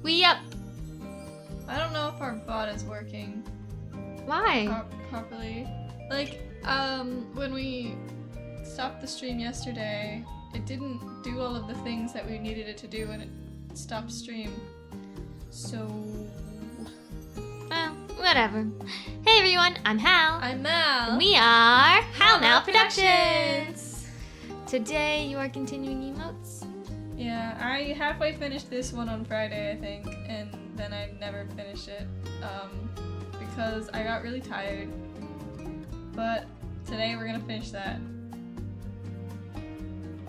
We up. I don't know if our bot is working Why? properly. Like, when we stopped the stream yesterday, it didn't do all of the things that we needed it to do when it stopped stream. So... Well, whatever. Hey everyone, I'm Hal. I'm Mal. And we are Hal Mal Productions. Productions. Today you are continuing emotes. Yeah, I halfway finished this one on Friday, I think, and then I never finished it, because I got really tired. But today we're gonna finish that.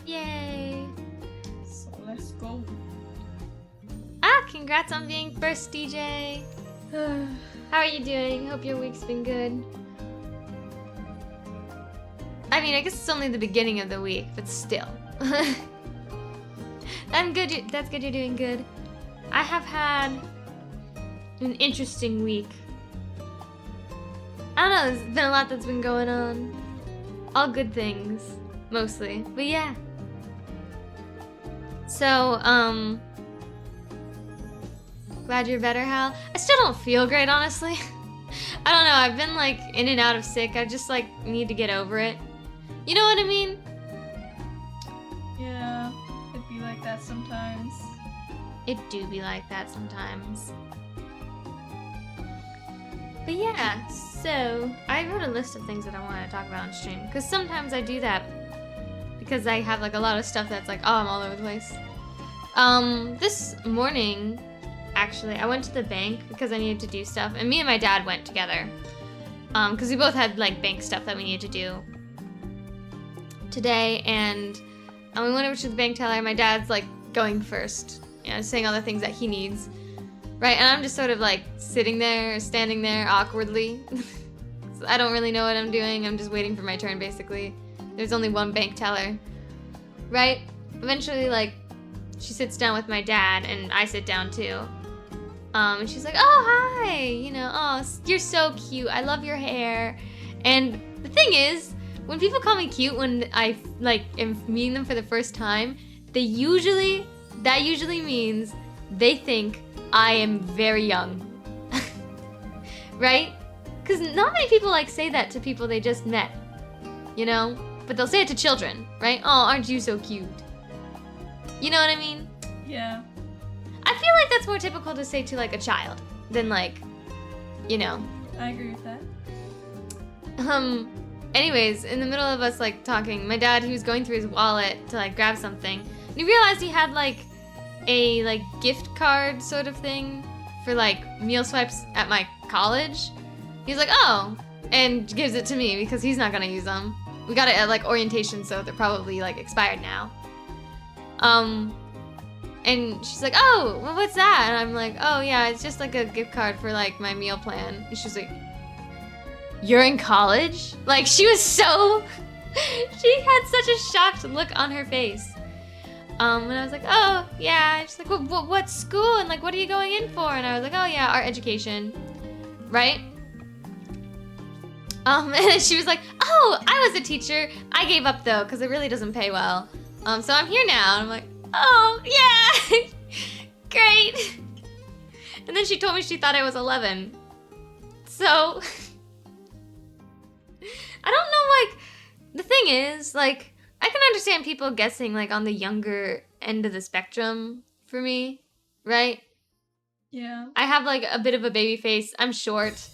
Yay. So let's go. Congrats on being first DJ. How are you doing? Hope your week's been good. I mean, I guess it's only the beginning of the week, but still. I'm good. That's good. You're doing good. I have had an interesting week. I don't know. There's been a lot that's been going on. All good things, mostly. But yeah. So, glad you're better, Hal. I still don't feel great, honestly. I don't know. I've been like in and out of sick. I just like need to get over it. You know what I mean? Yeah, it'd be like that sometimes. It do be like that sometimes. But yeah, so I wrote a list of things that I want to talk about on stream. Because sometimes I do that. Because I have like a lot of stuff that's like, oh, I'm all over the place. This morning, actually, I went to the bank because I needed to do stuff. And me and my dad went together. Because we both had like bank stuff that we needed to do today. And we went over to the bank teller. My dad's like going first. You know, saying all the things that he needs. Right, and I'm just sort of like sitting there, standing there awkwardly. So I don't really know what I'm doing. I'm just waiting for my turn, basically. There's only one bank teller. Right? Eventually, like, she sits down with my dad, and I sit down too. And she's like, oh, hi! You know, oh, you're so cute. I love your hair. And the thing is, when people call me cute when I, like, am meeting them for the first time, that usually means they think I am very young. Right? Because not many people like say that to people they just met, you know? But they'll say it to children, right? Oh, aren't you so cute? You know what I mean? Yeah. I feel like that's more typical to say to like a child than like, you know. I agree with that. Anyways, in the middle of us like talking, my dad, he was going through his wallet to like grab something. And he realized he had like a like gift card sort of thing for like meal swipes at my college. He's like, oh, and gives it to me because he's not gonna use them. We got it at like orientation, so they're probably like expired now. And she's like, oh, well, what's that? And I'm like, oh yeah, it's just like a gift card for like my meal plan. And she's like, you're in college? Like she was so, she had such a shocked look on her face. And I was like, oh, yeah. And she's like, well, what school? And like, what are you going in for? And I was like, oh, yeah, art education. Right? And she was like, oh, I was a teacher. I gave up, though, because it really doesn't pay well. So I'm here now. And I'm like, oh, yeah. Great. And then she told me she thought I was 11. So, I don't know, like, the thing is, like, I can understand people guessing like on the younger end of the spectrum for me, right? Yeah. I have like a bit of a baby face. I'm short,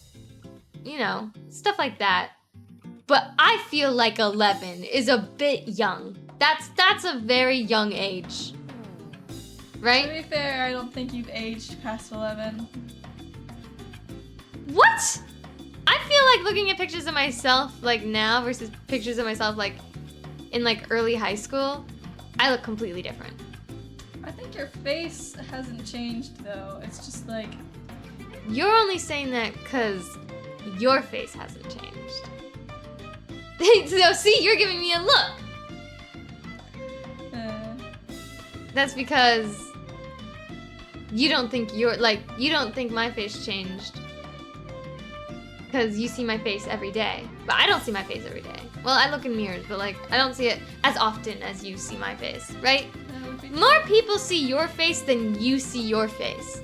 you know, stuff like that. But I feel like 11 is a bit young. That's a very young age, right? To be fair, I don't think you've aged past 11. What? I feel like looking at pictures of myself like now versus pictures of myself like in like early high school, I look completely different. I think your face hasn't changed though. It's just like... You're only saying that because your face hasn't changed. So see, you're giving me a look. That's because you don't think you don't think my face changed. Because you see my face every day. But I don't see my face every day. Well, I look in mirrors, but like, I don't see it as often as you see my face, right? could be true. More people see your face than you see your face.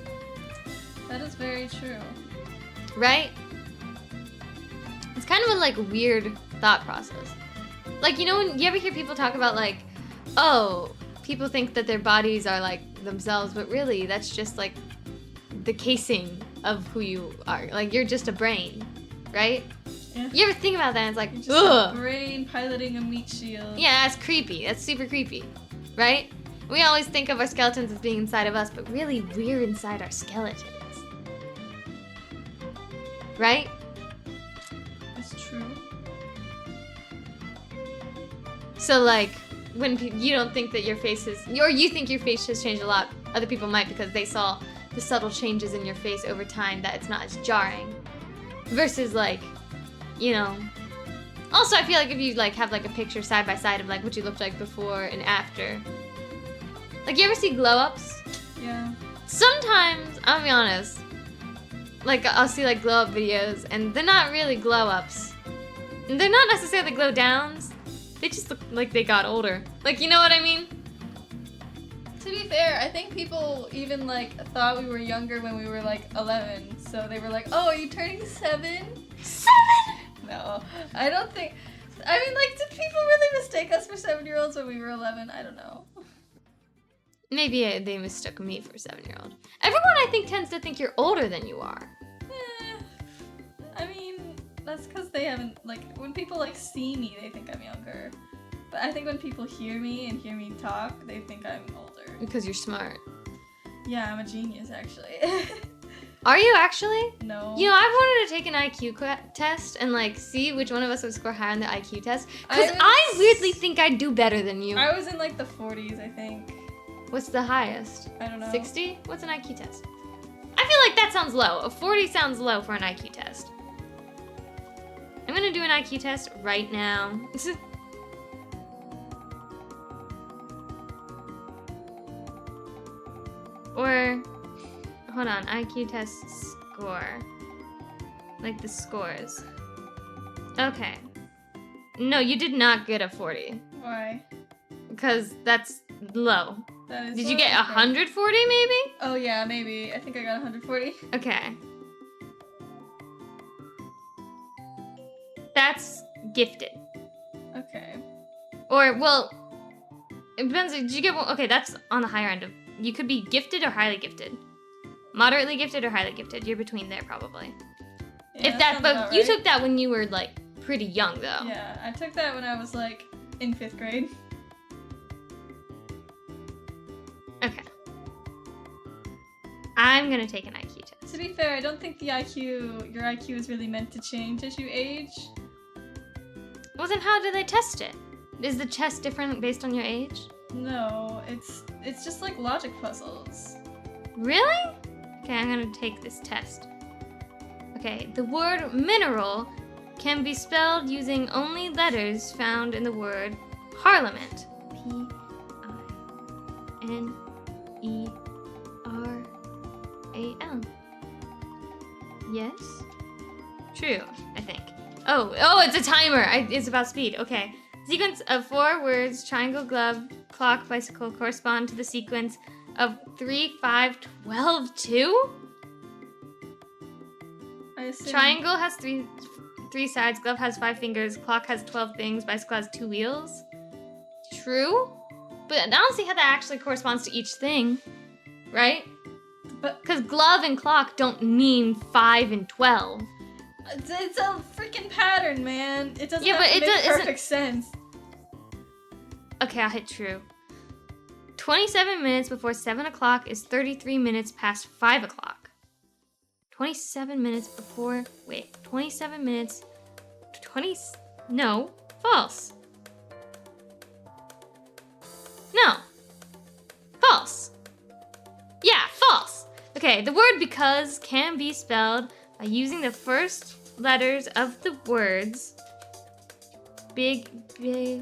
That is very true. Right? It's kind of a like weird thought process. Like, you know, when you ever hear people talk about like, oh, people think that their bodies are like themselves, but really that's just like the casing of who you are. Like, you're just a brain, right? Yeah. You ever think about that? And it's like, You're just ugh. a brain piloting a meat shield. Yeah, that's creepy. That's super creepy, right? We always think of our skeletons as being inside of us, but really we're inside our skeletons. Right? That's true. So like, when you don't think that your face is, or you think your face has changed a lot, other people might because they saw the subtle changes in your face over time that it's not as jarring. Versus like, you know, also I feel like if you like have like a picture side by side of like what you looked like before and after. Like, you ever see glow ups? Yeah. Sometimes, I'll be honest, like I'll see like glow up videos and they're not really glow ups. And they're not necessarily glow downs. They just look like they got older. Like, you know what I mean? To be fair, I think people even like thought we were younger when we were like 11. So they were like, "Oh, are you turning 7?" 7! No, I don't think. I mean, like, did people really mistake us for 7-year-olds when we were 11? I don't know. Maybe they mistook me for a 7-year-old. Everyone, I think, tends to think you're older than you are. I mean, that's because they haven't, like, when people, like, see me, they think I'm younger. But I think when people hear me and hear me talk, they think I'm older. Because you're smart. Yeah, I'm a genius, actually. Are you actually? No. You know, I've wanted to take an IQ test and, like, see which one of us would score higher on the IQ test. Because I weirdly think I'd do better than you. I was in, like, the 40s, I think. What's the highest? I don't know. 60? What's an IQ test? I feel like that sounds low. A 40 sounds low for an IQ test. I'm gonna do an IQ test right now. Or, hold on, IQ test score. Like the scores. Okay. No, you did not get a 40. Why? Because that's low. That is Did you low? get 140 maybe? Oh, yeah, maybe. I think I got 140. Okay. That's gifted. Okay. Or, well, it depends. Did you get one? Okay, that's on the higher end of. You could be gifted or highly gifted. Moderately gifted or highly gifted. You're between there probably. Yeah, If that, sounds but about you right. took that when you were like pretty young though. Yeah, I took that when I was like in 5th grade. Okay. I'm gonna take an IQ test. To be fair, I don't think your IQ is really meant to change as you age. Well, then how do they test it? Is the test different based on your age? No, it's just like logic puzzles. Really? Okay, I'm gonna take this test. Okay, the word mineral can be spelled using only letters found in the word parliament. P-I-N-E-R-A-L. Yes? True, I think. Oh, it's a timer. It's about speed. Okay. Sequence of 4 words, triangle, glove, clock, bicycle, correspond to the sequence of 3, 5, 12, 2? I assume. Triangle has three sides, glove has 5 fingers, clock has 12 things, bicycle has 2 wheels. True? But I don't see how that actually corresponds to each thing, right? But Because glove and clock don't mean 5 and 12. it's a freaking pattern, man. It doesn't Yeah, have but to it make isn't- perfect sense. Okay, I'll hit true. 27 minutes before 7 o'clock is 33 minutes past 5 o'clock. 27 minutes before, 27 minutes, no, false. No, false. Yeah, false. Okay, the word because can be spelled by using the first letters of the words because.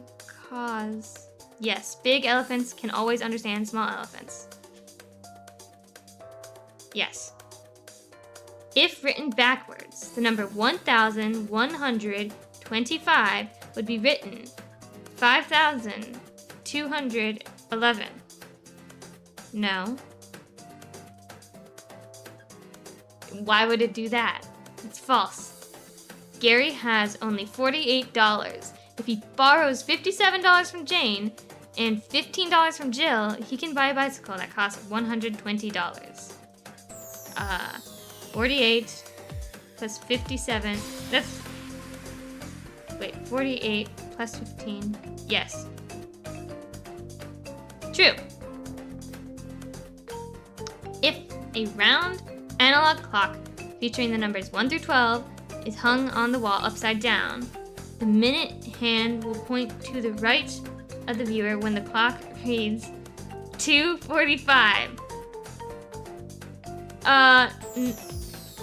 Yes, big elephants can always understand small elephants. Yes. If written backwards, the number 1,125 would be written 5,211. No. Why would it do that? It's false. Gary has only $48. If he borrows $57 from Jane and $15 from Jill, he can buy a bicycle that costs $120. 48 plus 57. That's... Wait, 48 plus 15. Yes. True. If a round analog clock featuring the numbers 1 through 12 is hung on the wall upside down, the minute hand will point to the right of the viewer when the clock reads 2:45.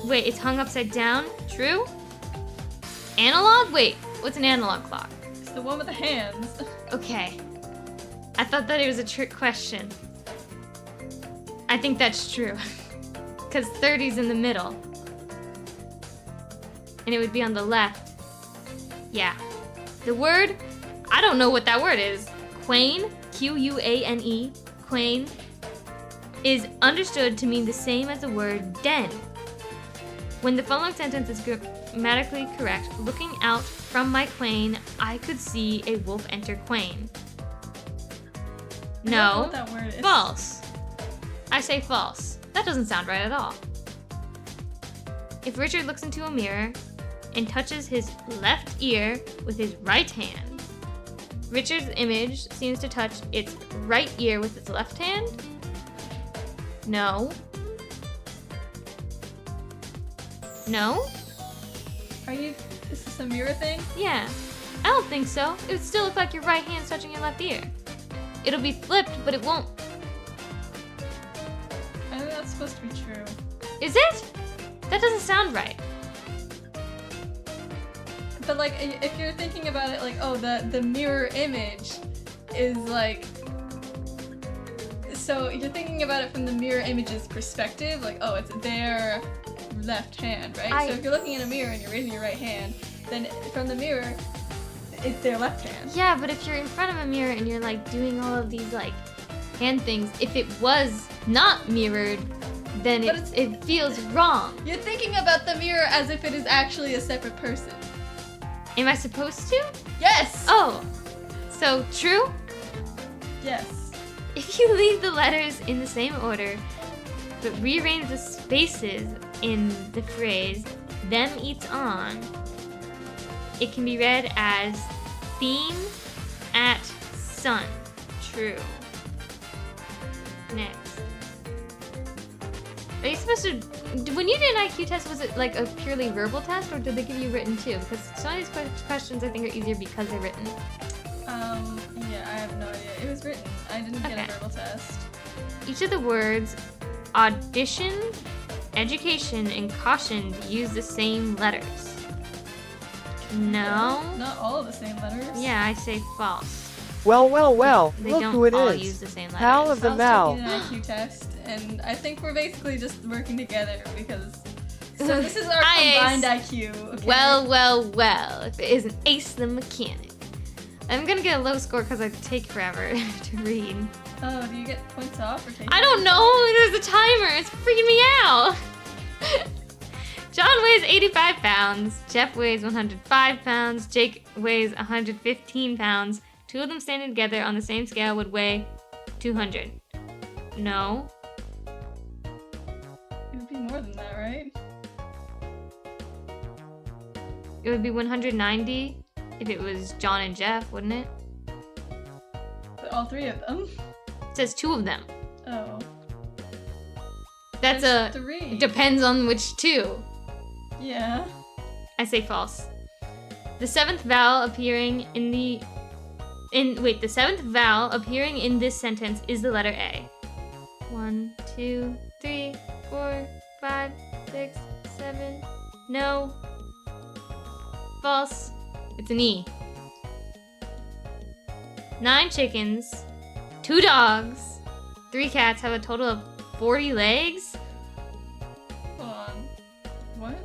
Wait, it's hung upside down? True? Analog? Wait, what's an analog clock? It's the one with the hands. Okay. I thought that it was a trick question. I think that's true. Because 30's in the middle. And it would be on the left. Yeah. The word, I don't know what that word is. Quain, Q-U-A-N-E, quain, is understood to mean the same as the word den. When the following sentence is grammatically correct, looking out from my quain, I could see a wolf enter quain. I don't know No. what that word is. False. I say false. That doesn't sound right at all. If Richard looks into a mirror and touches his left ear with his right hand, Richard's image seems to touch its right ear with its left hand? No. No? Is this a mirror thing? Yeah. I don't think so. It would still look like your right hand's touching your left ear. It'll be flipped, but it won't. I think that's supposed to be true. Is it? That doesn't sound right. But like, if you're thinking about it like, oh, the mirror image is like, so you're thinking about it from the mirror image's perspective, like, oh, it's their left hand, right? So if you're looking in a mirror and you're raising your right hand, then from the mirror, it's their left hand. Yeah, but if you're in front of a mirror and you're like doing all of these like hand things, if it was not mirrored, then it feels wrong. You're thinking about the mirror as if it is actually a separate person. Am I supposed to? Yes! Oh, so true? Yes. If you leave the letters in the same order, but rearrange the spaces in the phrase, them eats on, it can be read as theme at sun. True. Next. Are you supposed to, when you did an IQ test, was it like a purely verbal test, or did they give you written too? Because some of these questions I think are easier because they're written. Yeah, I have no idea. It was written. I didn't get a verbal test. Each of the words audition, education, and cautioned use the same letters. No? Not all of the same letters. Yeah, I say false. Well, They look don't who it all is. use the same letters. Pal of the I was Mal. taking an IQ test, and I think we're basically just working together because. So this is our combined IQ. Okay? Well. If it isn't Ace the Mechanic. I'm gonna get a low score because I take forever to read. Oh, do you get points off or take? I don't know. There's a timer. It's freaking me out. John weighs 85 pounds. Jeff weighs 105 pounds. Jake weighs 115 pounds. Two of them standing together on the same scale would weigh 200. No. It would be more than that, right? It would be 190 if it was John and Jeff, wouldn't it? But all three of them. It says two of them. Oh. That's There's a... three. It depends on which two. Yeah. I say false. The seventh vowel appearing in the seventh vowel appearing in this sentence is the letter A. 1, 2, 3, 4, 5, 6, 7. No. False. It's an E. 9 chickens, 2 dogs, 3 cats have a total of 40 legs. Hold on. What?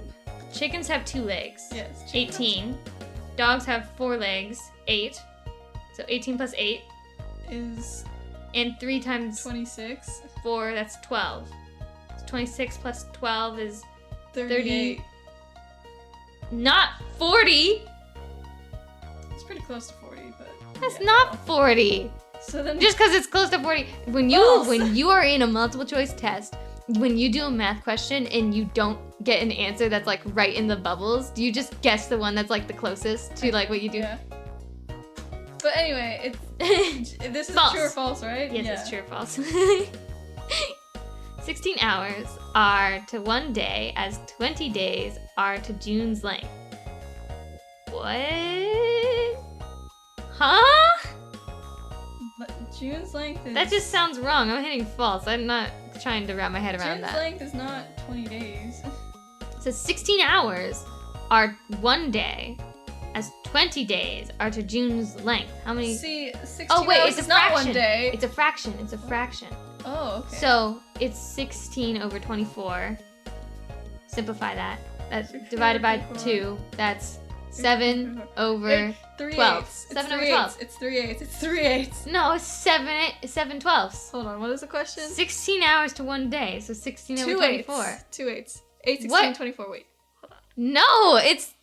Chickens have 2 legs. Yes. 18. Dogs have 4 legs. 8. So 18 plus 8. Is And 3 times 26. 4, that's 12. So 26 plus 12 is 38. not 40. It's pretty close to 40, but That's yeah, not well. 40. So then Just because it's close to 40. When you are in a multiple choice test, when you do a math question and you don't get an answer that's like right in the bubbles, do you just guess the one that's like the closest to like what you do? Yeah. But anyway, this is False. true or false, right? Yes, it's true or false. 16 hours are to 1 day as 20 days are to June's length. What? Huh? But June's length is... That just sounds wrong. I'm hitting false. I'm not trying to wrap my head around June's that. length is not 20 days. So 16 hours are 1 day as 20 days are to June's length. How many? See, 16 Oh wait, hours it's a is not fraction. 1 day. It's a fraction. It's a fraction. Oh, okay. So it's 16 over 24. Simplify that. That's 16 divided by over 2. That's 7 over 3 12. eighths. 7 It's over 3 12. eighths. It's 3 eighths. It's 3 eighths. No, it's 7 twelfths. Hold on, what is the question? 16 hours to 1 day, so 16 over 2 24. eighths. 2 eighths. 8, 16, What? 24. Wait. No, it's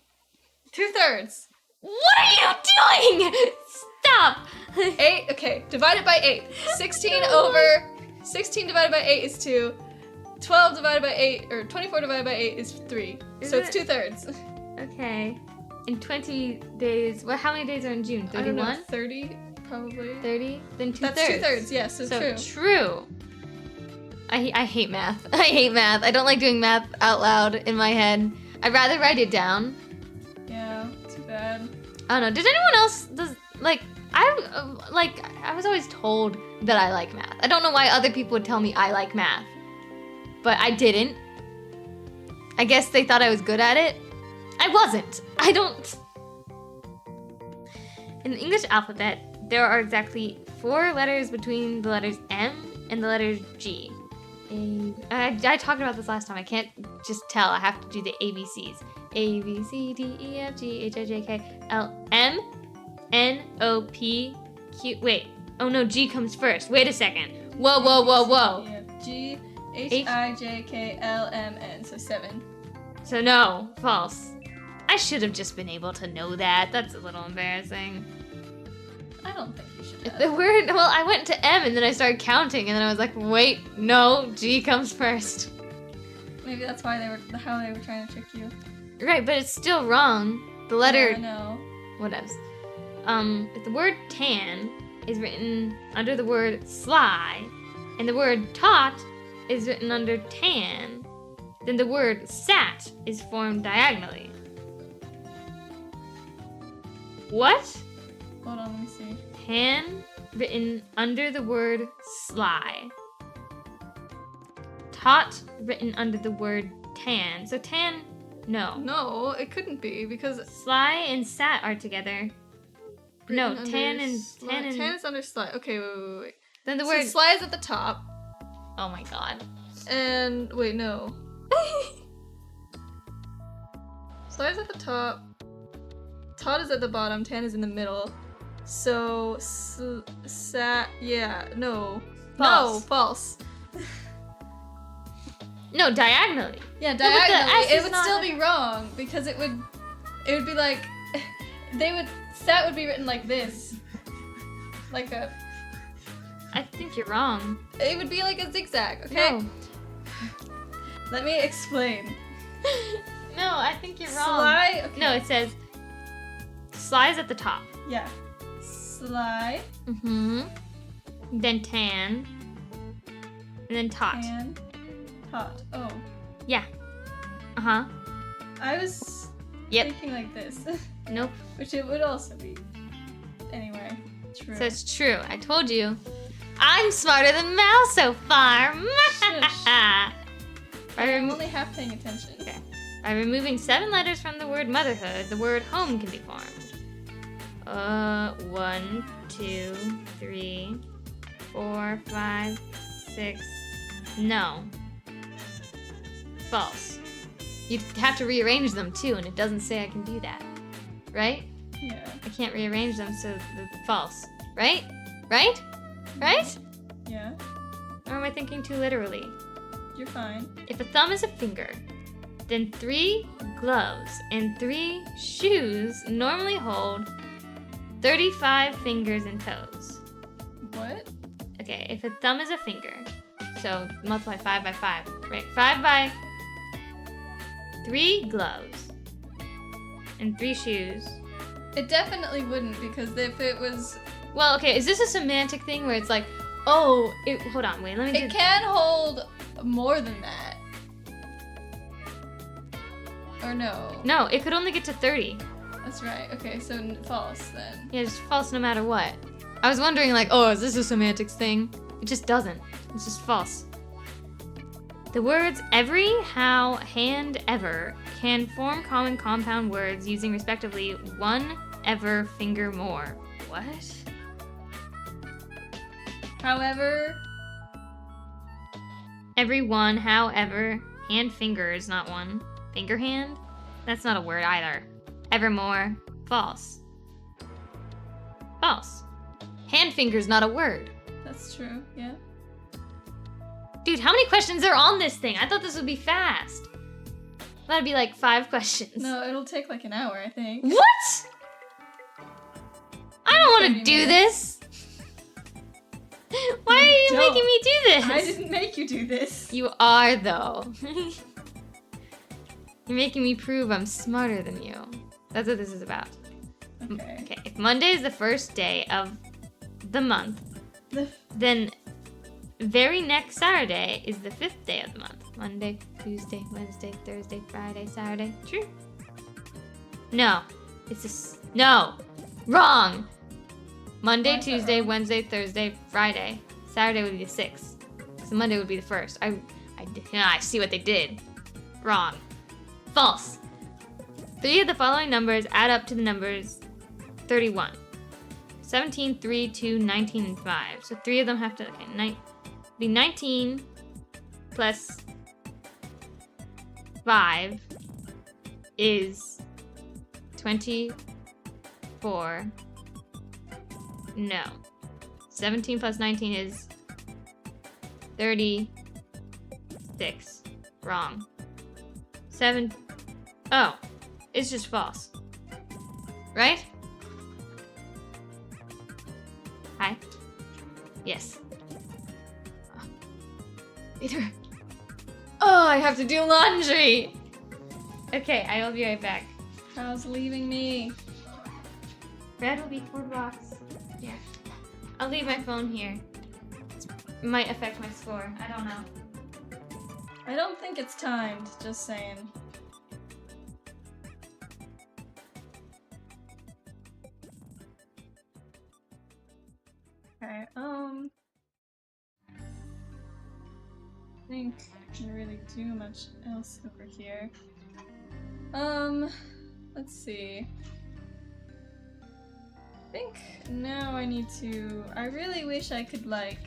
2/3. what are you doing? Stop. 8, okay, divided by 8. 16 divided by 8 is 2. 12 divided by 8, or 24 divided by 8 is 3. Is So it's it? 2/3. Okay. In 20 days, well, how many days are in June? I don't know, 31? 30 probably. 30? Then 2/3. That's 2/3, yes, so true. True. I hate math. I hate math. I don't like doing math out loud in my head. I'd rather write it down. Yeah, too bad. I don't know. Did anyone else I was always told that I like math. I don't know why other people would tell me I like math. But I didn't. I guess they thought I was good at it. I wasn't. I don't. In the English alphabet, there are exactly 4 letters between the letters M and the letters G. I talked about this last time. I can't just tell. I have to do the ABCs. A, B, C, D, E, F, G, H, I, J, K, L, M, N, O, P, Q. Wait. Oh no, G comes first. Wait a second. Whoa, whoa, whoa, whoa. G, H, I, J, K, L, M, N. So 7. So no, false. I should have just been able to know that. That's a little embarrassing. I don't think you should have. The word, well, I went to M and then I started counting and then I was like, wait, no, G comes first. Maybe that's why how they were trying to trick you. Right, but it's still wrong. The letter, Yeah, I know. whatevs. If the word tan is written under the word sly, and the word tot is written under tan, then the word sat is formed diagonally. What? Hold on, let me see. Tan written under the word sly. Tot written under the word tan. So tan, no. No, it couldn't be because Sly and sat are together. No, written tan under and sli- tan and tan is under sly. Okay, wait. then the So word. sly is at the top, Oh my god. and wait, no. Sly is at the top. Tot is at the bottom. Tan is in the middle. So yeah, no. False. No, false. No, diagonally. Yeah, but the diagonally, S it is would not still a- be wrong because it would be like sat would be written like this, like a. I think you're wrong. It would be like a zigzag. Okay. No. Let me explain. No, I think you're wrong. Sly. Okay. No, it says sly is at the top. Yeah. Sly. Mm-hmm. Then tan. And then tot. And tot. Oh. Yeah. Uh-huh. I was Yep. thinking like this, Nope. which it would also be. Anyway, true. So it's true. I told you. I'm smarter than Mal so far. I'm only half paying attention. Okay. By removing 7 letters from the word motherhood, the word home can be formed. 1, 2, 3, 4, 5, 6. No. False. You'd have to rearrange them too, and it doesn't say I can do that. Right? Yeah. I can't rearrange them, so they're false. Right? Right? Right? Yeah, Or am I thinking too literally? you're fine. If a thumb is a finger, then 3 gloves and 3 shoes normally hold 35 fingers and toes. What? Okay, if a thumb is a finger, so multiply 5 by 5, right? 5 by 3 gloves and 3 shoes. It definitely wouldn't, because if it was... Well, okay, is this a semantic thing where it's like, oh, hold on, wait, let me do... It can hold more than that. Or no? No, it could only get to 30. That's right. Okay, so false then. Yeah, it's false no matter what. I was wondering, like, oh, is this a semantics thing? It just doesn't. It's just false. The words every, how, hand, ever can form common compound words using respectively one, ever, finger, more. What? However... Every one, however, hand, finger is not one. Finger, hand? That's not a word either. Evermore, false. False. Hand finger's not a word. That's true, yeah. Dude, how many questions are on this thing? I thought this would be fast. That'd be like 5 questions. No, it'll take like an hour, I think. What? I don't want 30 to do minutes. this. Why are you Don't. making me do this? I didn't make you do this. You are, though. You're making me prove I'm smarter than you. That's what this is about. Okay. Okay, if Monday is the first day of the month, then very next Saturday is the 5th day of the month. Monday, Tuesday, Wednesday, Thursday, Friday, Saturday. True. No. It's this. No. Wrong. Monday, Why's that Tuesday, wrong? Wednesday, Thursday, Friday. Saturday would be the 6th. So Monday would be the 1st. I see what they did. Wrong. False. 3 of the following numbers add up to the numbers 31. 17, 3, 2, 19, and 5. So 3 of them have to be 19 plus 5 is 24. No. 17 plus 19 is 36. Wrong. 7. Oh. It's just false. Right? Hi. Yes. Peter. Oh, I have to do laundry. Okay, I will be right back. How's leaving me? Red will be 4 blocks. Yeah. I'll leave my phone here. It might affect my score. I don't know. I don't think it's timed, just saying. Okay, I think I can really do much else over here. Let's see. I think now I need to... I really wish I could, like...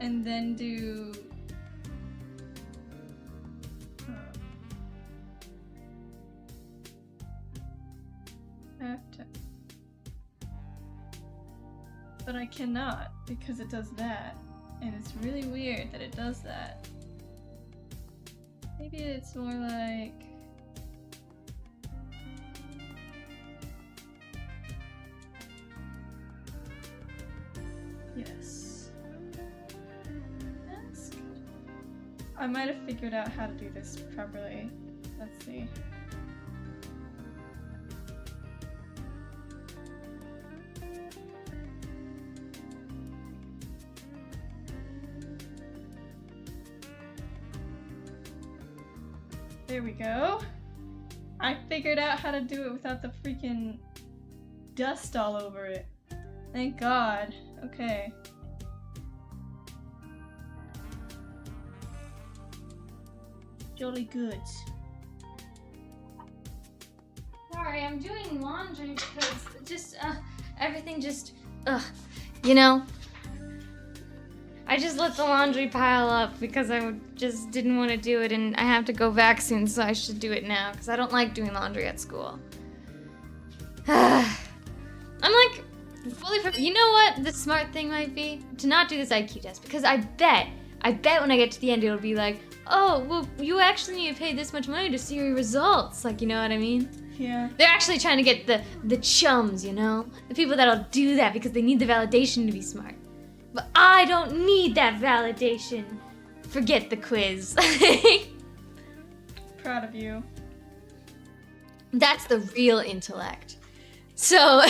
And then do... I have to... But I cannot, because it does that. And it's really weird that it does that. Maybe it's more like... Yes. That's good. I might have figured out how to do this properly. Let's see. There we go. I figured out how to do it without the freaking dust all over it. Thank God. Okay. Jolly good. Sorry, I'm doing laundry because just, everything just, you know? I just let the laundry pile up because I just didn't want to do it, and I have to go back soon, so I should do it now because I don't like doing laundry at school. I'm like You know what the smart thing might be? To not do this IQ test, because I bet when I get to the end it'll be like, oh, well, you actually need to pay this much money to see your results. Like, you know what I mean? Yeah. They're actually trying to get the chums, you know? The people that'll do that because they need the validation to be smart. But I don't need that validation. Forget the quiz. Proud of you. That's the real intellect. So,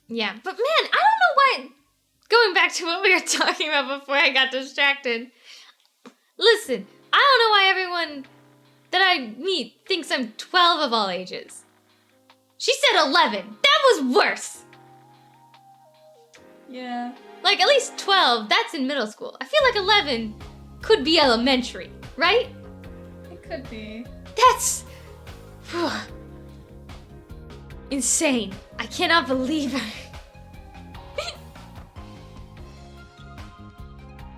yeah. But man, I don't know why, going back to what we were talking about before I got distracted. Listen, I don't know why everyone that I meet thinks I'm 12 of all ages. She said 11. That was worse. Yeah. Like, at least 12, that's in middle school. I feel like 11 could be elementary, right? It could be. That's insane. I cannot believe it.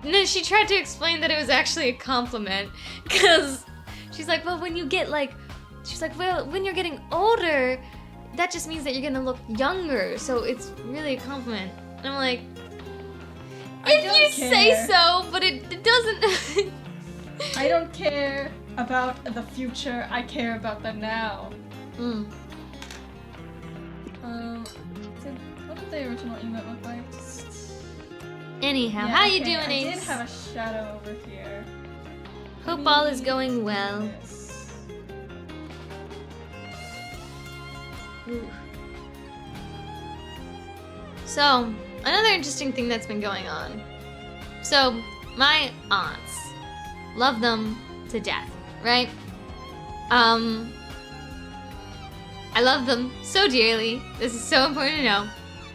And then she tried to explain that it was actually a compliment, because she's like, well, when you get like, she's like, well, when you're getting older, that just means that you're gonna look younger, so it's really a compliment. And I'm like, if you say so, but it doesn't. I don't care about the future, I care about the now. What did the original emote look like? Anyhow, Yeah, how you okay, doing, Ace? I did have a shadow over here. Hope all is going well. Yes. Ooh. So, another interesting thing that's been going on. So, my aunts, love them to death, right? I love them so dearly. This is so important to know.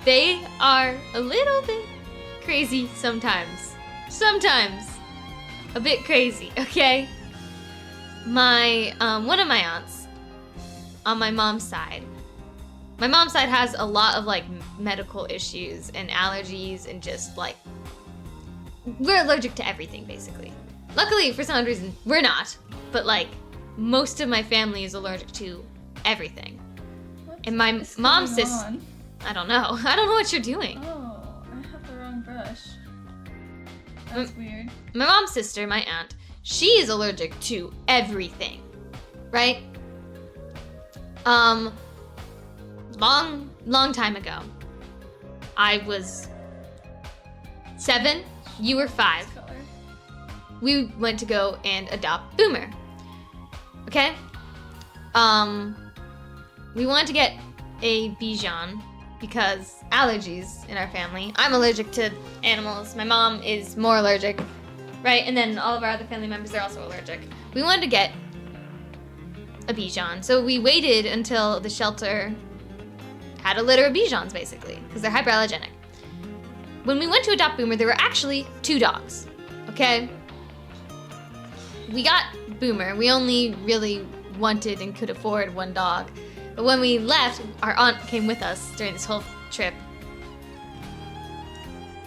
They are a little bit crazy sometimes. Sometimes. A bit crazy, okay? My, one of my aunts, on my mom's side has a lot of, like, medical issues and allergies and just, like, we're allergic to everything, basically. Luckily, for some reason, we're not. But, like, most of my family is allergic to everything. And my mom's sister... I don't know. I don't know what you're doing. Oh, I have the wrong brush. That's weird. My mom's sister, my aunt, she is allergic to everything. Right? Long time ago. I was 7, you were 5. We went to go and adopt Boomer. Okay? We wanted to get a Bichon because allergies in our family. I'm allergic to animals. My mom is more allergic, right? And then all of our other family members are also allergic. We wanted to get a Bichon, so we waited until the shelter had a litter of Bichons, basically, because they're hyperallergenic. When we went to adopt Boomer, there were actually 2 dogs, okay? We got Boomer. We only really wanted and could afford 1 dog. But when we left, our aunt came with us during this whole trip.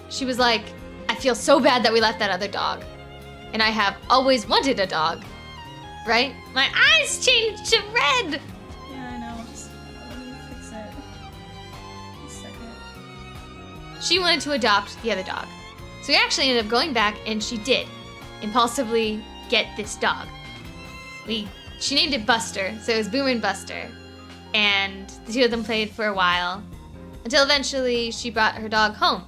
She was like, I feel so bad that we left that other dog. And I have always wanted a dog. Right? My eyes changed to red! Yeah, I know. Just let me fix it. A second. She wanted to adopt the other dog. So we actually ended up going back, and she did impulsively get this dog. She named it Buster, so it was Boomer and Buster. And the 2 of them played for a while, until eventually she brought her dog home.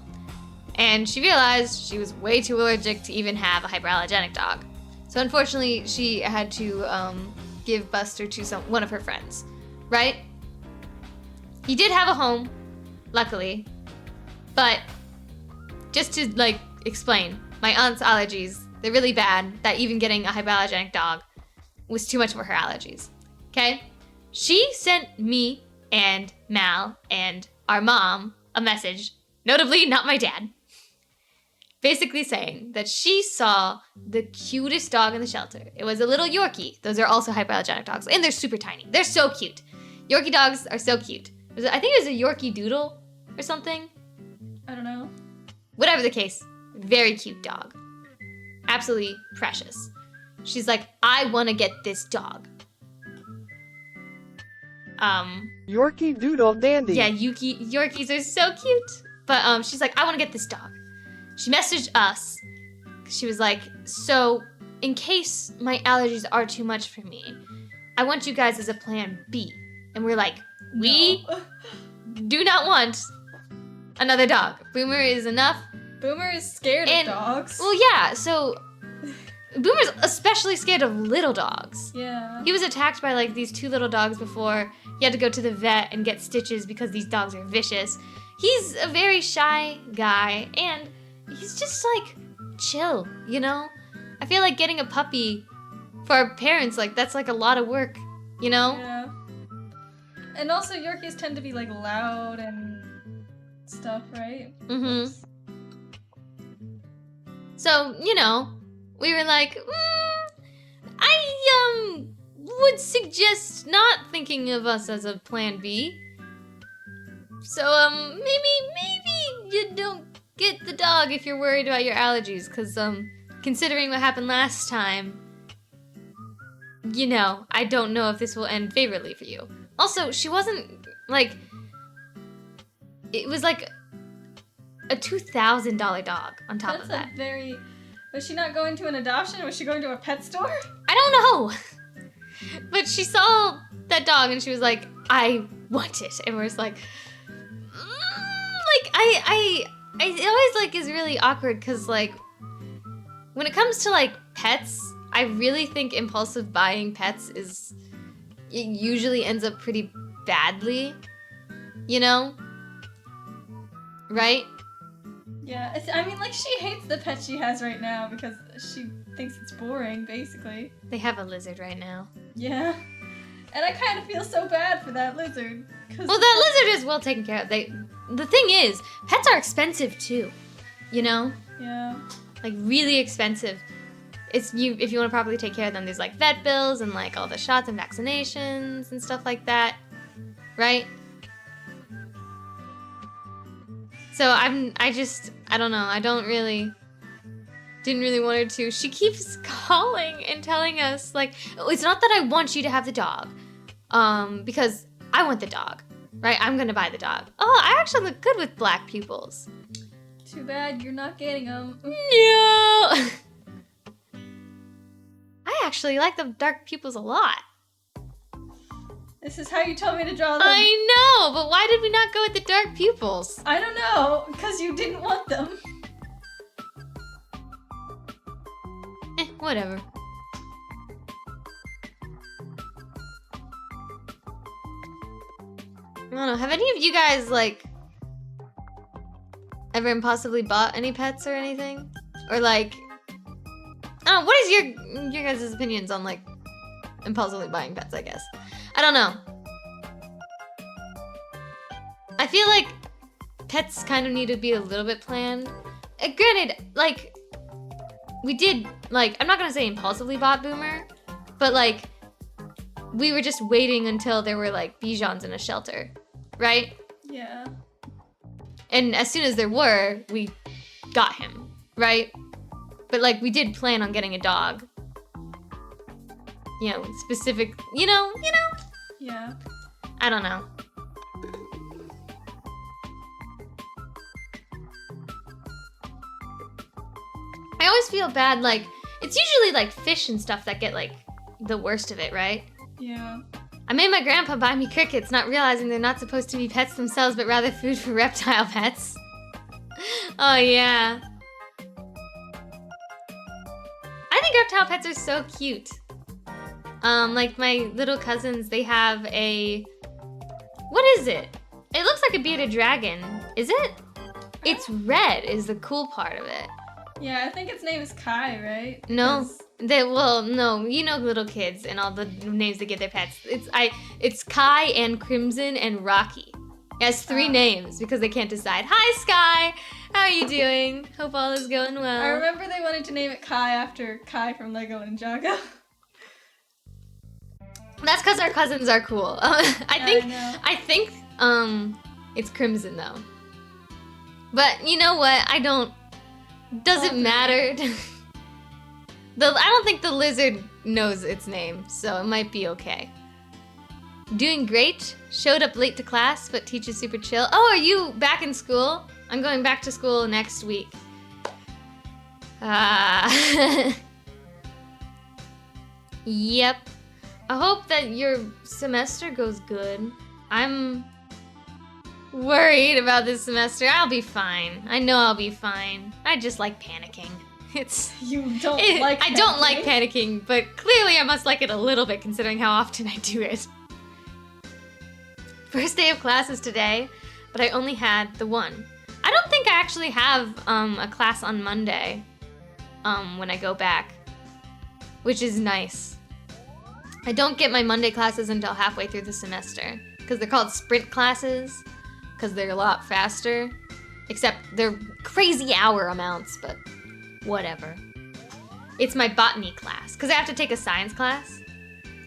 And she realized she was way too allergic to even have a hyperallergenic dog. So unfortunately, she had to give Buster to one of her friends, right? He did have a home, luckily. But just to, like, explain, my aunt's allergies, they're really bad, that even getting a hypoallergenic dog was too much for her allergies, okay? She sent me and Mal and our mom a message, notably not my dad, basically saying that she saw the cutest dog in the shelter. It was a little Yorkie. Those are also hypoallergenic dogs, and they're super tiny. They're so cute. Yorkie dogs are so cute. I think it was a Yorkie doodle or something. I don't know. Whatever the case, very cute dog. Absolutely precious. She's like, I want to get this dog. Yorkie Doodle Dandy. Yeah, Yorkies are so cute. But she's like, I want to get this dog. She messaged us. She was like, so in case my allergies are too much for me, I want you guys as a plan B. And we're like, we do not want another dog. Boomer is enough. Boomer is scared of dogs. Well, yeah, so Boomer's especially scared of little dogs. Yeah. He was attacked by like these 2 little dogs before. He had to go to the vet and get stitches because these dogs are vicious. He's a very shy guy, and he's just like chill, you know? I feel like getting a puppy for our parents, like that's like a lot of work, you know? Yeah. And also Yorkies tend to be like loud and stuff, right? Mm-hmm. So, you know, we were like, I would suggest not thinking of us as a plan B. So, maybe you don't get the dog if you're worried about your allergies, because, considering what happened last time, you know, I don't know if this will end favorably for you. Also, she wasn't, like, it was like a $2,000 dog on top of that. That's a very... Was she not going to an adoption? Was she going to a pet store? I don't know. But she saw that dog and she was like, I want it. And we're just like, I always like is really awkward because like when it comes to like pets, I really think impulsive buying pets it usually ends up pretty badly, you know? Right? Yeah, I mean, like, she hates the pet she has right now because she thinks it's boring, basically. They have a lizard right now. Yeah. And I kind of feel so bad for that lizard. Well, that lizard is well taken care of. The thing is, pets are expensive too, you know? Yeah. Like, really expensive. If you want to properly take care of them, there's, like, vet bills and, like, all the shots and vaccinations and stuff like that. Right? So I don't know. I didn't really want her to. She keeps calling and telling us, like, oh, it's not that I want you to have the dog, because I want the dog, right? I'm gonna buy the dog. Oh, I actually look good with black pupils. Too bad you're not getting them. No! I actually like the dark pupils a lot. This is how you told me to draw them. I know, but why did we not go with the dark pupils? I don't know, because you didn't want them. Whatever. I don't know, have any of you guys, like, ever impulsively bought any pets or anything? Or, like, I don't know, what is your guys' opinions on, like, impulsively buying pets, I guess? I don't know. I feel like pets kind of need to be a little bit planned. Granted, like, we did, like, I'm not gonna say impulsively bought Boomer, but, like, we were just waiting until there were, like, Bijans in a shelter, right? Yeah. And as soon as there were, we got him, right? But, like, we did plan on getting a dog. You know, specific, you know? Yeah. I don't know. I always feel bad, like, it's usually, like, fish and stuff that get, like, the worst of it, right? Yeah. I made my grandpa buy me crickets, not realizing they're not supposed to be pets themselves, but rather food for reptile pets. Oh, yeah. I think reptile pets are so cute. Like my little cousins, they have what is it? It looks like a bearded dragon. Is it? It's red is the cool part of it. Yeah, I think its name is Kai, right? No. No, you know little kids and all the names they give their pets. It's Kai and Crimson and Rocky. It has 3 names because they can't decide. Hi, Sky! How are you doing? Hope all is going well. I remember they wanted to name it Kai after Kai from Lego Ninjago. That's because our cousins are cool. I think it's Crimson though. But you know what? Doesn't matter. I don't think the lizard knows its name, so it might be okay. Doing great. Showed up late to class, but teacher's super chill. Oh, are you back in school? I'm going back to school next week. Yep. I hope that your semester goes good. I'm worried about this semester. I'll be fine. I know I'll be fine. I just like panicking. You don't like panicking? I don't like panicking, but clearly I must like it a little bit considering how often I do it. First day of classes today, but I only had the one. I don't think I actually have a class on Monday when I go back, which is nice. I don't get my Monday classes until halfway through the semester because they're called sprint classes because they're a lot faster, except they're crazy hour amounts, but whatever. It's my botany class because I have to take a science class.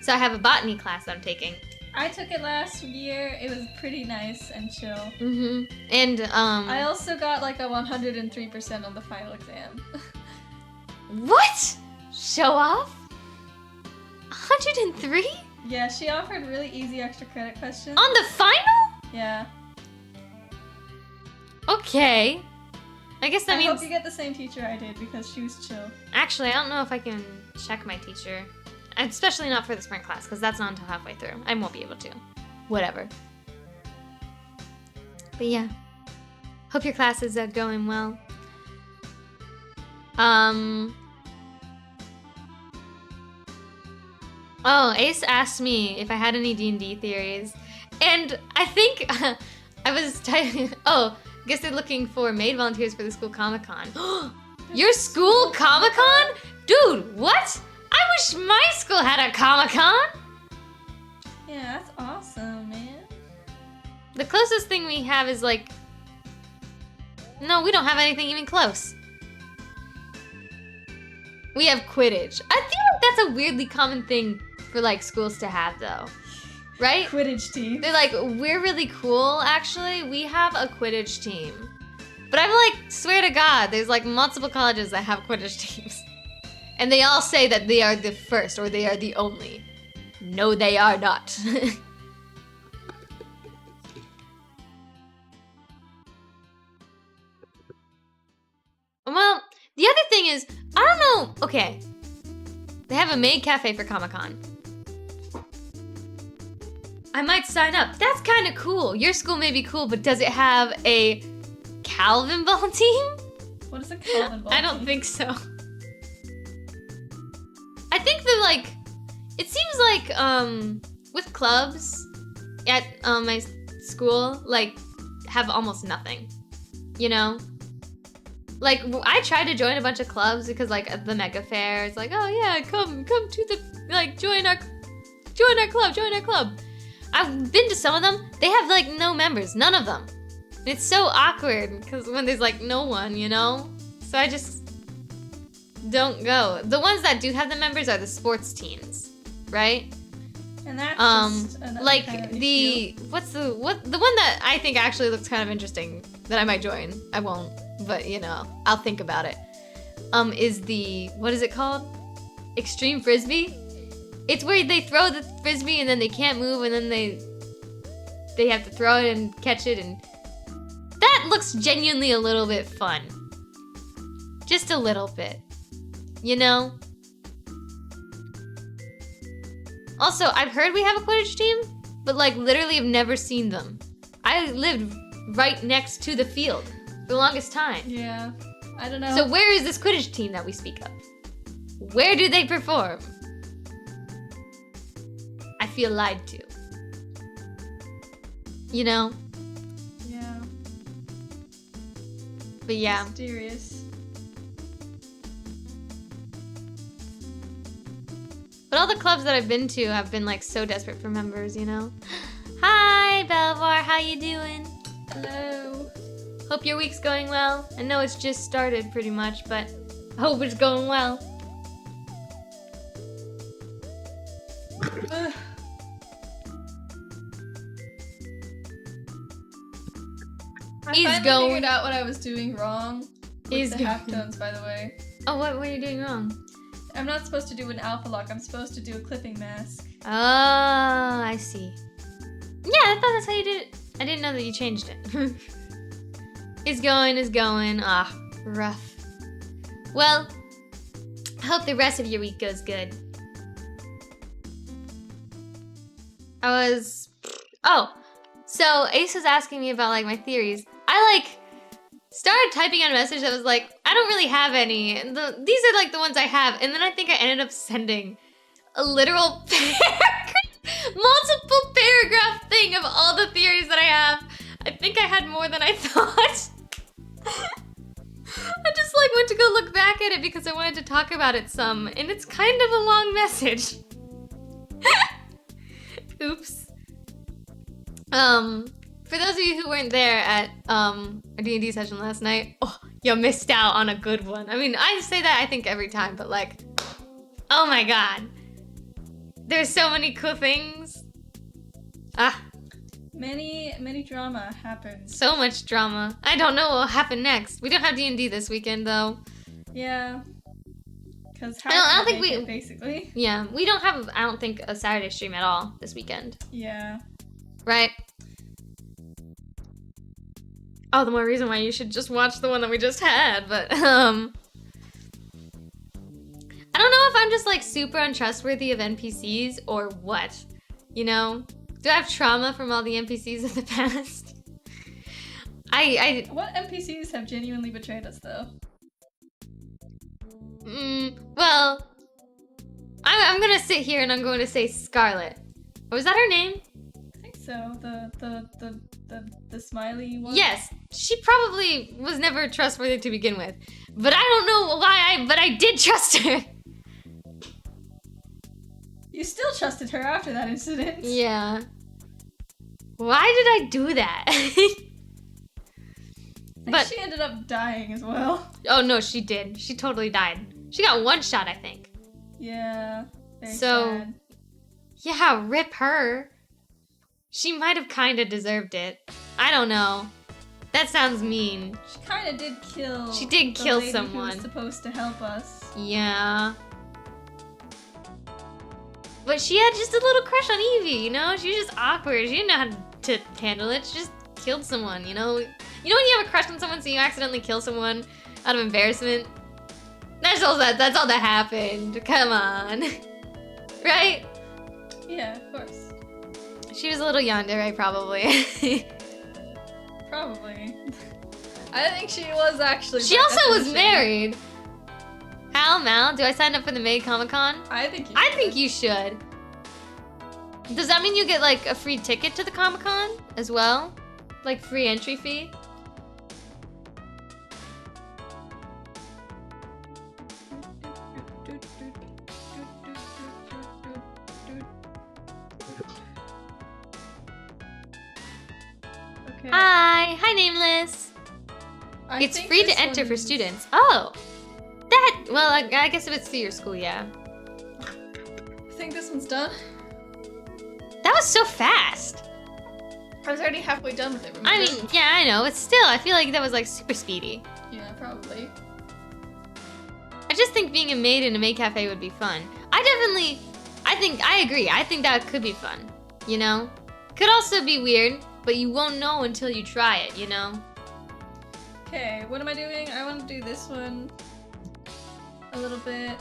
So I have a botany class that I'm taking. I took it last year. It was pretty nice and chill. Mm-hmm. And I also got like a 103% on the final exam. What? Show off? 103? Yeah, she offered really easy extra credit questions. On the final? Yeah. Okay. I guess that means... I hope you get the same teacher I did because she was chill. Actually, I don't know if I can check my teacher. Especially not for the sprint class, because that's not until halfway through. I won't be able to. Whatever. But yeah. Hope your classes are going well. Oh, Ace asked me if I had any D&D theories. And I think I was typing... Oh, I guess they're looking for maid volunteers for the school Comic-Con. Your school Comic-Con? Dude, what? I wish my school had a Comic-Con! Yeah, that's awesome, man. The closest thing we have is like... No, we don't have anything even close. We have Quidditch. I feel like that's a weirdly common thing for like schools to have though. Right? Quidditch team. They're like, we're really cool actually. We have a Quidditch team. But I'm like, swear to God, there's like multiple colleges that have Quidditch teams. And they all say that they are the first or they are the only. No, they are not. Well, the other thing is, I don't know. Okay. They have a maid cafe for Comic-Con. I might sign up. That's kind of cool. Your school may be cool, but does it have a Calvin ball team? What is a Calvin ball I don't team? think so. I think that like, it seems like with clubs at my school, like have almost nothing, you know? Like I tried to join a bunch of clubs because like at the mega fair, it's like, oh yeah, come to the, like join our club. I've been to some of them. They have like no members, none of them. And it's so awkward because when there's like no one, you know? So I just don't go. The ones that do have the members are the sports teams, right? And that's just another like kind of the issue. the one that I think actually looks kind of interesting that I might join. I won't, but you know, I'll think about it. Is the, what is it called? Extreme Frisbee? It's where they throw the frisbee and then they can't move and then they have to throw it and catch it, and that looks genuinely a little bit fun. Just a little bit. You know? Also, I've heard we have a Quidditch team, but like literally I've never seen them. I lived right next to the field for the longest time. Yeah, I don't know. So where is this Quidditch team that we speak of? Where do they perform? I feel lied to. You know? Yeah. But yeah. Mysterious. But all the clubs that I've been to have been like so desperate for members, you know? Hi, Belvoir, how you doing? Hello. Hope your week's going well. I know it's just started pretty much, but I hope it's going well. I finally figured out what I was doing wrong with the halftones, by the way. Oh, what were you doing wrong? I'm not supposed to do an alpha lock. I'm supposed to do a clipping mask. Oh, I see. Yeah, I thought that's how you did it. I didn't know that you changed it. Is going. Ah, rough. Well, I hope the rest of your week goes good. Oh, so Ace was asking me about like my theories. I like started typing out a message that was like, I don't really have any. These are like the ones I have, and then I think I ended up sending a literal multiple paragraph thing of all the theories that I have. I think I had more than I thought. I just like went to go look back at it because I wanted to talk about it some, and it's kind of a long message. Oops. For those of you who weren't there at our D&D session last night, oh, you missed out on a good one. I mean, I say that I think every time, but like, oh my god. There's so many cool things. Many drama happens. So much drama. I don't know what will happen next. We don't have D&D this weekend though. Yeah. Because I don't think we basically. Yeah, we don't have I don't think a Saturday stream at all this weekend. Yeah. Right? Oh, the more reason why you should just watch the one that we just had, but I don't know if I'm just like super untrustworthy of NPCs or what. You know? Do I have trauma from all the NPCs of the past? What NPCs have genuinely betrayed us though? Well, I'm gonna sit here and I'm going to say Scarlet. Was that her name? I think so. The smiley one? Yes, she probably was never trustworthy to begin with. But I don't know why but I did trust her. You still trusted her after that incident. Yeah. Why did I do that? But she ended up dying as well. Oh no, she did. She totally died. She got one shot, I think. Yeah. Very so, sad. Yeah, rip her. She might have kind of deserved it. I don't know. That sounds mean. She kind of did kill. She did kill the lady someone. who was supposed to help us. Yeah. But she had just a little crush on Evie, you know? She was just awkward. She didn't know how to handle it. She just killed someone, you know? You know when you have a crush on someone so you accidentally kill someone out of embarrassment? That's all that happened. Come on. Right? Yeah, of course. She was a little yandere, probably. Probably. I think she was actually. She also was married. Mal, do I sign up for the Maid Comic-Con? I think you should. I think you should. Does that mean you get like a free ticket to the Comic-Con as well? Like free entry fee? Okay. Hi, Nameless. It's free to enter for students. Oh, well, I guess if it's through your school, yeah. I think this one's done. That was so fast. I was already halfway done with it, remember? I mean, yeah, I know, but still, I feel like that was like super speedy. Yeah, probably. I just think being a maid in a maid cafe would be fun. I agree. I think that could be fun, you know? Could also be weird, but you won't know until you try it, you know? Okay, what am I doing? I want to do this one a little bit.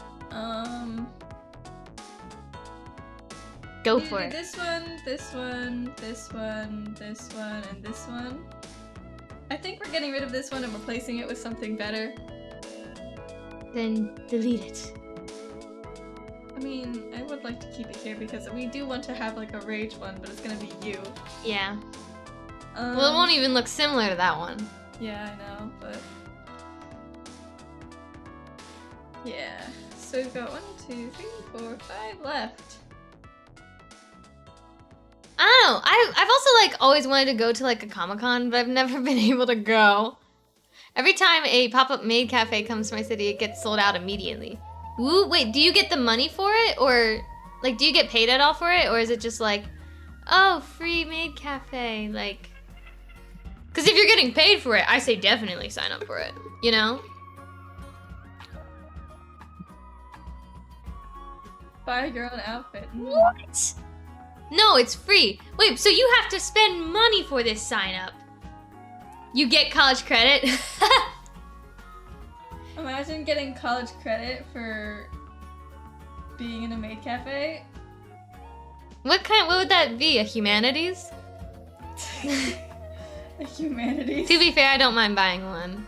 Go for it. This one, this one, this one, this one, and this one. I think we're getting rid of this one and replacing it with something better. Then delete it. I mean, I would like to keep it here because we do want to have like a rage one, but it's gonna be you. Yeah. Well, it won't even look similar to that one. Yeah, I know, but... Yeah. So we've got 1, 2, 3, 4, 5 left. I don't know. I've also like always wanted to go to like a Comic-Con, but I've never been able to go. Every time a pop-up maid cafe comes to my city, it gets sold out immediately. Ooh, wait, do you get the money for it? Or like, do you get paid at all for it? Or is it just like, oh, free maid cafe, like... Because if you're getting paid for it, I say definitely sign up for it, you know? Buy your own outfit. What? No, it's free. Wait, so you have to spend money for this sign up. You get college credit. Imagine getting college credit for being in a maid cafe. What would that be? A humanities? A humanities. To be fair, I don't mind buying one.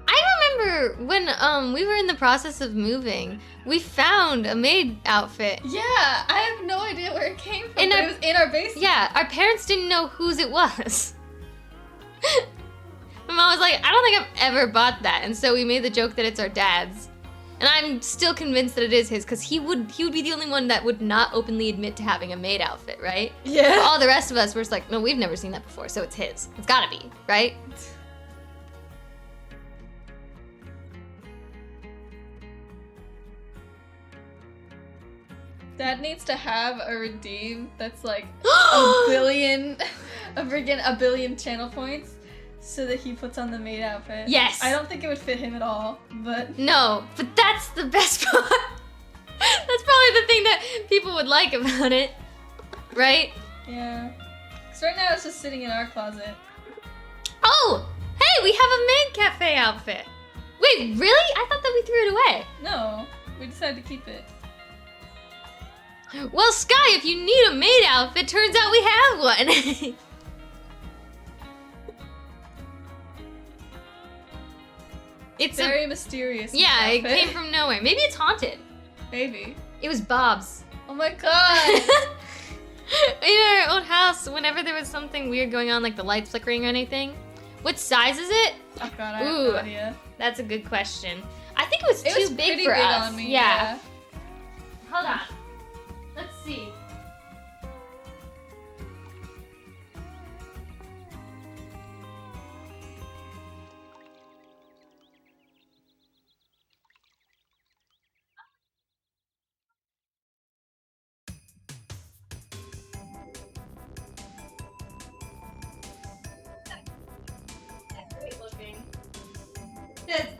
I remember when we were in the process of moving, we found a maid outfit. Yeah, I have no idea where it came from. But it was in our basement. Yeah, our parents didn't know whose it was. My mom was like, I don't think I've ever bought that, and so we made the joke that it's our dad's. And I'm still convinced that it is his, because he would be the only one that would not openly admit to having a maid outfit, right? Yeah. All the rest of us were just like, no, we've never seen that before, so it's his. It's gotta be, right? Dad needs to have a redeem that's like a billion channel points so that he puts on the maid outfit. Yes. I don't think it would fit him at all, but... No, but that's the best part. That's probably the thing that people would like about it, right? Yeah. Because right now it's just sitting in our closet. Oh! Hey, we have a maid cafe outfit. Wait, really? I thought that we threw it away. No, we decided to keep it. Well, Sky, if you need a maid outfit, turns out we have one. It's very mysterious. Yeah, it outfit. came from nowhere. Maybe it's haunted. Maybe. It was Bob's. Oh my god! In our old house, whenever there was something weird going on, like the lights flickering or anything. What size is it? Oh god, I have no idea. That's a good question. I think it was too big pretty for big us. on me, yeah. Hold on. Let's see.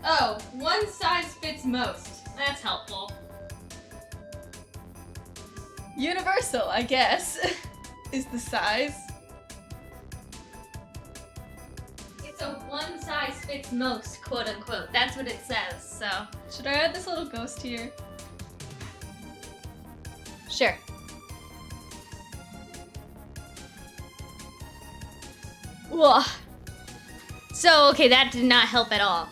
Oh, one size fits most. That's helpful. Universal, I guess, is the size. It's a one size fits most, quote unquote. That's what it says, so. Should I add this little ghost here? Sure. Whoa. So, okay, that did not help at all.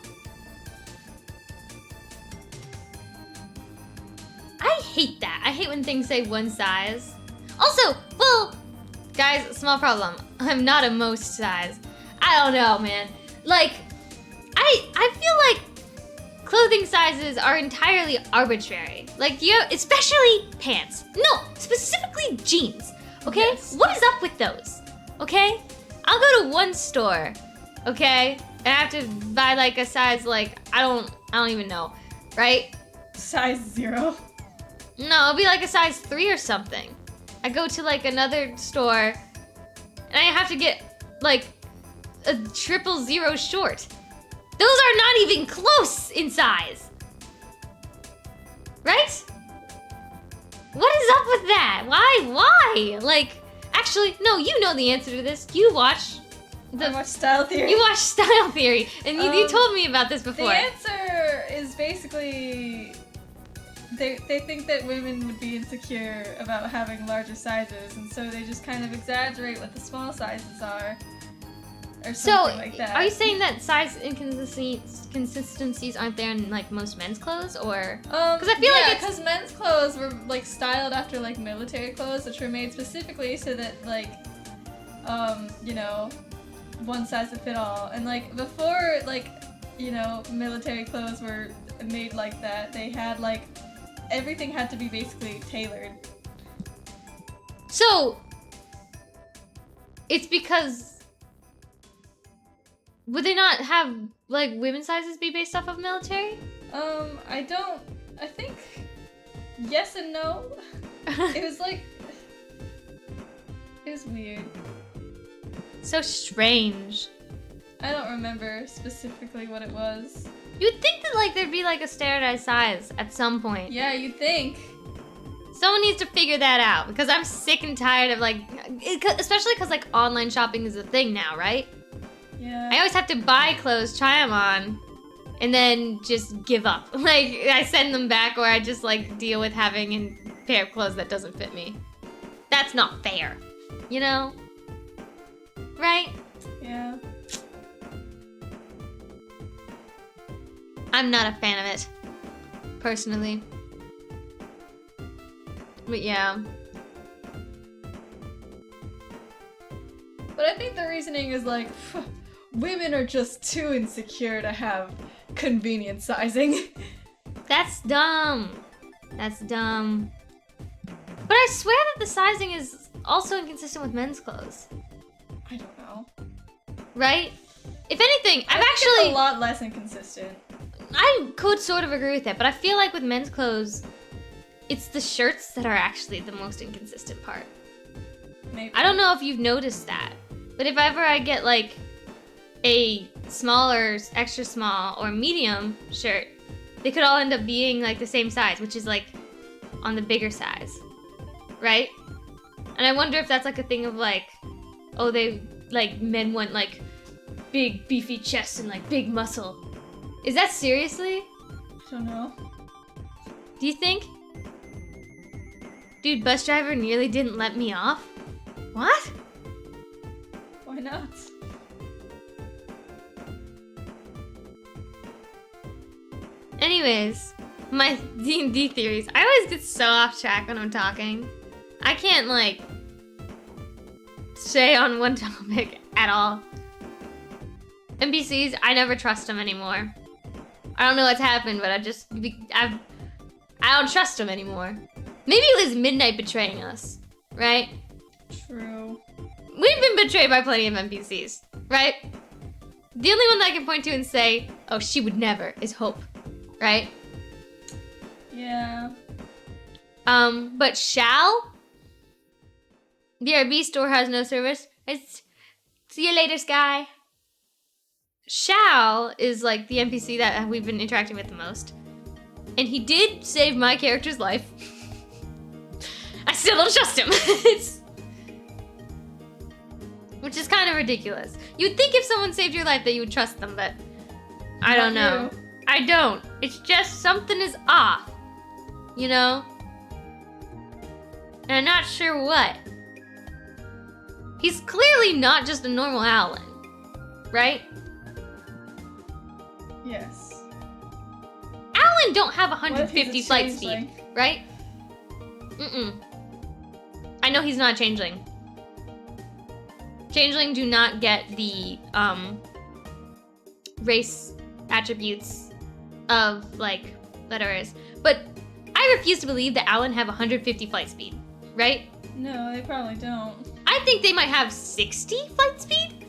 I hate that. I hate when things say one size. Also, well, guys, small problem. I'm not a most size. I don't know, man. Like, I feel like clothing sizes are entirely arbitrary. Like, especially pants. No, specifically jeans. Okay? Yes. What is up with those? Okay? I'll go to one store. Okay? And I have to buy like a size like I don't even know. Right? Size 0. No, it'll be like a size 3 or something. I go to like another store and I have to get like a 000 short. Those are not even close in size. Right? What is up with that? Why? Like, actually, no, you know the answer to this. You watch I watch Style Theory. You watch Style Theory, and you told me about this before. The answer is basically they think that women would be insecure about having larger sizes, and so they just kind of exaggerate what the small sizes are, or something like that. Are you saying that size inconsistencies aren't there in like most men's clothes, or? Because I feel like because men's clothes were like styled after like military clothes, which were made specifically so that like, you know, one size would fit all. And like before, like, you know, military clothes were made like that, they had like everything had to be basically tailored. So it's because would they not have like women's sizes be based off of military? I think yes and no. It was like, it was weird. So strange. I don't remember specifically what it was. You'd think that like there'd be like a standardized size at some point. Yeah, you'd think. Someone needs to figure that out because I'm sick and tired of like, especially because like online shopping is a thing now, right? Yeah. I always have to buy clothes, try them on, and then just give up. Like I send them back, or I just like deal with having a pair of clothes that doesn't fit me. That's not fair, you know? Right? Yeah. I'm not a fan of it, personally. But yeah. But I think the reasoning is like, women are just too insecure to have convenient sizing. That's dumb. That's dumb. But I swear that the sizing is also inconsistent with men's clothes. I don't know. Right? If anything, I think it's a lot less inconsistent. I could sort of agree with that, but I feel like with men's clothes, it's the shirts that are actually the most inconsistent part. Maybe. I don't know if you've noticed that, but if ever I get like a smaller, extra small, or medium shirt, they could all end up being like the same size, which is like on the bigger size, right? And I wonder if that's like a thing of like, oh, they like men want like big beefy chests and like big muscle. Is that seriously? I don't know. Do you think? Dude, bus driver nearly didn't let me off. What? Why not? Anyways, my D&D theories. I always get so off track when I'm talking. I can't like stay on one topic at all. NPCs, I never trust them anymore. I don't know what's happened, but I don't trust them anymore. Maybe it was Midnight betraying us, right? True. We've been betrayed by plenty of NPCs, right? The only one that I can point to and say, oh, she would never, is Hope, right? Yeah. But Shal? The RB store has no service. See you later, Sky. Shal is like the NPC that we've been interacting with the most. And he did save my character's life. I still don't trust him. Which is kind of ridiculous. You'd think if someone saved your life that you would trust them, but I don't know. You. I don't. It's just something is off. You know? And I'm not sure what. He's clearly not just a normal Alan. Right? Yes. Alan don't have What if he's 150 a flight changeling? speed, right? I know he's not a changeling. Changeling do not get the race attributes of like letters. But I refuse to believe that Alan have 150 flight speed, right? No, they probably don't. I think they might have 60 flight speed?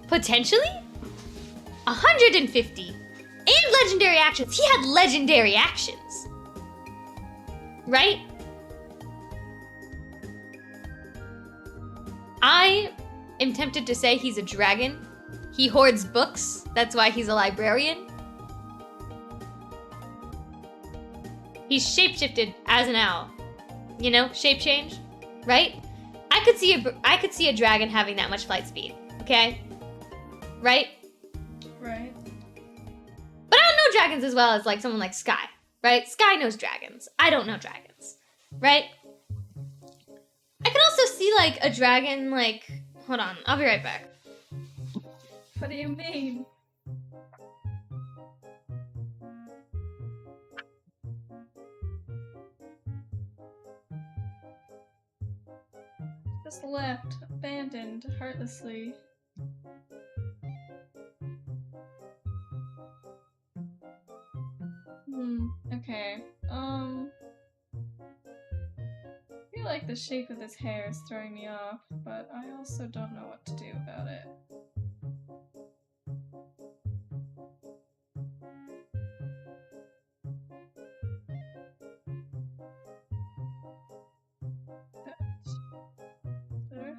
Potentially? 150. And legendary actions. He had legendary actions. Right? I am tempted to say he's a dragon. He hoards books. That's why he's a librarian. He's shapeshifted as an owl. You know, shape change, right? I could see a dragon having that much flight speed. Okay? Right? Right. But I don't know dragons as well as like someone like Sky, right? Sky knows dragons. I don't know dragons, right? I can also see like a dragon like, hold on, I'll be right back. What do you mean? Just left, abandoned, heartlessly. Okay. I feel like the shape of this hair is throwing me off, but I also don't know what to do about it. There.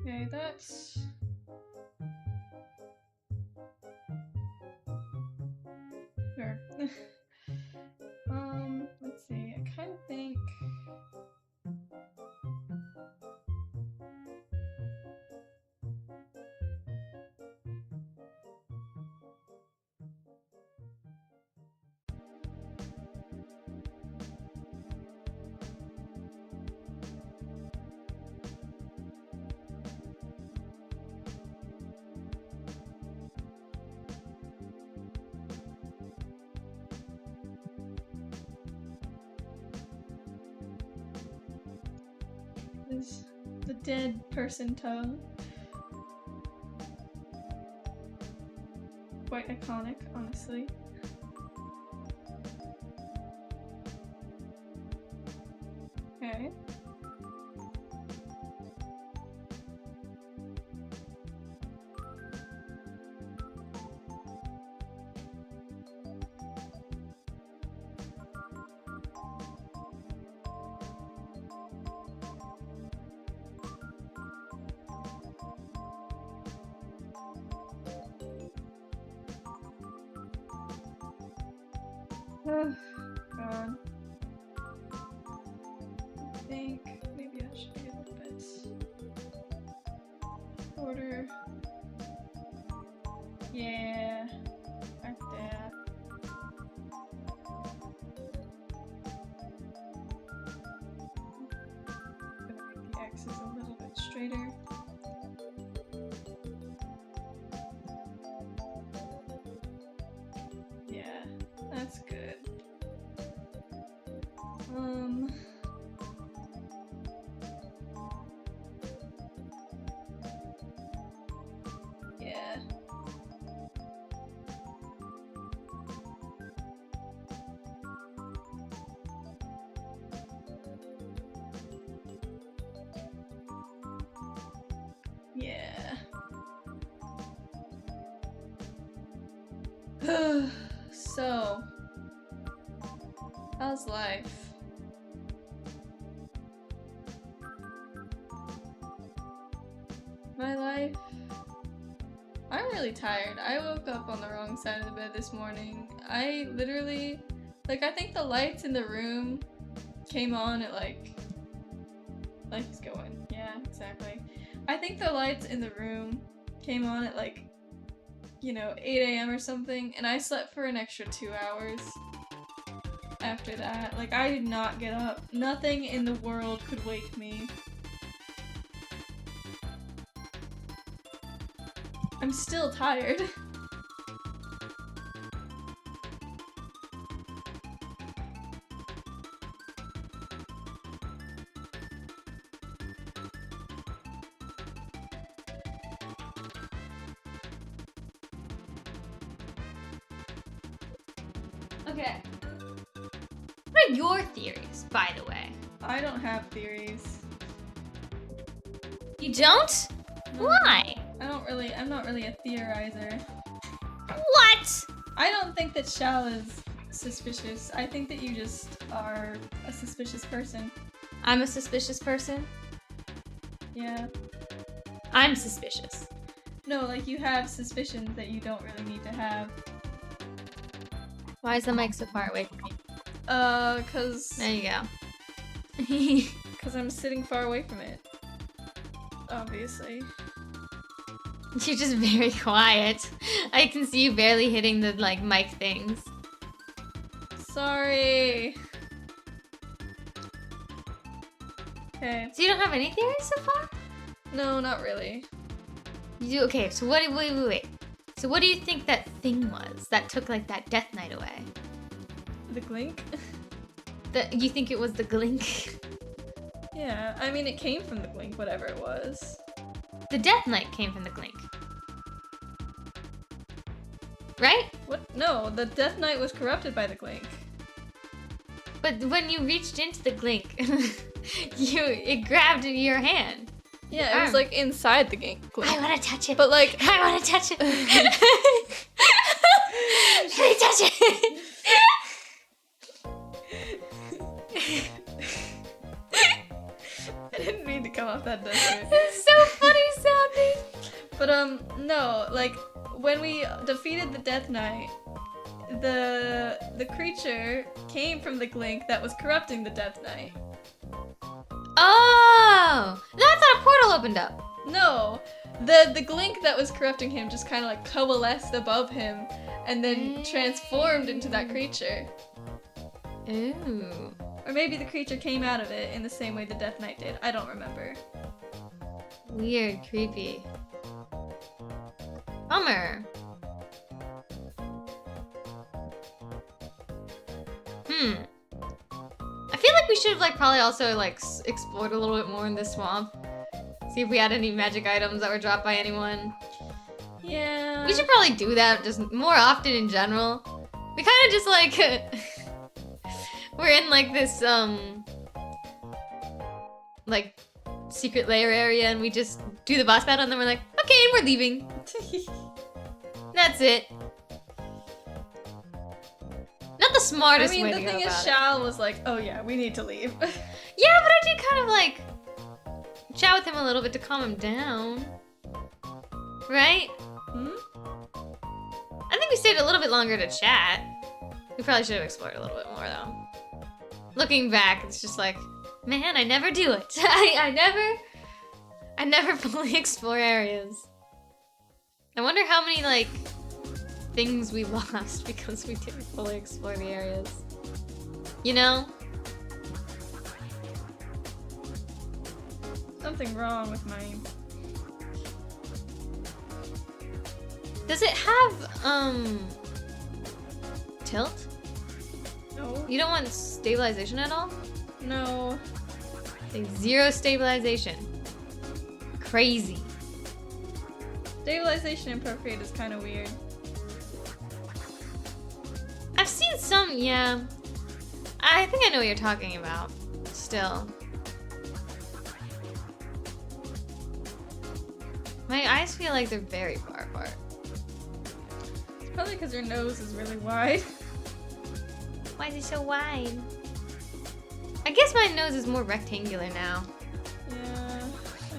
Okay, that's... Sure. Let's see. I is the dead person tongue. Quite iconic, honestly. Okay. Oh, God. I think maybe I should be a little bit shorter. Yeah, like that. Gonna make the X's a little bit straighter. Yeah, that's good. Yeah. Yeah. So, how's life? My life? I'm really tired. I woke up on the wrong side of the bed this morning. I literally, like, I think the lights in the room came on at he's going. Yeah, exactly. I think the lights in the room came on at 8 a.m. or something, and I slept for an extra 2 hours after that. Like, I did not get up. Nothing in the world could wake me. I'm still tired. Okay. What are your theories, by the way? I don't have theories. You don't? No. Why? I'm not really a theorizer. What? I don't think that Shao is suspicious. I think that you just are a suspicious person. I'm a suspicious person? Yeah. I'm suspicious. No, like you have suspicions that you don't really need to have. Why is the mic so far away from me? Cause... There you go. Cause I'm sitting far away from it. Obviously. You're just very quiet. I can see you barely hitting the, mic things. Sorry. Okay. So you don't have any theories so far? No, not really. You do? Okay, so wait. So what do you think that thing was that took, that Death Knight away? The Glink? You think it was the Glink? Yeah, I mean it came from the Glink, whatever it was. The Death Knight came from the Glink. Right? What? No, the Death Knight was corrupted by the Glink. But when you reached into the Glink, it grabbed your hand. Yeah, it was inside the Glink. I wanna touch it. But I wanna touch it. Can you touch it? I didn't mean to come off that desperate. It's so funny sounding. But no, when we defeated the Death Knight, the creature came from the Glink that was corrupting the Death Knight. Oh! No, I thought a portal opened up. No, the Glink that was corrupting him just kind of coalesced above him and then transformed into that creature. Ooh. Or maybe the creature came out of it in the same way the Death Knight did. I don't remember. Weird, creepy. Bummer. I feel like we we should have like probably also like explored a little bit more in this swamp. See if we had any magic items that were dropped by anyone. Yeah. We should probably do that just more often in general. We kind of just like we're in like this like secret lair area and we just do the boss battle and then we're like, okay, and we're leaving. That's it. Not the smartest way to go about it. The thing is, Shao was like, oh yeah, we need to leave. Yeah, but I did kind of like chat with him a little bit to calm him down. Right? Hmm? I think we stayed a little bit longer to chat. We probably should have explored a little bit more though. Looking back, it's just like, man, I never do it. I never fully explore areas. I wonder how many like things we lost because we didn't fully explore the areas. You know? Something wrong with mine. Does it have tilt? No. You don't want stabilization at all? No. Like 0 stabilization. Crazy. Stabilization in Procreate is kind of weird. I've seen some, yeah. I think I know what you're talking about. Still. My eyes feel like they're very far apart. It's probably because your nose is really wide. Why is it so wide? I guess my nose is more rectangular now. Yeah.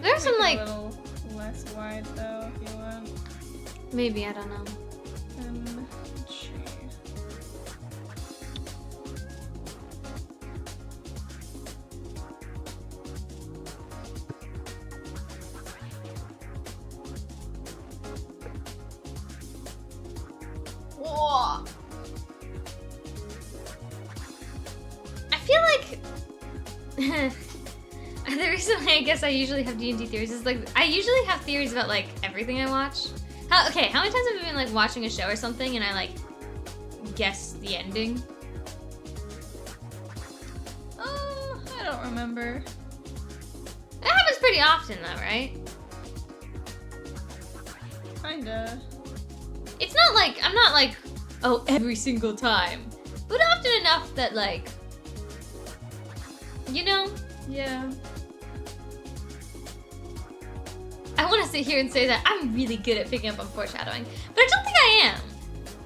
There's some like a little less wide though, if you want. Maybe, I don't know. Let's see. Whoa. I feel like the reason why I guess I usually have D&D theories is like I usually have theories about like everything I watch. How many times have you been like watching a show or something and I like guess the ending? I don't remember. That happens pretty often though, right? Kinda. It's not like I'm not like, oh, every single time. But often enough that like, you know? Yeah. I want to sit here and say that I'm really good at picking up on foreshadowing, but I don't think I am.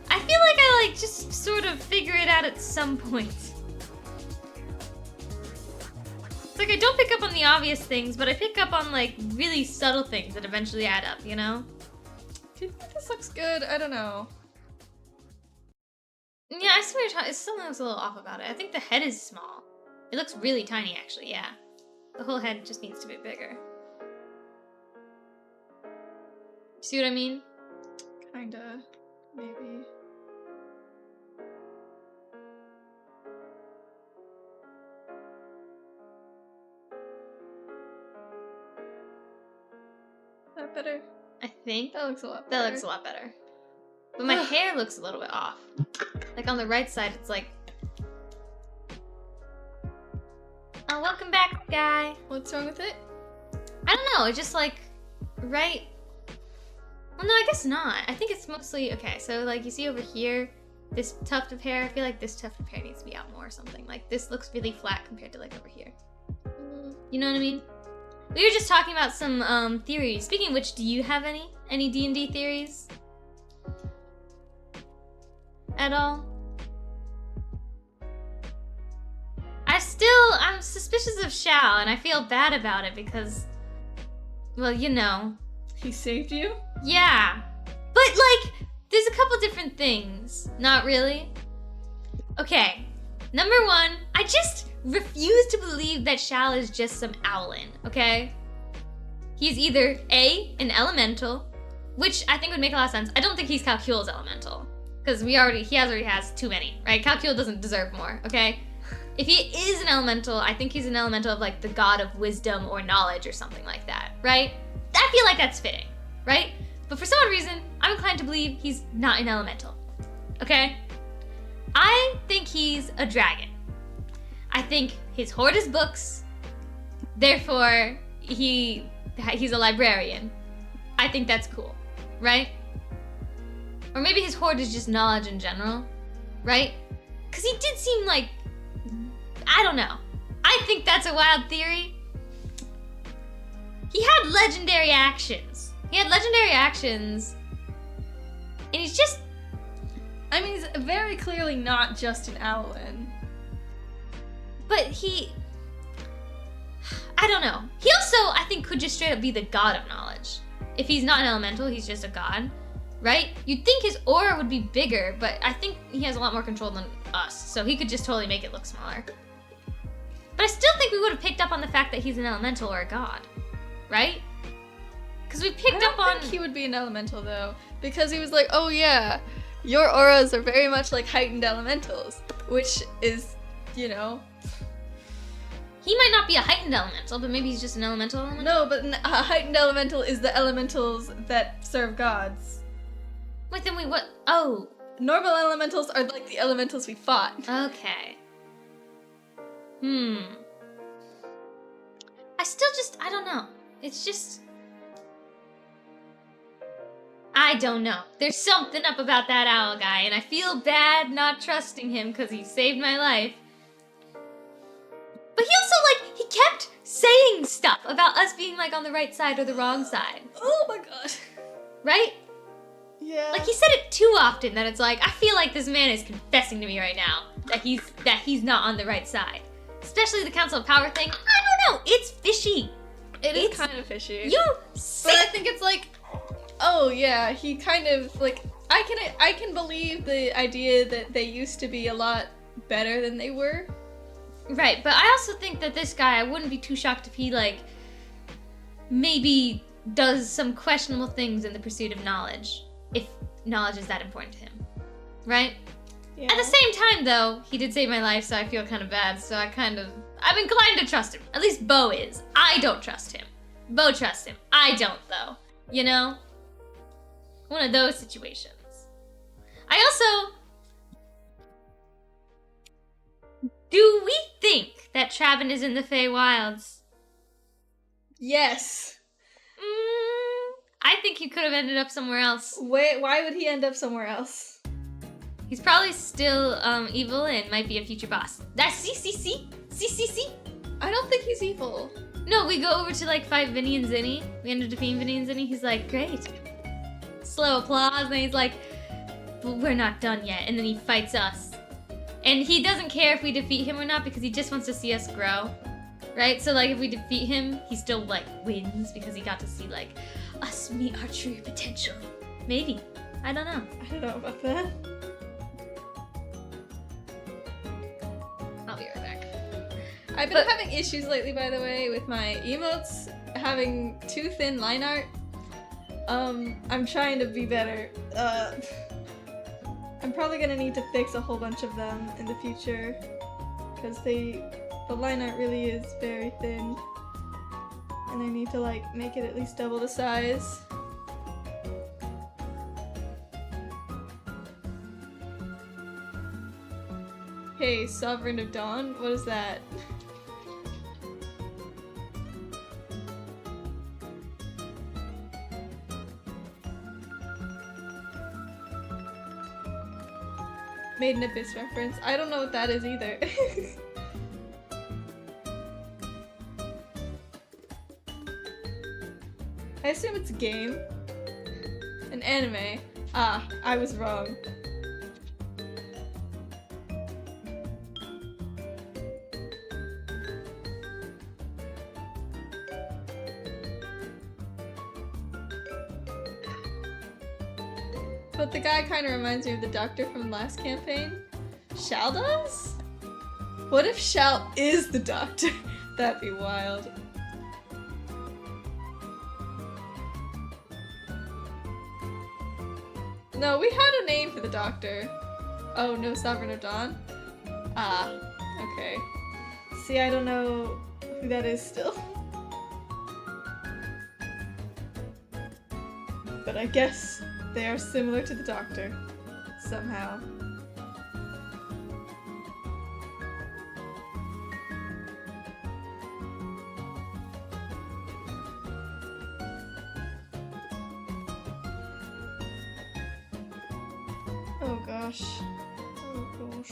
I feel like I like just sort of figure it out at some point. It's like I don't pick up on the obvious things, but I pick up on like really subtle things that eventually add up, you know? Do you think this looks good? I don't know. Yeah, I swear something looks a little off about it. I think the head is small. It looks really tiny actually, yeah. The whole head just needs to be bigger. See what I mean? Kinda. Maybe. Is that better? I think. That looks a lot That better. looks a lot better. But my hair looks a little bit off. Like on the right side, it's like... Oh, welcome back, guy. What's wrong with it? I don't know, it's just like, right? Well, no, I guess not. I think it's mostly, okay, so like you see over here, this tuft of hair, I feel like this tuft of hair needs to be out more or something. Like this looks really flat compared to like over here. You know what I mean? We were just talking about some theories. Speaking of which, do you have any D&D theories? At all? I'm suspicious of Shao, and I feel bad about it because, well, you know. He saved you? Yeah. But, like, there's a couple different things. Not really. Okay. Number one, I just refuse to believe that Shao is just some owlin, okay? He's either A, an elemental, which I think would make a lot of sense. I don't think he's Calcule's elemental. Because he already has too many, right? Calcule doesn't deserve more, okay? If he is an elemental, I think he's an elemental of like the god of wisdom or knowledge or something like that, right? I feel like that's fitting, right? But for some odd reason, I'm inclined to believe he's not an elemental, okay? I think he's a dragon. I think his hoard is books, therefore he's a librarian. I think that's cool, right? Or maybe his hoard is just knowledge in general, right? Because he did seem like, I don't know. I think that's a wild theory. He had legendary actions. And he's just... I mean, he's very clearly not just an Owlin. But I don't know. He also, I think, could just straight up be the god of knowledge. If he's not an elemental, he's just a god, right? You'd think his aura would be bigger, but I think he has a lot more control than us, so he could just totally make it look smaller. But I still think we would have picked up on the fact that he's an elemental or a god, right? Because we picked up on... I don't think he would be an elemental, though, because he was like, oh yeah, your auras are very much like heightened elementals, which is, you know... He might not be a heightened elemental, but maybe he's just an elemental. No, but a heightened elemental is the elementals that serve gods. Wait, then what? Oh. Normal elementals are like the elementals we fought. Okay. I still I don't know. It's just... I don't know. There's something up about that owl guy, and I feel bad not trusting him because he saved my life. But he also, he kept saying stuff about us being, on the right side or the wrong side. Oh my god. Right? Yeah. He said it too often that it's I feel like this man is confessing to me right now that he's not on the right side. Especially the Council of Power thing. I don't know. It's fishy. It's kind of fishy. You But I think it's oh yeah, he kind of, I can believe the idea that they used to be a lot better than they were. Right, but I also think that this guy, I wouldn't be too shocked if he, maybe does some questionable things in the pursuit of knowledge, if knowledge is that important to him, right? Yeah. At the same time, though, he did save my life, so I feel kind of bad, so I'm inclined to trust him. At least Bo is. I don't trust him. Bo trusts him. I don't, though. You know? One of those situations. I also... Do we think that Traven is in the Feywilds? Yes. I think he could have ended up somewhere else. Wait, why would he end up somewhere else? He's probably still evil and might be a future boss. That's CCC. I don't think he's evil. No, we go over to fight Vinny and Zinni. We end up defeating Vinny and Zinni. He's like, great. Slow applause, and he's like, but we're not done yet. And then he fights us. And he doesn't care if we defeat him or not because he just wants to see us grow, right? So, if we defeat him, he still, wins because he got to see, us meet our true potential. Maybe. I don't know. I don't know about that. I'll be right back. I've been having issues lately, by the way, with my emotes having too thin line art. I'm trying to be better. I'm probably gonna need to fix a whole bunch of them in the future because the line art really is very thin and I need to make it at least double the size. Hey, Sovereign of Dawn, what is that? Made in Abyss reference. I don't know what that is either. I assume it's a game. An anime. Ah, I was wrong. But the guy kind of reminds me of the doctor from last campaign. Shal does? What if Shal is the doctor? That'd be wild. No, we had a name for the doctor. Oh, no Sovereign of Dawn? Ah, okay. See, I don't know who that is still. But I guess they are similar to the Doctor, somehow. gosh. Oh gosh.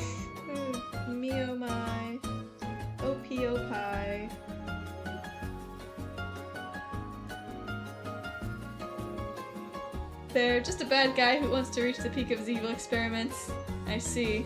Oh, me oh my. Oh pee oh pie. They're just a bad guy who wants to reach the peak of his evil experiments. I see.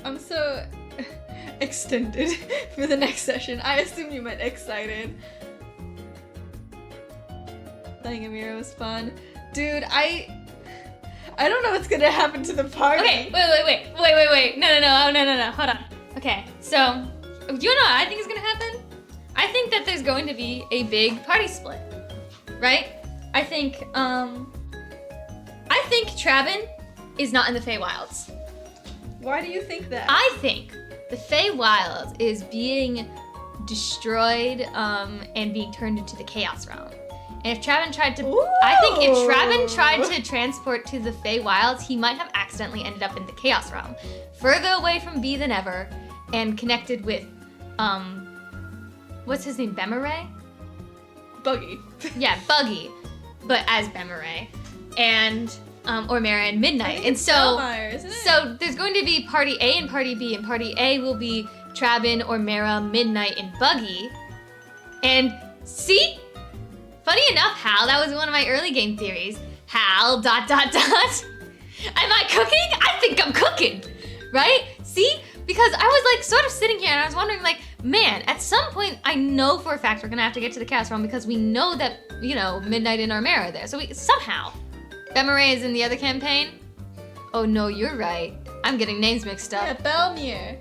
I'm so extended for the next session. I assume you meant excited. Playing Amira was fun. Dude, I don't know what's gonna happen to the party. Okay, wait. No. Hold on. Okay, so, you know what I think is gonna happen? I think that there's going to be a big party split, right? I think Travin is not in the Feywilds. Why do you think that? I think the Feywild is being destroyed and being turned into the Chaos Realm. And if Travin tried to, I think if Travin tried to transport to the Feywilds, he might have accidentally ended up in the Chaos Realm, further away from Bee than ever, and connected with, what's his name, Bemeray? Buggy. Yeah, Buggy, but as Bemeray, and Ormera and Midnight. And so, Bellmeyer, isn't it? so there's going to be Party A and Party B, and Party A will be Travin, Ormera, Midnight, and Buggy. And see? Funny enough, Hal, that was one of my early game theories. Hal, ... Am I cooking? I think I'm cooking, right? See? Because I was like sort of sitting here and I was wondering like, man, at some point I know for a fact we're gonna have to get to the Chaos Realm because we know that, you know, Midnight and Ormera are there. So we somehow, Bemeray is in the other campaign. Oh no, you're right. I'm getting names mixed up. Yeah,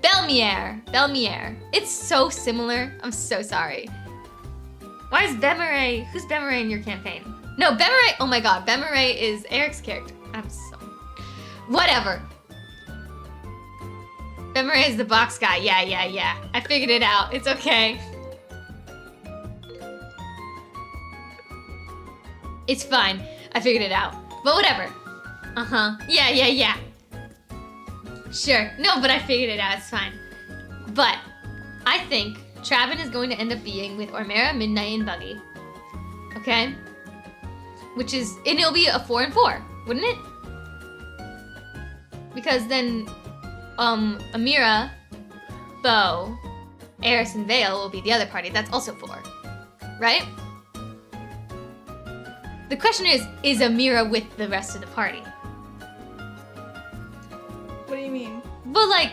Belmier. Belmier. It's so similar. I'm so sorry. Why is Bemeray? Who's Bemeray in your campaign? No, Bemeray. Oh my god, Bemeray is Eric's character. I'm so. Whatever. Bemeray is the box guy. Yeah. I figured it out. It's okay. It's fine. I figured it out. But whatever. Yeah. Sure. No, but I figured it out. It's fine. But I think Travin is going to end up being with Ormera, Midnight, and Buggy. Okay? Which is, and it'll be a 4 and 4, wouldn't it? Because then, Amira, Bo, Eris, and Vale will be the other party. That's also 4. Right? The question is Amira with the rest of the party? What do you mean? Well, like,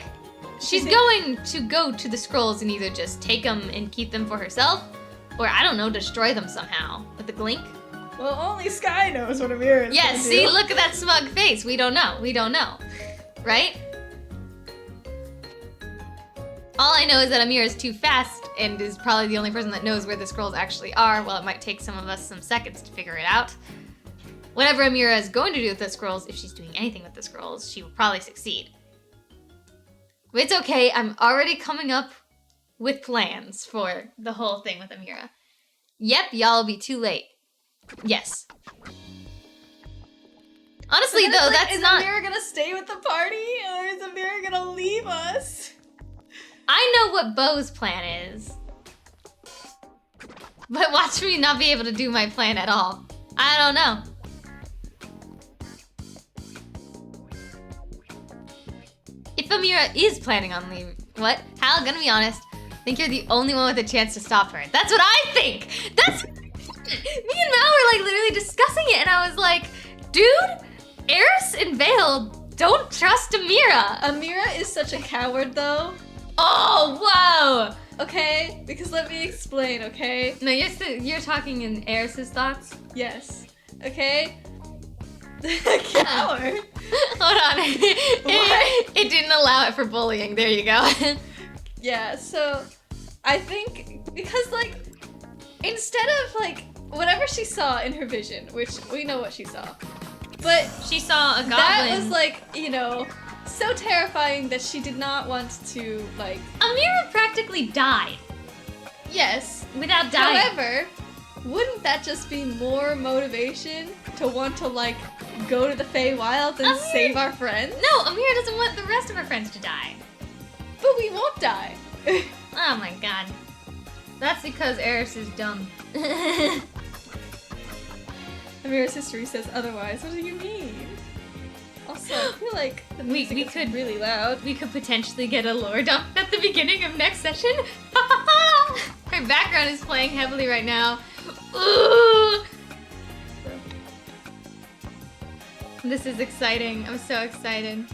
she's going to go to the scrolls and either just take them and keep them for herself, or I don't know, destroy them somehow with the Glink. Well, only Sky knows what Amira is Yeah, gonna see, do. look at that smug face. We don't know. Right? All I know is that Amira is too fast and is probably the only person that knows where the scrolls actually are. While it might take some of us some seconds to figure it out. Whatever Amira is going to do with the scrolls, if she's doing anything with the scrolls, she will probably succeed. But it's okay, I'm already coming up with plans for the whole thing with Amira. Yep, y'all will be too late. Yes. Honestly, But then though, it's like, that's not... Is Amira gonna stay with the party, or is Amira gonna leave us? I know what Bo's plan is. But watch me not be able to do my plan at all. I don't know. If Amira is planning on leaving, what? Hal, gonna be honest, I think you're the only one with a chance to stop her. That's what I think! That's... Me and Mal were like literally discussing it and I was like, dude, Eris and Vale don't trust Amira. Amira is such a coward, though. Oh, whoa! Okay? Because let me explain, okay? No, you're talking in Eris's thoughts? Yes. Okay? Coward. Hold on. It didn't allow it for bullying. There you go. Yeah, so I think because like instead of like whatever she saw in her vision, which we know what she saw, but She saw a goblin. that was like, you know, so terrifying that she did not want to, like... Amira practically died. Yes. Without dying. However, wouldn't that just be more motivation to want to, like, go to the Feywilds and save our friends? No, Amira doesn't want the rest of her friends to die. But we won't die. Oh my god. That's because Eris is dumb. Amira's history says otherwise. What do you mean? Also, I feel like the music we is could really loud. We could potentially get a lore dump at the beginning of next session. Her background is playing heavily right now. Ooh. This is exciting. I'm so excited.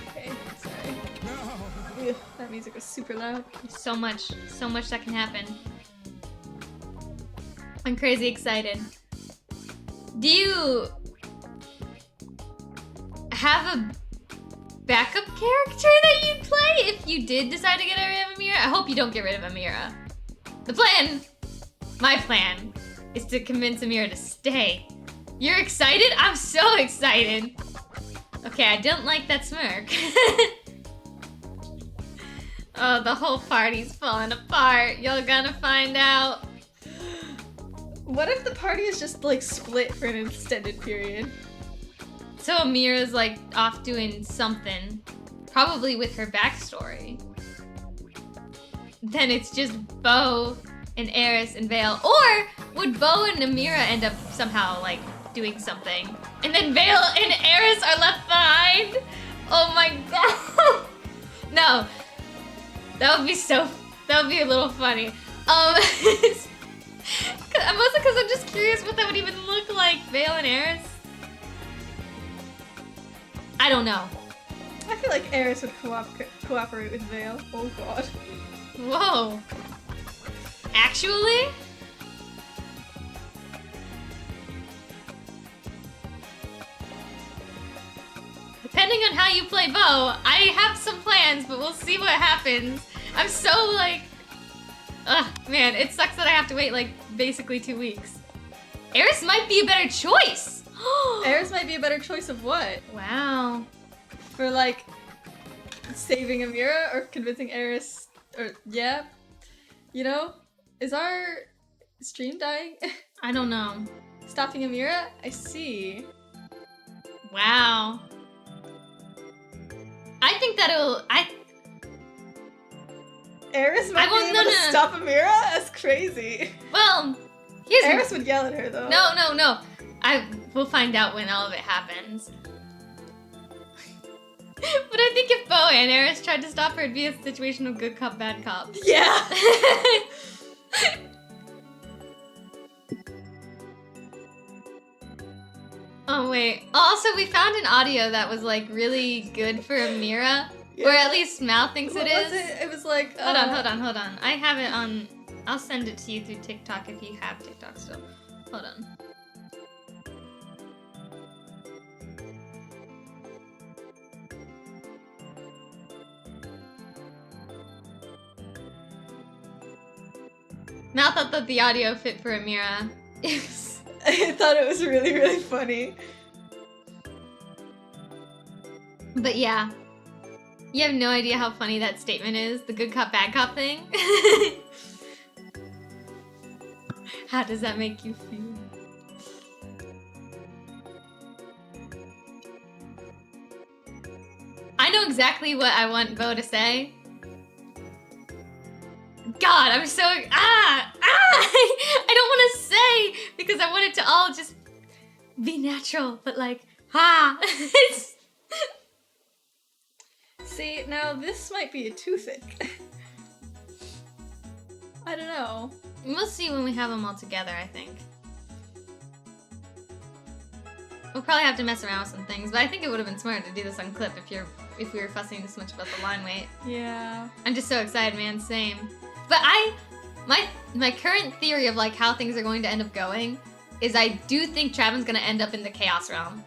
Okay, sorry. Ugh, that music was super loud. So much that can happen. I'm crazy excited. Do you have a backup character that you'd play if you did decide to get rid of Amira? I hope you don't get rid of Amira. The plan, my plan, is to convince Amira to stay. You're excited? I'm so excited. Okay, I don't like that smirk. Oh, the whole party's falling apart. You're gonna find out. What if the party is just, like, split for an extended period? So Amira's, like, off doing something. Probably with her backstory. Then it's just Bo and Eris and Vale. Or would Bo and Amira end up somehow, like, doing something? And then Vale and Eris are left behind? Oh my god. No. That would be a little funny. Mostly because I'm just curious what that would even look like, Vale and Eris. I don't know. I feel like Eris would cooperate with Vale. Oh god. Whoa. Actually? Depending on how you play Bo, I have some plans, but we'll see what happens. I'm so, like... Ugh, man, it sucks that I have to wait, like, basically 2 weeks. Eris might be a better choice! Eris might be a better choice of what? Wow. For, like, saving Amira or convincing Eris, or, yeah. You know? Is our stream dying? I don't know. Stopping Amira? I see. Wow. I think that Eris might be able to stop Amira? That's crazy. Well, Eris would yell at her, though. No. We'll find out when all of it happens. But I think if Bo and Eris tried to stop her, it'd be a situation of good cop, bad cop. Yeah. Oh, wait. Also, we found an audio that was, like, really good for Amira. Yeah. Or at least Mal thinks it is. It was like... Hold on. I have it on... I'll send it to you through TikTok if you have TikTok still. Hold on. Mal thought that the audio fit for Amira. I thought it was really, really funny. But yeah. You have no idea how funny that statement is, the good cop, bad cop thing. How does that make you feel? I know exactly what I want Bo to say. God, I'm so... I don't want to say because I want it to all just be natural, but like, it's... See, now this might be too thick. I don't know. We'll see when we have them all together, I think. We'll probably have to mess around with some things, but I think it would have been smart to do this on clip if we were fussing this much about the line weight. Yeah. I'm just so excited, man. Same. But my current theory of like how things are going to end up going is I do think Travin's gonna end up in the Chaos Realm.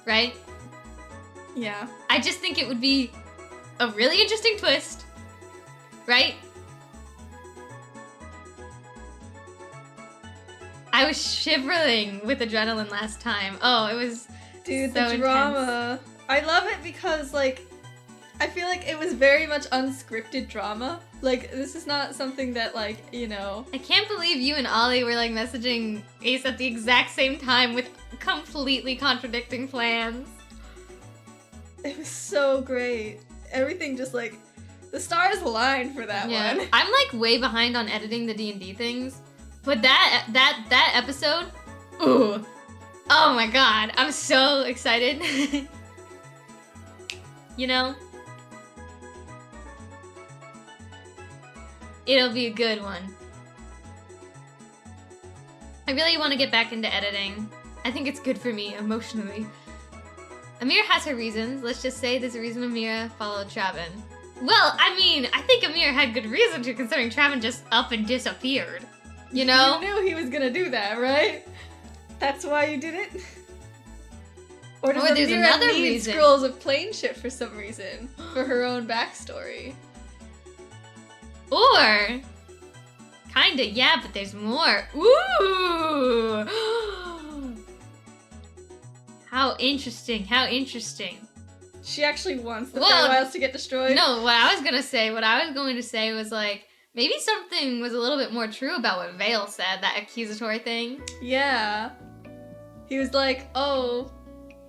Right? Yeah. I just think it would be a really interesting twist. Right? I was shivering with adrenaline last time. Oh, it was Dude, so the drama. I love it because, like, I feel like it was very much unscripted drama. Like, this is not something that, like, you know... I can't believe you and Ollie were, like, messaging Ace at the exact same time with completely contradicting plans. It was so great. Everything just, like... The stars aligned for that one. I'm, like, way behind on editing the D&D things. But that episode... Ooh. Oh my god. I'm so excited. You know? It'll be a good one. I really want to get back into editing. I think it's good for me emotionally. Amira has her reasons. Let's just say there's a reason Amira followed Traven. Well, I mean, I think Amira had good reason to, considering Traven just up and disappeared. You know? You knew he was gonna do that, right? That's why you did it? Or does there's Amira another need reason. scrolls of plane shit for some reason? For her own backstory? Or... Kinda, yeah, but there's more. Ooh! How interesting, how interesting. She actually wants the Well, Feywilds to get destroyed? No, what I was going to say was like, maybe something was a little bit more true about what Vale said, that accusatory thing. Yeah. He was like, oh,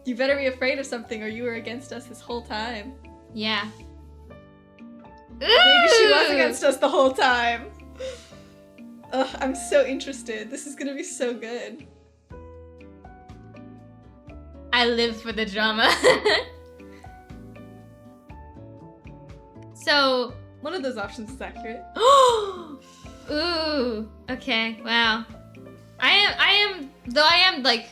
you better be afraid of something or you were against us this whole time. Yeah. Maybe she was against us the whole time. Ugh, I'm so interested. This is gonna be so good. I live for the drama. So... One of those options is accurate. Ooh, okay, wow. I am, like,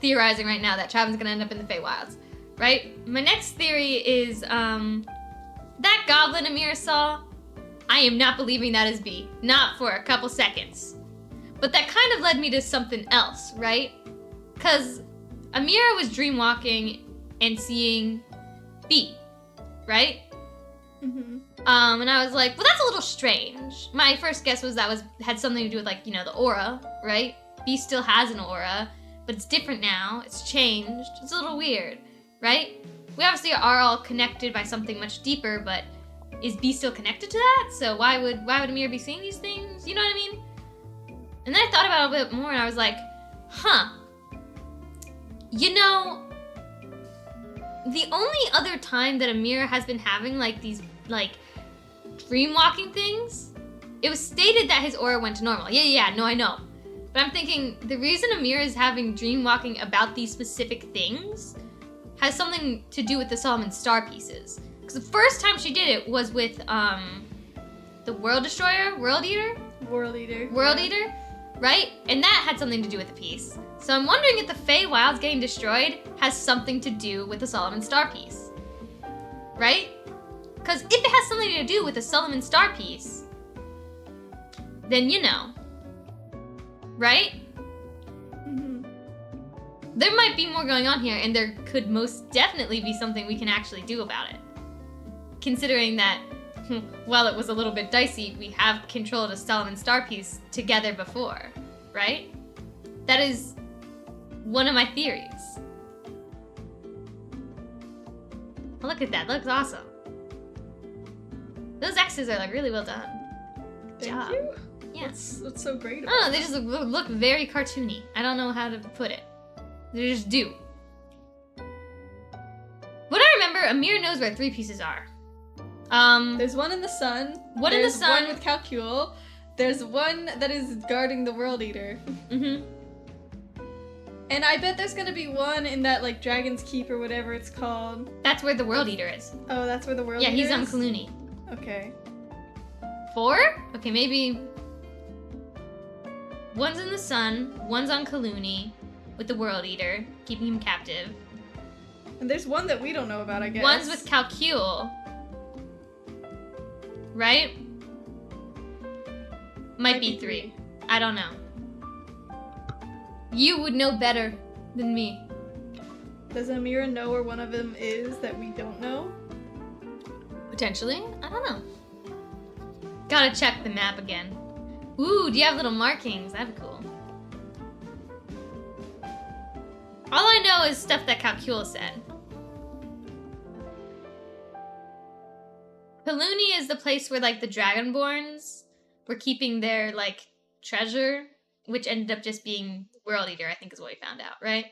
theorizing right now that Traven's gonna end up in the Feywilds, right? My next theory is, that goblin Amira saw, I am not believing that is B. Not for a couple seconds. But that kind of led me to something else, right? Because Amira was dreamwalking and seeing B, right? Mm-hmm. And I was like, well, that's a little strange. My first guess was that had something to do with, like, you know, the aura, right? B still has an aura, but it's different now. It's changed. It's a little weird, right? We obviously are all connected by something much deeper, but is B still connected to that? So why would Amir be seeing these things? You know what I mean? And then I thought about it a bit more, and I was like, huh. You know, the only other time that Amira has been having, like, these, like, dream-walking things, it was stated that his aura went to normal. Yeah, no, I know. But I'm thinking, the reason Amira is having dream-walking about these specific things has something to do with the Solomon Star pieces. Because the first time she did it was with, the World Destroyer? World Eater? World Eater. World Eater, right? And that had something to do with the piece. So I'm wondering if the Feywilds getting destroyed has something to do with the Solomon Star piece. Right? Because if it has something to do with the Solomon Star piece, then you know. Right? Mm-hmm. There might be more going on here, and there could most definitely be something we can actually do about it. Considering that, while it was a little bit dicey, we have controlled a Solomon Star piece together before, right? That is one of my theories. Oh, look at that, that looks awesome. Those X's are, like, really well done. Thank you. Yeah. What's so great about I don't know, they just look very cartoony. I don't know how to put it. They just do. What I remember, Amir knows where 3 pieces are. There's one in the sun. One in the sun. There's one with Calcule. There's one that is guarding the World Eater. Mm-hmm. And I bet there's gonna be one in that, like, Dragon's Keep or whatever it's called. That's where the World Eater is. Oh, that's where the World Eater Yeah, is? he's on Kaluni. Okay. 4? Okay, maybe... One's in the sun, one's on Kaluni, with the World Eater, keeping him captive. And there's one that we don't know about, I guess. One's with Calcule. Right? Might be 3. I don't know. You would know better than me. Does Amira know where one of them is that we don't know? Potentially? I don't know. Gotta check the map again. Ooh, do you have little markings? That'd be cool. All I know is stuff that Calcula said. Kaluni is the place where, like, the Dragonborns were keeping their, like, treasure, which ended up just being World Eater, I think is what we found out, right?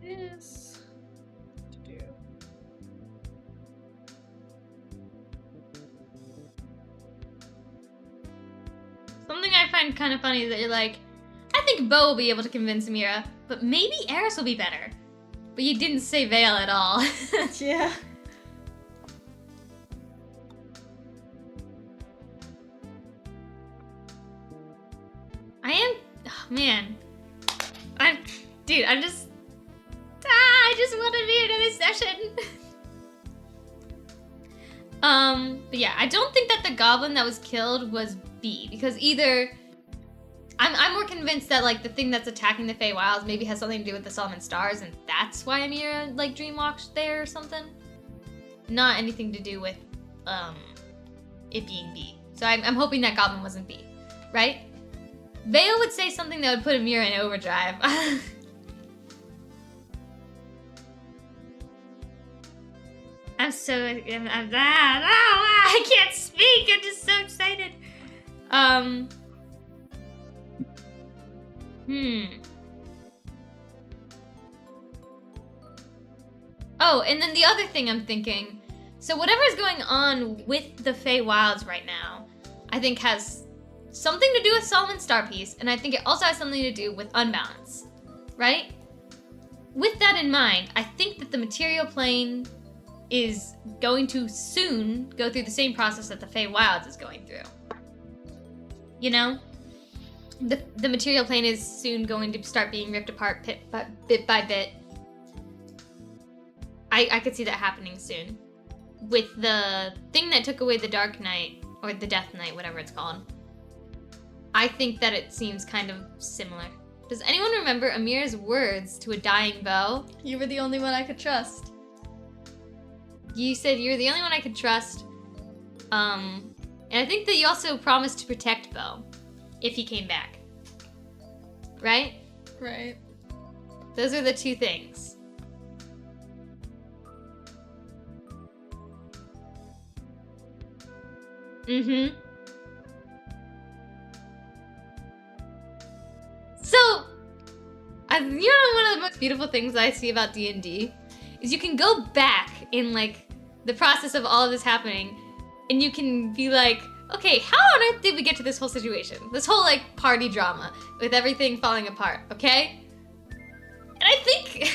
Yes. To do. Something I find kind of funny is that you're like, I think Bo will be able to convince Amira, but maybe Eris will be better. But you didn't say Vale at all. Yeah. I am, oh man. Dude, I just want to be in this session. But yeah, I don't think that the goblin that was killed was B, because either I'm more convinced that, like, the thing that's attacking the Feywilds maybe has something to do with the Solomon Stars, and that's why Amira, like, dreamwalked there or something. Not anything to do with, it being B. So I'm hoping that goblin wasn't B, right? Vale would say something that would put Amira in overdrive. I can't speak, I'm just so excited. Oh, and then the other thing I'm thinking, so whatever's going on with the Feywilds right now, I think has something to do with Solomon Star Piece, and I think it also has something to do with Unbalance, right? With that in mind, I think that the material plane is going to soon go through the same process that the Feywilds is going through. You know? The material plane is soon going to start being ripped apart bit by bit. I could see that happening soon. With the thing that took away the Dark Knight, or the Death Knight, whatever it's called, I think that it seems kind of similar. Does anyone remember Amir's words to a dying Bo? You were the only one I could trust. You said you're the only one I could trust. And I think that you also promised to protect Bo if he came back. Right? Right. Those are the two things. Mm-hmm. So, you know, one of the most beautiful things I see about D&D is you can go back in, like, the process of all of this happening, and you can be like, okay, how on earth did we get to this whole situation? This whole, like, party drama with everything falling apart, okay? And I think,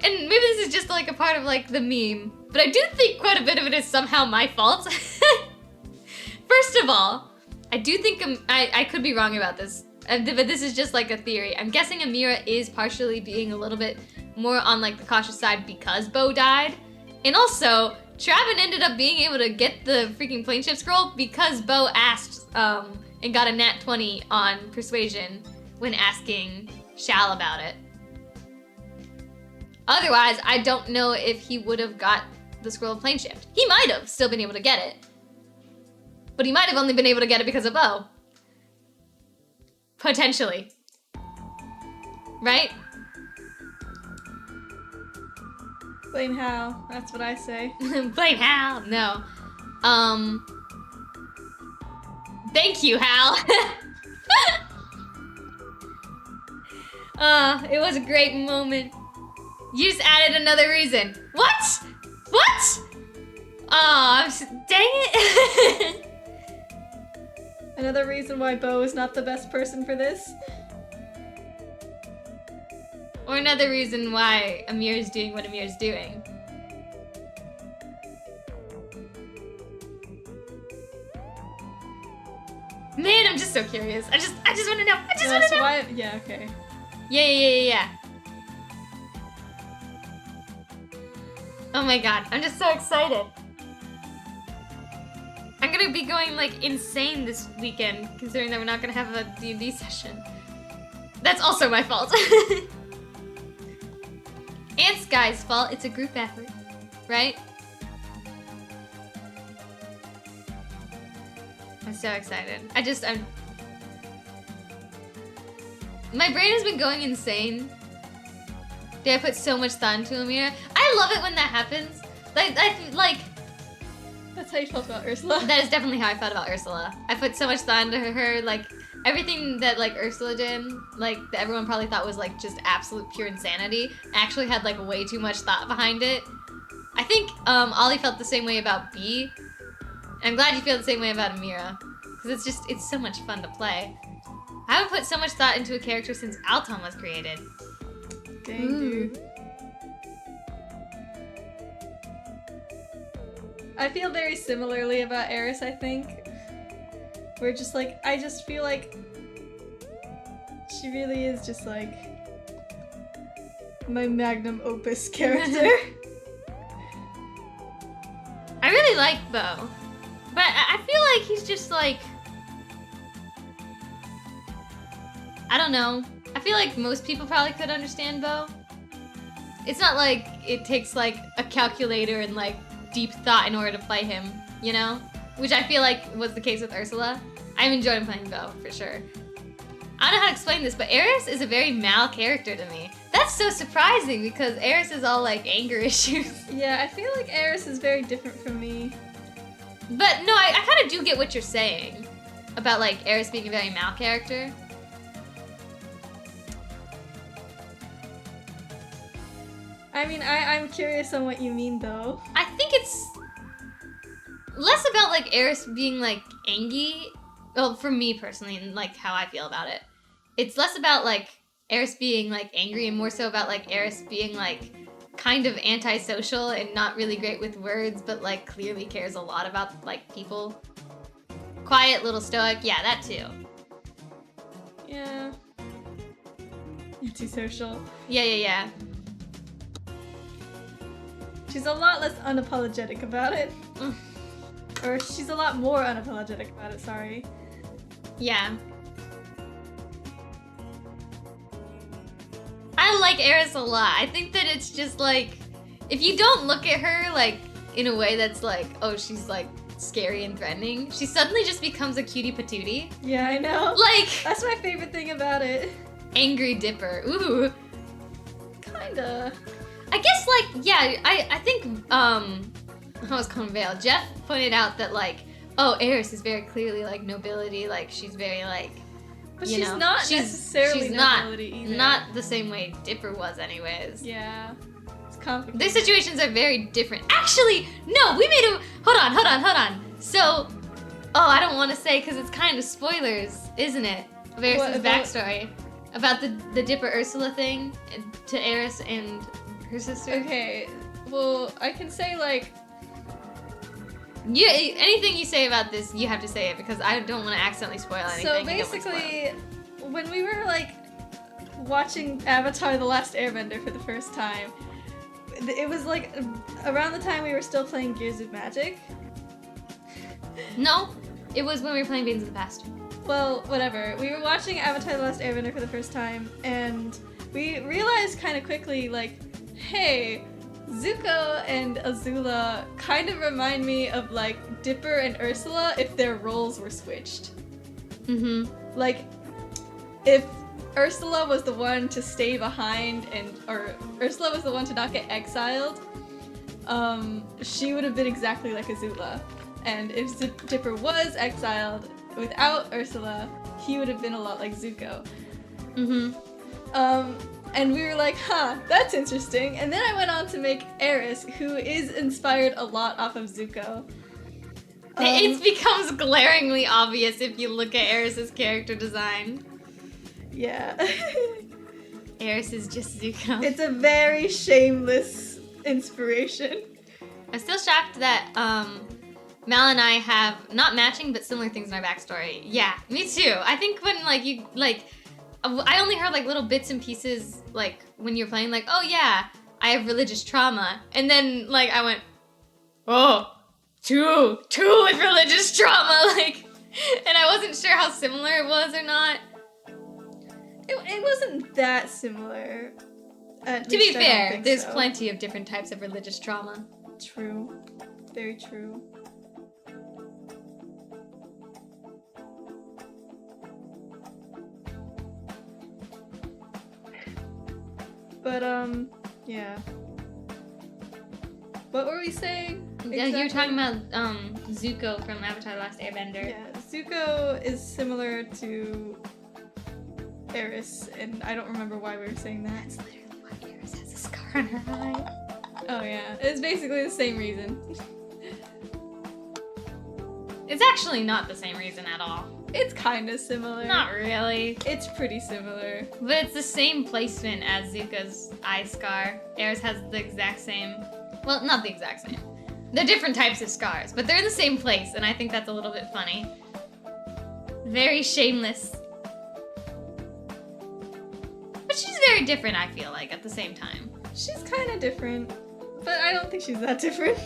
and maybe this is just, like, a part of, like, the meme, but I do think quite a bit of it is somehow my fault. First of all, I do think I could be wrong about this, but this is just, like, a theory. I'm guessing Amira is partially being a little bit more on, like, the cautious side because Bo died. And also, Travin ended up being able to get the freaking Planeship Scroll because Bo asked, and got a nat 20 on Persuasion when asking Shal about it. Otherwise, I don't know if he would have got the Scroll of Planeshift. He might have still been able to get it. But he might have only been able to get it because of Bo. Potentially. Right? Blame Hal. That's what I say. Blame Hal. No. Thank you, Hal. It was a great moment. You just added another reason. What? What? Aw, dang it. Another reason why Bo is not the best person for this. Or another reason why Amir is doing what Amir is doing. Man, I'm just so curious. I just want to know. I just want to know. Why? Yeah. Okay. Yeah. Oh my god, I'm just so excited. I'm gonna be going, like, insane this weekend, considering that we're not gonna have a D&D session. That's also my fault. And Sky's fault. It's a group effort, right? I'm so excited. My brain has been going insane. Did I put so much thought into Amira? I love it when that happens. Like, That's how you felt about Ursula? that is definitely how I felt about Ursula. I put so much thought into her, like, everything that, like, Ursula did, like, that everyone probably thought was, like, just absolute pure insanity, actually had, like, way too much thought behind it. I think, Ollie felt the same way about Bee. I'm glad you feel the same way about Amira. Because it's so much fun to play. I haven't put so much thought into a character since Alton was created. Dang, dude. I feel very similarly about Eris, I think. We're just like, I just feel like she really is just like my magnum opus character. I really like Bo. But I feel like he's just like, I don't know. I feel like most people probably could understand Bo. It's not like it takes like a calculator and like deep thought in order to play him, you know? Which I feel like was the case with Ursula. I'm enjoying playing Bo, for sure. I don't know how to explain this, but Eris is a very Mal character to me. That's so surprising because Eris is all like anger issues. Yeah, I feel like Eris is very different from me. But no, I kind of do get what you're saying about like Eris being a very Mal character. I mean, I'm curious on what you mean though. I think it's less about like Eris being like angry. Well, for me personally, and like how I feel about it, it's less about like Eris being like angry and more so about like Eris being like kind of antisocial and not really great with words, but like clearly cares a lot about like people. Quiet, little stoic, yeah, that too. Yeah. Antisocial. Yeah. She's a lot less unapologetic about it. Or she's a lot more unapologetic about it, sorry. Yeah. I like Eris a lot. I think that it's just like, if you don't look at her like in a way that's like, oh, she's like scary and threatening, she suddenly just becomes a cutie patootie. Yeah, I know. Like, that's my favorite thing about it. Angry Dipper. Ooh. Kinda. I guess like, yeah, I think, I was calling Vale. Jeff pointed out that like, oh, Eris is very clearly like nobility, like she's very like, but she's not necessarily nobility either. Not the same way Dipper was anyways. Yeah. It's complicated. Their situations are very different. Actually, no, we made a, hold on. So, oh, I don't want to say because it's kind of spoilers, isn't it? Of Eris' backstory. About the Dipper Ursula thing to Eris and her sister. Okay, well, I can say like, yeah, anything you say about this, you have to say it because I don't want to accidentally spoil anything. So basically, when we were like watching Avatar: The Last Airbender for the first time, it was like around the time we were still playing Gears of Magic. No, it was when we were playing Beings of the Past. Well, whatever. We were watching Avatar: The Last Airbender for the first time, and we realized kind of quickly, like, hey, Zuko and Azula kind of remind me of like Dipper and Ursula if their roles were switched. Like, if Ursula was the one to stay behind or Ursula was the one to not get exiled, she would have been exactly like Azula. And if Dipper was exiled without Ursula, he would have been a lot like Zuko. And we were like, huh, that's interesting. And then I went on to make Eris, who is inspired a lot off of Zuko. It becomes glaringly obvious if you look at Eris' character design. Yeah. Eris is just Zuko. It's a very shameless inspiration. I'm still shocked that Mal and I have not matching but similar things in our backstory. Yeah, me too. I think when I only heard like little bits and pieces like when you're playing like, oh yeah, I have religious trauma. And then like I went, oh, two with religious trauma, like, and I wasn't sure how similar it was or not. It wasn't that similar. To be fair, there's plenty of different types of religious trauma. True. Very true. But, yeah. What were we saying? Yeah, you were talking about Zuko from Avatar: The Last Airbender. Yeah, Zuko is similar to Eris, and I don't remember why we were saying that. That's literally why Eris has a scar on her eye. Oh yeah, it's basically the same reason. It's actually not the same reason at all. It's kind of similar. Not really. It's pretty similar. But it's the same placement as Zuko's eye scar. Eris has the exact same. Well, not the exact same. They're different types of scars, but they're in the same place, and I think that's a little bit funny. Very shameless. But she's very different, I feel like, at the same time. She's kind of different, but I don't think she's that different.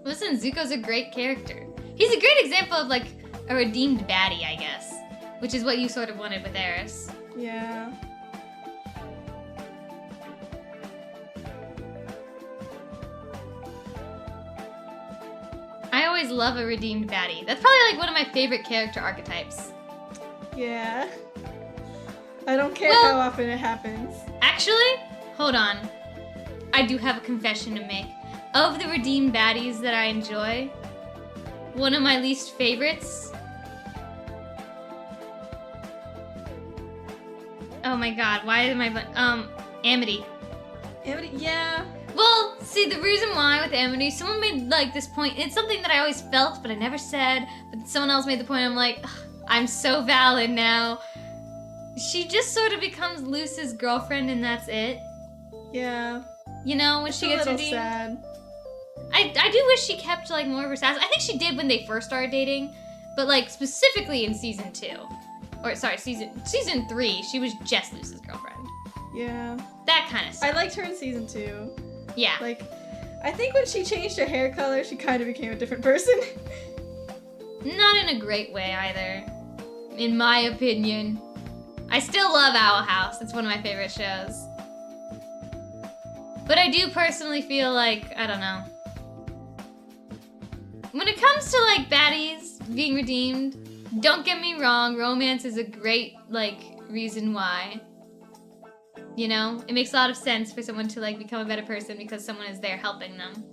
Listen, Zuko's a great character. He's a great example of, like, a redeemed baddie, I guess. Which is what you sort of wanted with Eris. Yeah. I always love a redeemed baddie. That's probably, like, one of my favorite character archetypes. Yeah. I don't care Well, how often it happens. Actually, hold on. I do have a confession to make. Of the redeemed baddies that I enjoy, one of my least favorites. Oh my god, why am I Amity. Amity, yeah. Well, see, the reason why with Amity, someone made, like, this point. It's something that I always felt, but I never said. But someone else made the point. I'm like, ugh, I'm so valid now. She just sort of becomes Luce's girlfriend, and that's it. Yeah. You know, when she gets a little redeemed. sad. I do wish she kept, like, more of her sass. I think she did when they first started dating, but, like, specifically in season 2. Or, sorry, season 3, she was just Luce's girlfriend. Yeah. That kind of stuff. I liked her in season 2. Yeah. Like, I think when she changed her hair color, she kind of became a different person. Not in a great way, either. In my opinion. I still love Owl House. It's one of my favorite shows. But I do personally feel like, I don't know. When it comes to, like, baddies being redeemed, don't get me wrong, romance is a great, like, reason why. You know? It makes a lot of sense for someone to, like, become a better person because someone is there helping them.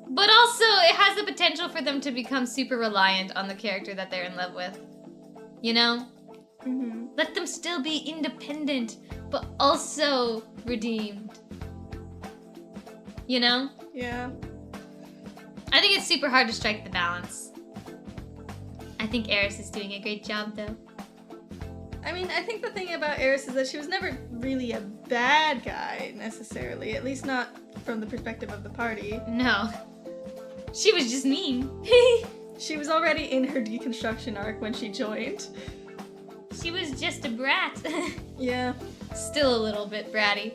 But also, it has the potential for them to become super reliant on the character that they're in love with. You know? Mm-hmm. Let them still be independent, but also redeemed. You know? Yeah. I think it's super hard to strike the balance. I think Eris is doing a great job, though. I mean, I think the thing about Eris is that she was never really a bad guy, necessarily. At least not from the perspective of the party. No. She was just mean. She was already in her deconstruction arc when she joined. She was just a brat. Yeah. Still a little bit bratty.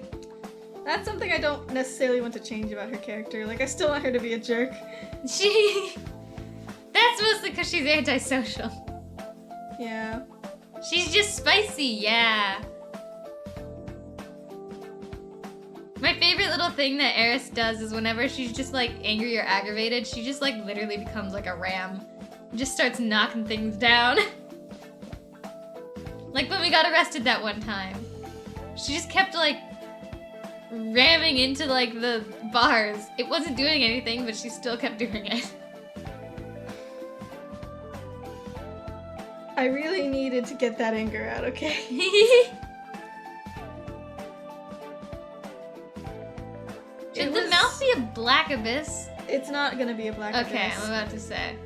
That's something I don't necessarily want to change about her character. Like, I still want her to be a jerk. That's mostly because she's antisocial. Yeah. She's just spicy, yeah. My favorite little thing that Eris does is whenever she's just, like, angry or aggravated, she just, like, literally becomes like a ram. Just starts knocking things down. Like when we got arrested that one time. She just kept, like, ramming into, like, the bars. It wasn't doing anything, but she still kept doing it. I really needed to get that anger out, okay? Should the mouth be a black abyss? It's not gonna be a black abyss. Okay, I'm about to say.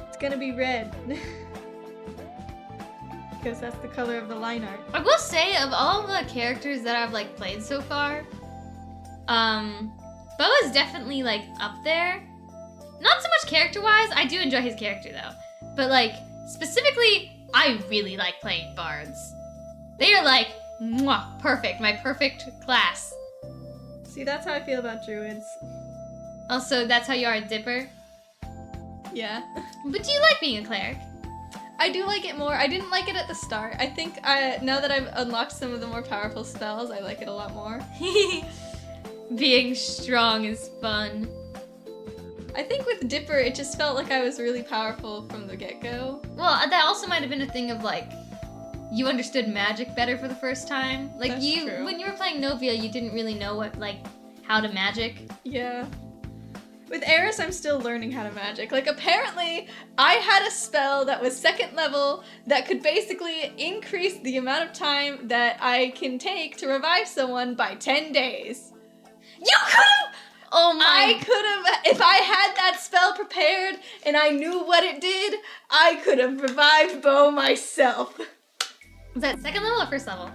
It's gonna be red. Because that's the color of the line art. I will say, of all the characters that I've, like, played so far, Bo is definitely, like, up there. Not so much character-wise. I do enjoy his character, though. But, like, specifically, I really like playing bards. They are, like, mwah, perfect. My perfect class. See, that's how I feel about druids. Also, that's how you are a dipper. Yeah. But do you like being a cleric? I do like it more. I didn't like it at the start. I think now that I've unlocked some of the more powerful spells, I like it a lot more. Being strong is fun. I think with Dipper, it just felt like I was really powerful from the get-go. Well, that also might have been a thing of like, you understood magic better for the first time. Like That's true. when you were playing Novia, you didn't really know what, like, how to magic. Yeah. With Eris, I'm still learning how to magic. Like, apparently, I had a spell that was 2nd level that could basically increase the amount of time that I can take to revive someone by 10 days. You could've! Oh my... I could've, if I had that spell prepared and I knew what it did, I could've revived Bo myself. Was that 2nd level or 1st level?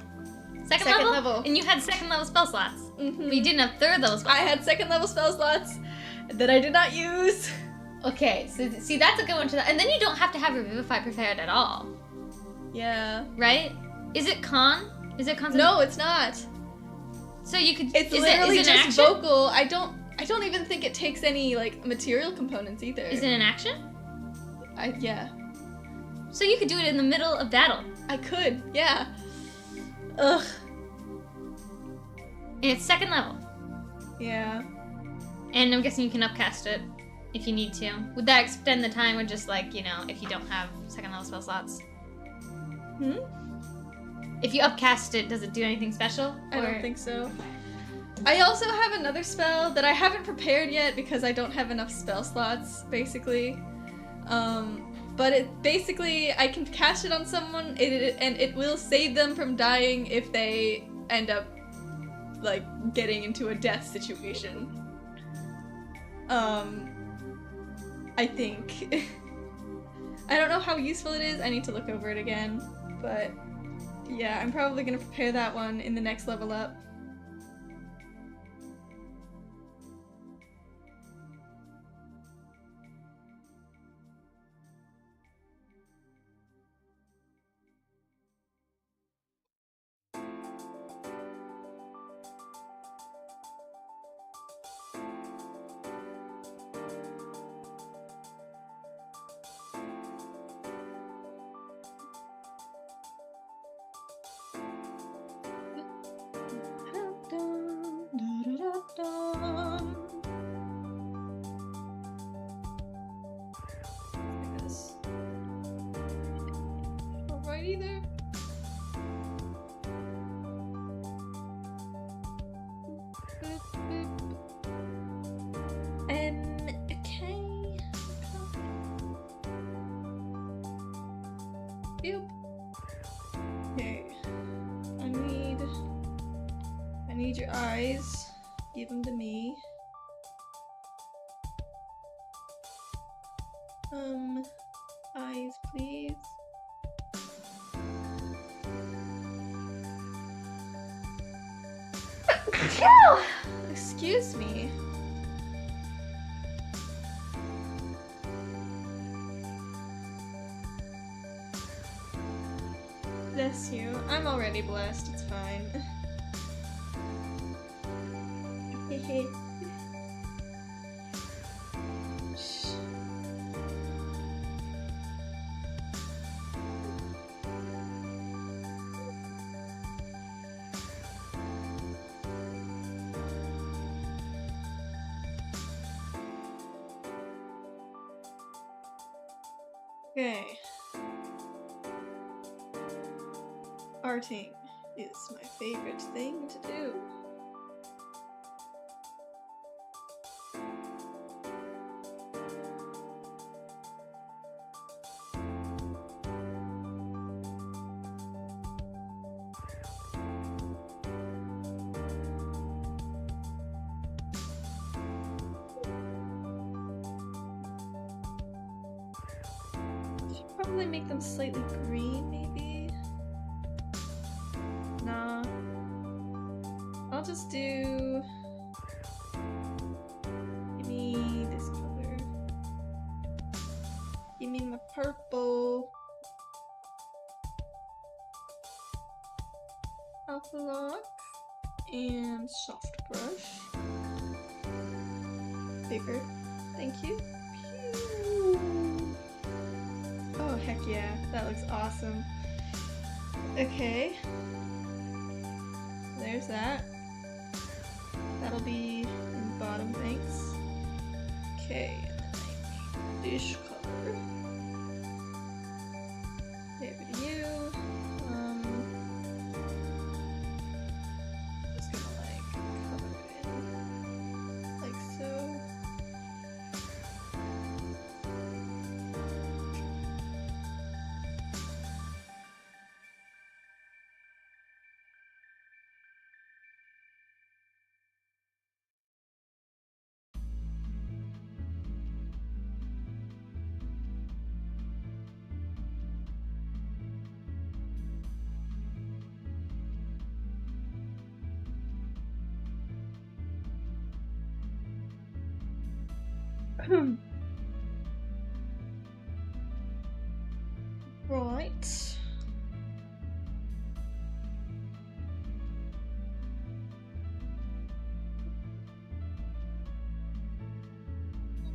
Second level. And you had 2nd level spell slots. Mm-hmm. But you didn't have 3rd level spell slots. I had 2nd level spell slots that I did not use. Okay, so see, that's a good one to that. And then you don't have to have Revivify prepared at all. Yeah. Right? Is it con? Is it con? No, it's not. So you could. It's is literally it just action? vocal. I don't even think it takes any like material components either. Is it an action? Yeah. So you could do it in the middle of battle. I could. Yeah. Ugh. And it's 2nd level. Yeah. And I'm guessing you can upcast it if you need to. Would that extend the time or just like, you know, if you don't have 2nd level spell slots? If you upcast it, does it do anything special? I don't think so. I also have another spell that I haven't prepared yet because I don't have enough spell slots, basically. But it basically, I can cast it on someone and it will save them from dying if they end up like getting into a death situation. I think. I don't know how useful it is. I need to look over it again. But yeah, I'm probably gonna prepare that one in the next level up. Alrighty there. Okay. Yep. Okay. I need your eyes. Give them to me. Eyes, please. Excuse me. Bless you. I'm already blessed. It's fine. Shh. Okay. Arting is my favorite thing to do. Should probably make them slightly green, maybe. Nah. I'll just do. Give me this color. Give me my purple. Alpha lock and soft brush. Bigger. Thank you. Pew. Oh heck yeah, that looks awesome. Okay. There's that. That'll be in the bottom, thanks. Okay, this color. There to you. Just gonna like color it in like so. Right.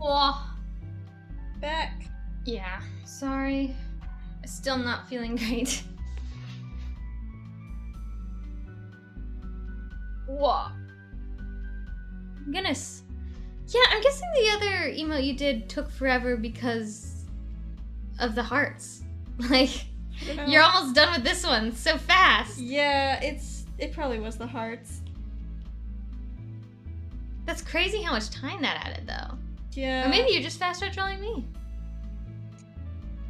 Oh, Back. yeah. Sorry. Still not feeling great. Whoa. Goodness. Yeah, I'm guessing the other emote you did took forever because of the hearts. Like, you're almost done with this one so fast. Yeah, it probably was the hearts. That's crazy how much time that added, though. Yeah. Or maybe you're just faster at drawing me.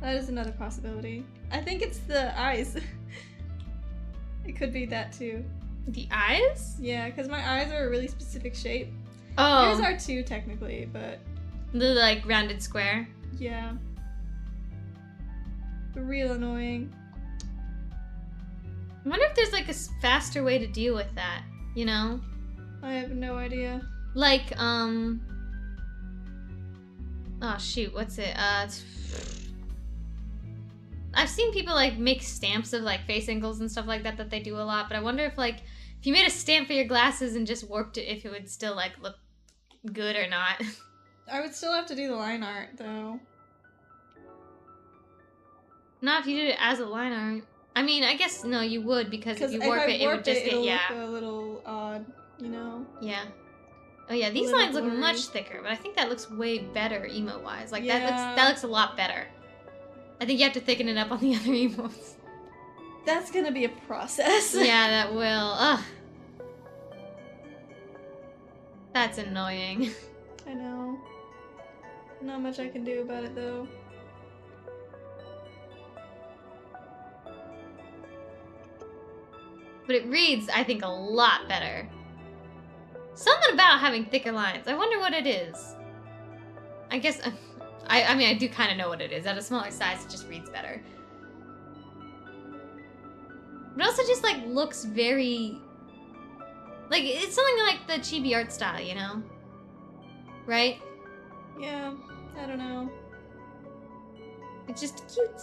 That is another possibility. I think it's the eyes. It could be that too. The eyes? Yeah, because my eyes are a really specific shape. Oh. Yours are too, technically, but... The, like, rounded square. Yeah. Real annoying. I wonder if there's, like, a faster way to deal with that, you know? I have no idea. Like, oh, shoot, what's it? I've seen people, like, make stamps of, like, face angles and stuff like that they do a lot, but I wonder if, like, if you made a stamp for your glasses and just warped it, if it would still, like, look good or not. I would still have to do the line art, though. Not if you did it as a line art. I mean, I guess, no, you would, because if you warp it, it would just get, yeah. Look a little odd, you know? Yeah. Oh yeah, these lines look much thicker, but I think that looks way better emo-wise. Like, yeah. that looks a lot better. I think you have to thicken it up on the other emotes. That's gonna be a process. Yeah, that will. Ugh. That's annoying. I know. Not much I can do about it, though. But it reads, I think, a lot better. Something about having thicker lines. I wonder what it is. I guess... I mean, I do kind of know what it is. At a smaller size, it just reads better. But also just, like, looks very... Like, it's something like the chibi art style, you know? Right? Yeah, I don't know. It's just cute.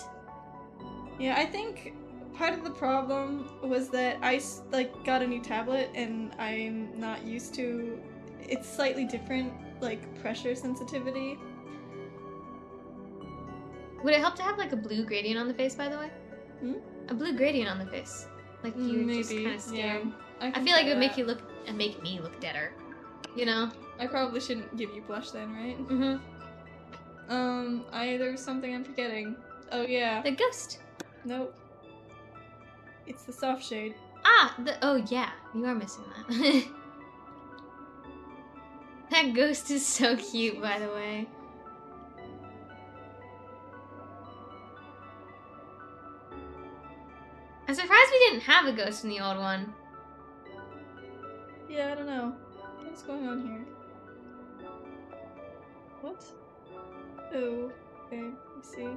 Yeah, I think part of the problem was that I, like, got a new tablet and I'm not used to... It's slightly different, like, pressure sensitivity. Would it help to have, like, a blue gradient on the face, by the way? Hmm? A blue gradient on the face. Like, you were just kind of scared. Yeah, I feel like it would make you look... and make me look deader. You know? I probably shouldn't give you blush then, right? Mm-hmm. There's something I'm forgetting. Oh, yeah. The ghost. Nope. It's the soft shade. Ah! Oh, yeah. You are missing that. That ghost is so cute, by the way. I'm surprised we didn't have a ghost in the old one. Yeah, I don't know. What's going on here? What? Oh, okay, I see.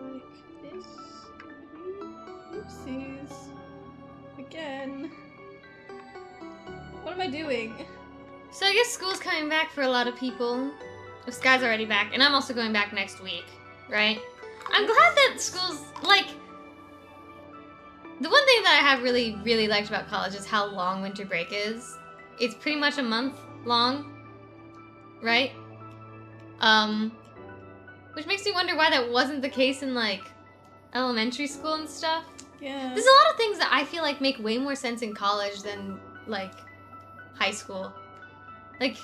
Like this, maybe? Oopsies. Again. What am I doing? So I guess school's coming back for a lot of people. Sky's already back, and I'm also going back next week, right? I'm glad that school's, like... The one thing that I have really, really liked about college is how long winter break is. It's pretty much a month long, right? Which makes me wonder why that wasn't the case in, like, elementary school and stuff. Yeah. There's a lot of things that I feel like make way more sense in college than, like, high school. Like,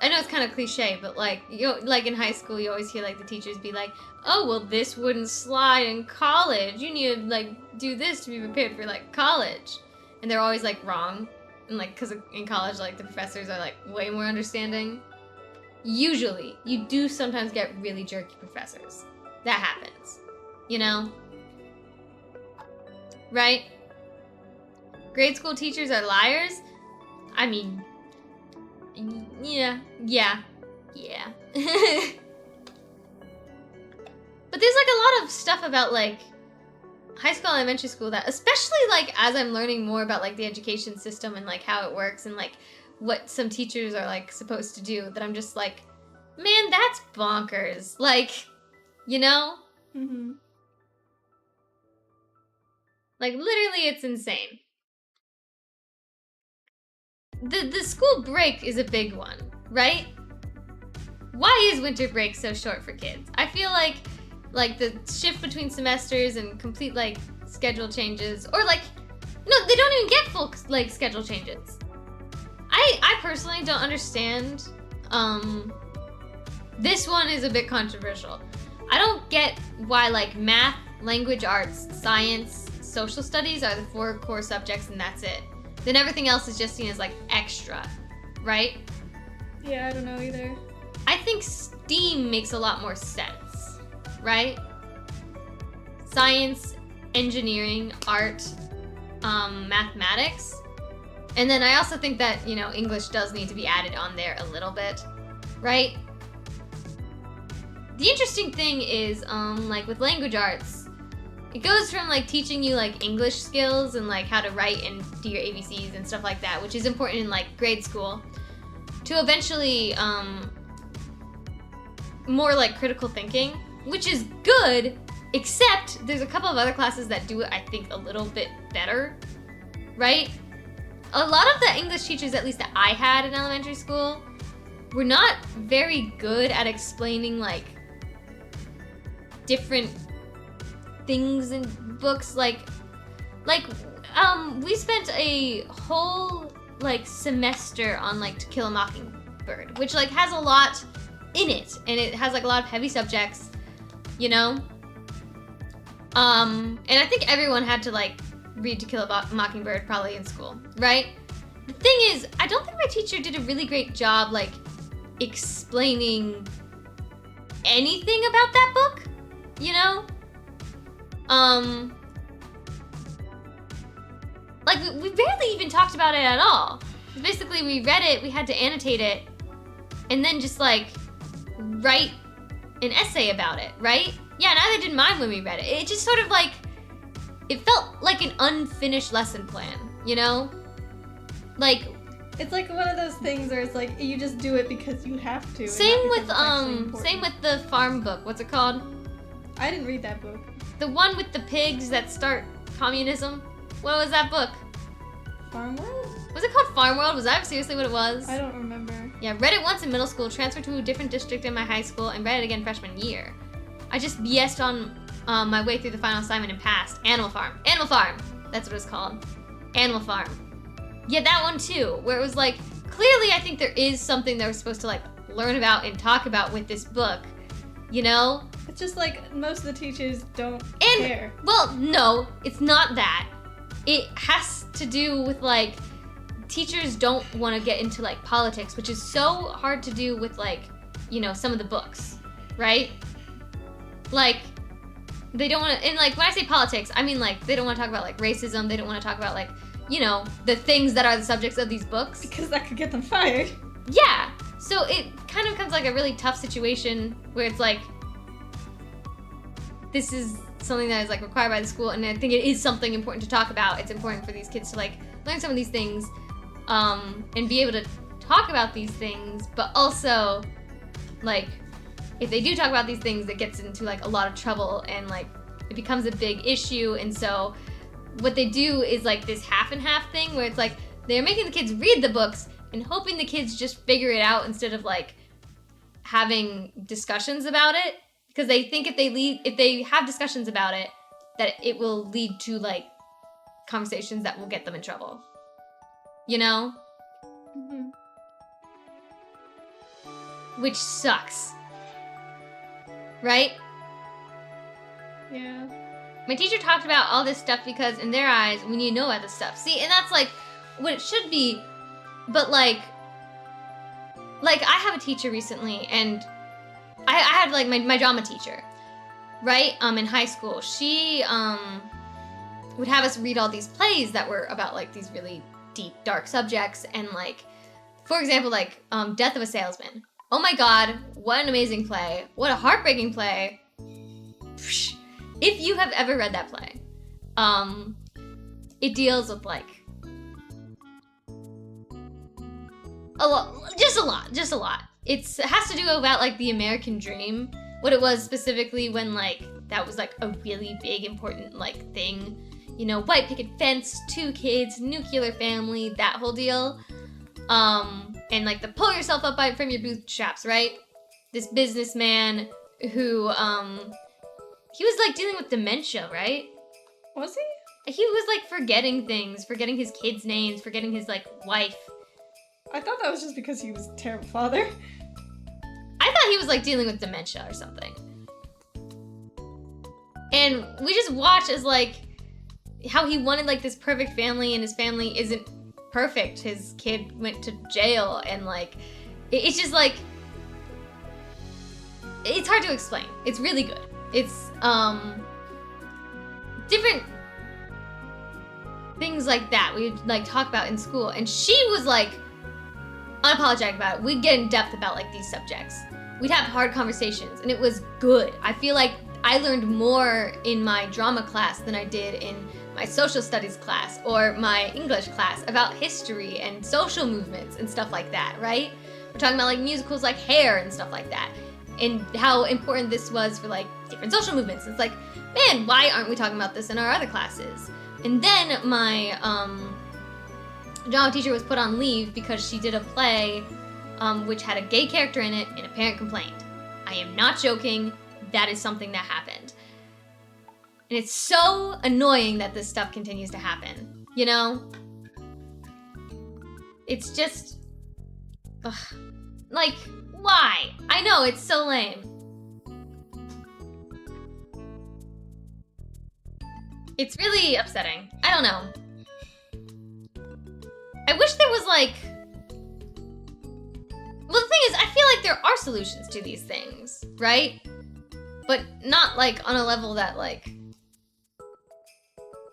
I know it's kind of cliche, but, like, like in high school, you always hear, like, the teachers be like, oh, well, this wouldn't slide in college. You need to, like, do this to be prepared for, like, college. And they're always, like, wrong. And, like, because in college, like, the professors are, like, way more understanding. Usually, you do sometimes get really jerky professors. That happens. You know? Right? Grade school teachers are liars? I mean, yeah. But there's, like, a lot of stuff about, like, high school, elementary school that, especially, like, as I'm learning more about, like, the education system and, like, how it works and, like, what some teachers are, like, supposed to do, that I'm just like, man, that's bonkers. Like, you know? Mm-hmm. Like, literally, it's insane. The school break is a big one, right? Why is winter break so short for kids? I feel like the shift between semesters and complete, like, schedule changes, or, like, no, they don't even get full, like, schedule changes. I personally don't understand. This one is a bit controversial. I don't get why, like, math, language arts, science, social studies are the 4 core subjects and that's it. Then everything else is just seen as, like, extra, right? Yeah, I don't know either. I think STEAM makes a lot more sense, right? Science, engineering, art, mathematics. And then I also think that, you know, English does need to be added on there a little bit, right? The interesting thing is, like, with language arts, it goes from, like, teaching you, like, English skills and, like, how to write and do your ABCs and stuff like that, which is important in, like, grade school, to eventually, more, like, critical thinking, which is good, except there's a couple of other classes that do it, I think, a little bit better, right? A lot of the English teachers, at least that I had in elementary school, were not very good at explaining, like, different things in books. Like, we spent a whole, like, semester on, like, To Kill a Mockingbird, which, like, has a lot in it, and it has, like, a lot of heavy subjects, you know? And I think everyone had to, like, read To Kill a Mockingbird probably in school, right? The thing is, I don't think my teacher did a really great job, like, explaining anything about that book, you know? Like, we barely even talked about it at all. Basically, we read it, we had to annotate it, and then just, like, write an essay about it, right? Yeah, neither did mine when we read it. It just sort of, like, it felt like an unfinished lesson plan, you know? Like, it's like one of those things where it's like you just do it because you have to. Same with the farm book. What's it called? I didn't read that book. The one with the pigs that start communism. What was that book? Farm World? Was it called Farm World? Was that seriously what it was? I don't remember. Yeah, read it once in middle school, transferred to a different district in my high school, and read it again freshman year. I just BS'd on my way through the final assignment and passed. Animal Farm. Animal Farm! That's what it's called. Animal Farm. Yeah, that one too, where it was like, clearly I think there is something that we're supposed to, like, learn about and talk about with this book, you know? It's just like most of the teachers don't care. Well, no, it's not that. It has to do with, like, teachers don't want to get into, like, politics, which is so hard to do with, like, you know, some of the books, right? Like, they don't want to, and, like, when I say politics, I mean, like, they don't want to talk about, like, racism, they don't want to talk about, like, you know, the things that are the subjects of these books. Because that could get them fired. Yeah, so it kind of becomes, like, a really tough situation where it's, like, this is something that is, like, required by the school, and I think it is something important to talk about. It's important for these kids to, like, learn some of these things, and be able to talk about these things, but also, like, if they do talk about these things, it gets into, like, a lot of trouble, and, like, it becomes a big issue, and so what they do is, like, this half and half thing where it's, like, they're making the kids read the books and hoping the kids just figure it out instead of, like, having discussions about it, because they think if they have discussions about it, that it will lead to like conversations that will get them in trouble. You know? Mm-hmm. Which sucks. Right? Yeah. My teacher talked about all this stuff because in their eyes, we need to know about this stuff. See, and that's like what it should be, but like I have a teacher recently, and I had like my drama teacher, right? In high school. She would have us read all these plays that were about like these really deep, dark subjects, and like, for example, like Death of a Salesman. Oh my god, what an amazing play. What a heartbreaking play. If you have ever read that play, it deals with like a lot. It has to do about like the American dream, what it was specifically when like that was like a really big important like thing, you know, white picket fence, 2 kids, nuclear family, that whole deal, and like the pull yourself up from your bootstraps, right? This businessman who he was like dealing with dementia, right? Was he? He was like forgetting things, forgetting his kids' names, forgetting his like wife. I thought that was just because he was a terrible father. I thought he was like dealing with dementia or something. And we just watch as like how he wanted like this perfect family, and his family isn't perfect. His kid went to jail, and like it's just like it's hard to explain. It's really good. It's different things like that we'd like talk about in school, and she was like unapologetic about it. We'd get in depth about like these subjects. We'd have hard conversations, and it was good. I feel like I learned more in my drama class than I did in my social studies class or my English class about history and social movements and stuff like that, right? We're talking about like musicals like Hair and stuff like that, and how important this was for like different social movements. It's like, man, why aren't we talking about this in our other classes? And then my drama teacher was put on leave because she did a play which had a gay character in it, and a parent complained. I am not joking. That is something that happened. And it's so annoying that this stuff continues to happen, you know? It's just, ugh. Like, why? I know, it's so lame. It's really upsetting. I don't know. I wish there was like... Well, the thing is, I feel like there are solutions to these things, right? But not like on a level that like...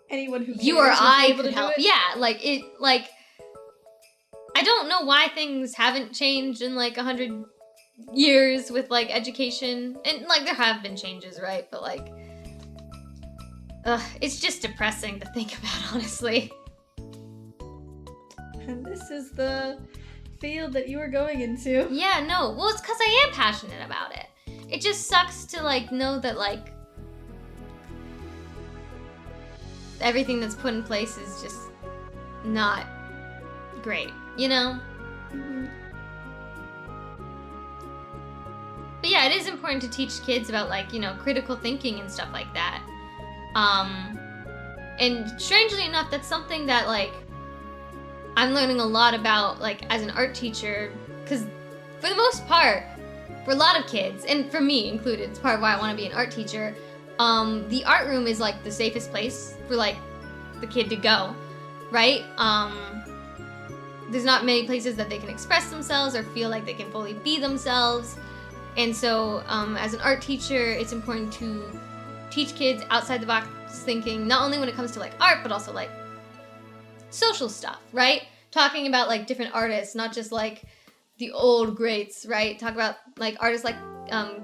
Anyone who you or I could help. Yeah, like it, like... I don't know why things haven't changed in like 100 years with like education. And like there have been changes, right? But like... it's just depressing to think about, honestly. And this is the field that you were going into. Yeah, no. Well, it's because I am passionate about it. It just sucks to, like, know that, like, everything that's put in place is just not great, you know? Mm-hmm. But yeah, it is important to teach kids about, like, you know, critical thinking and stuff like that. And strangely enough, that's something that, like, I'm learning a lot about, like, as an art teacher, because for the most part, for a lot of kids, and for me included, it's part of why I want to be an art teacher, the art room is, like, the safest place for, like, the kid to go, right? There's not many places that they can express themselves or feel like they can fully be themselves, and so, as an art teacher, it's important to teach kids outside the box thinking, not only when it comes to, like, art, but also, like, social stuff, right? Talking about like different artists, not just like the old greats, right? Talk about like artists like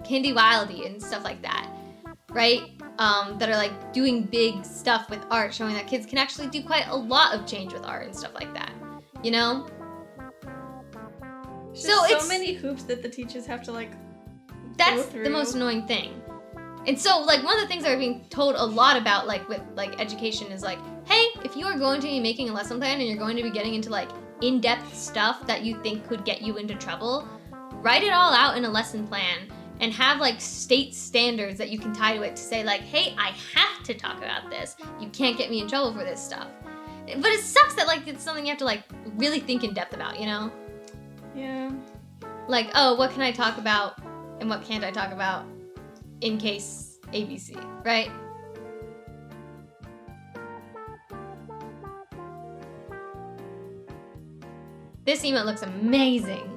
Candy Wildy and stuff like that, right? That are like doing big stuff with art, showing that kids can actually do quite a lot of change with art and stuff like that, you know? So it's so many hoops that the teachers have to like that's the most annoying thing. And so, like, one of the things that we're being told a lot about, like, with, like, education is, like, hey, if you are going to be making a lesson plan and you're going to be getting into, like, in-depth stuff that you think could get you into trouble, write it all out in a lesson plan and have like state standards that you can tie to it to say like, hey, I have to talk about this. You can't get me in trouble for this stuff. But it sucks that like it's something you have to like really think in depth about, you know? Yeah. Like, oh, what can I talk about and what can't I talk about in case ABC, right? This emote looks amazing.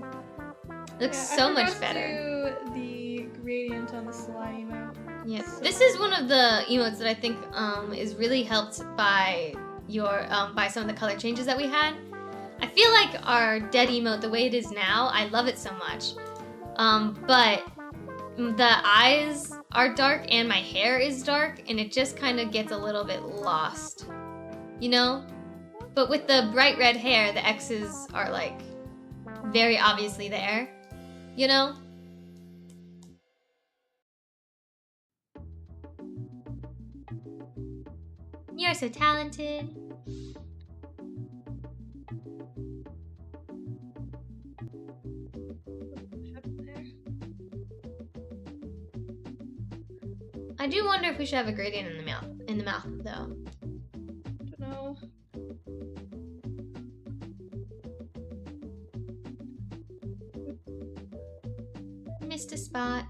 Looks so much better. I forgot to do the gradient on the sly emote. Yeah, So- this is one of the emotes that I think is really helped by your by some of the color changes that we had. I feel like our dead emote, the way it is now, I love it so much. But the eyes are dark and my hair is dark, and it just kind of gets a little bit lost, you know? But with the bright red hair, the X's are like very obviously there, you know? You're so talented. I do wonder if we should have a gradient in the mouth. In the mouth, though. Don't know. Missed a spot.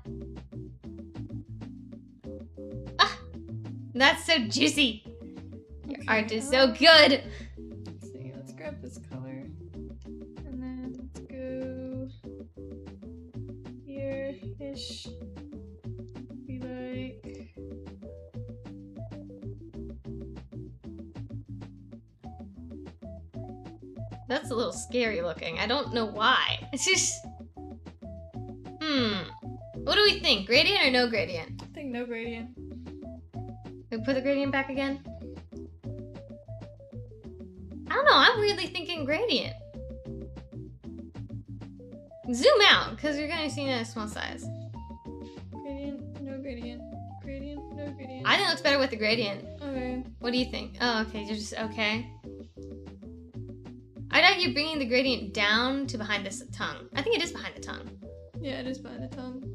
Ah, that's so juicy. Your Okay, art is so good. Let's see. Let's grab this color, and then let's go here-ish. Be like. That's a little scary looking. I don't know why. It's just. What do we think? Gradient or no gradient? I think no gradient. We put the gradient back again? I don't know. I'm really thinking gradient. Zoom out, because you're going to see it at a small size. Gradient, no gradient. Gradient, no gradient. I think it looks better with the gradient. Okay. What do you think? Oh, okay. You're just okay. I thought you're bringing the gradient down to behind this tongue. I think it is behind the tongue. Yeah, it is behind the tongue.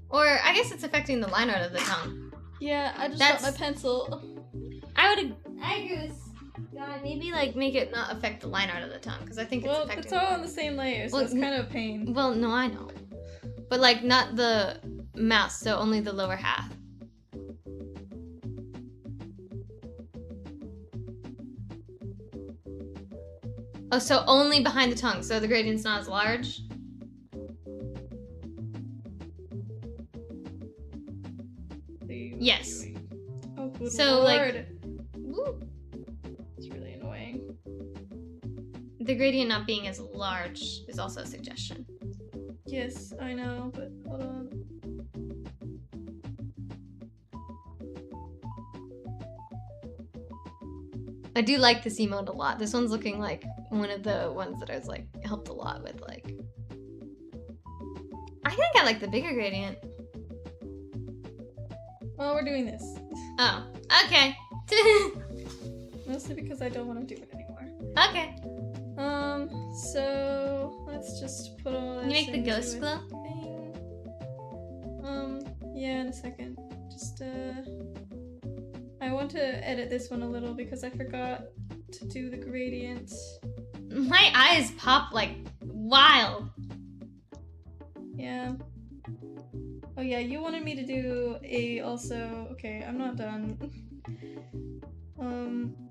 Or I guess it's affecting the line art of the tongue. Yeah, I just That's- got my pencil. I agree with God, maybe like make it not affect the line art of the tongue, because I think it's Well, affecting. it's all on the same layer, so Well, it's kind of a pain. Well, no, I know. But like not the mouth, so only the lower half. Oh, so only behind the tongue, so the gradient's not as large? Yes. Oh, good So, like- lord. Woo. It's really annoying. The gradient not being as large is also a suggestion. Yes, I know, but hold on. I do like this emote a lot. This one's looking like one of the ones that I was like helped a lot with like. I think I like the bigger gradient. Well, we're doing this. Oh, okay. Mostly because I don't want to do it anymore. Okay. So let's just put all Can you this make the into ghost a glow? thing. Yeah, in a second. Just, I want to edit this one a little because I forgot to do the gradient. My eyes pop like wild. Yeah. Oh yeah, you wanted me to do a also. Okay, I'm not done.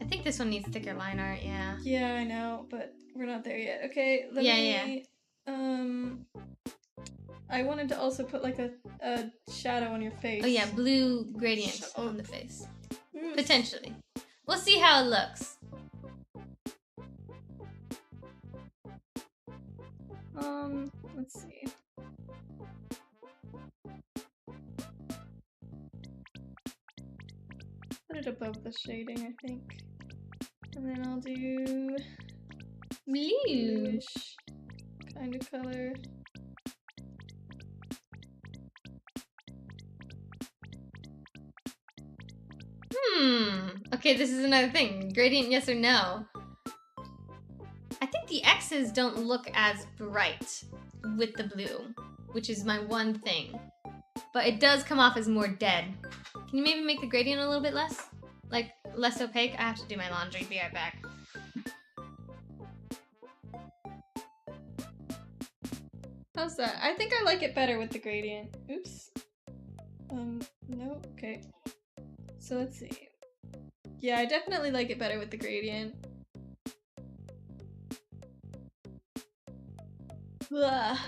I think this one needs thicker line art, yeah. Yeah, I know, but we're not there yet. Okay, let Yeah, me. I wanted to also put like a shadow on your face. Oh yeah, blue gradient on the face. Potentially. We'll see how it looks. Let's see. Put it above the shading, I think. And then I'll do Blue. bluish kind of color. Okay, this is another thing. Gradient, yes or no? I think the X's don't look as bright with the blue, which is my one thing. But it does come off as more dead. Can you maybe make the gradient a little bit less? Like, less opaque? I have to do my laundry. Be right back. How's that? I think I like it better with the gradient. Oops. No, okay. So let's see. Yeah, I definitely like it better with the gradient. Ugh.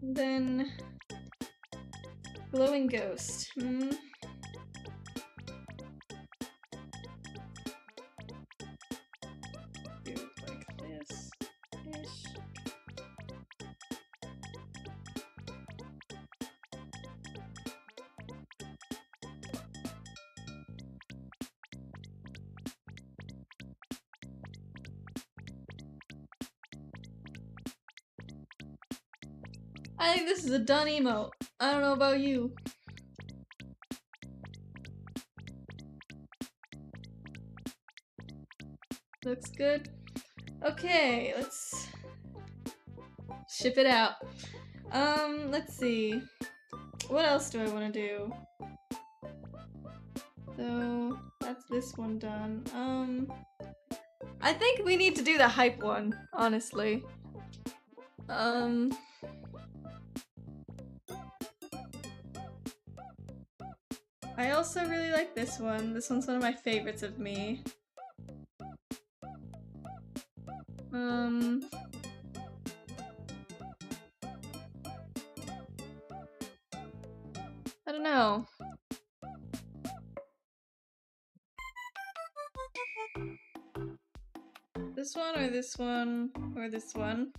Then glowing ghost. Do like this ish. I think this is a done emote. I don't know about you. Looks good. Okay, let's ship it out. Let's see. What else do I want to do? So, that's this one done. I think we need to do the hype one, honestly. I also really like this one. This one's one of my favorites of me. I don't know. This one or this one or this one.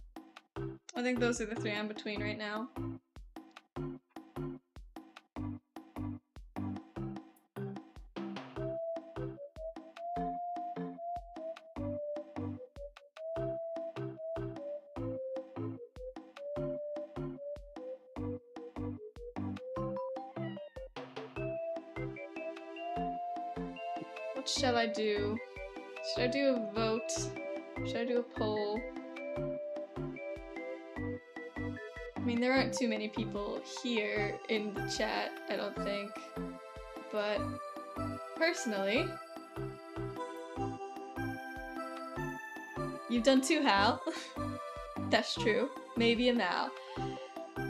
I think those are the three I'm between right now. What shall I do? Should I do a vote? Should I do a poll? I mean, there aren't too many people here in the chat, I don't think. But personally, you've done two, Hal. That's true. Maybe a Mal.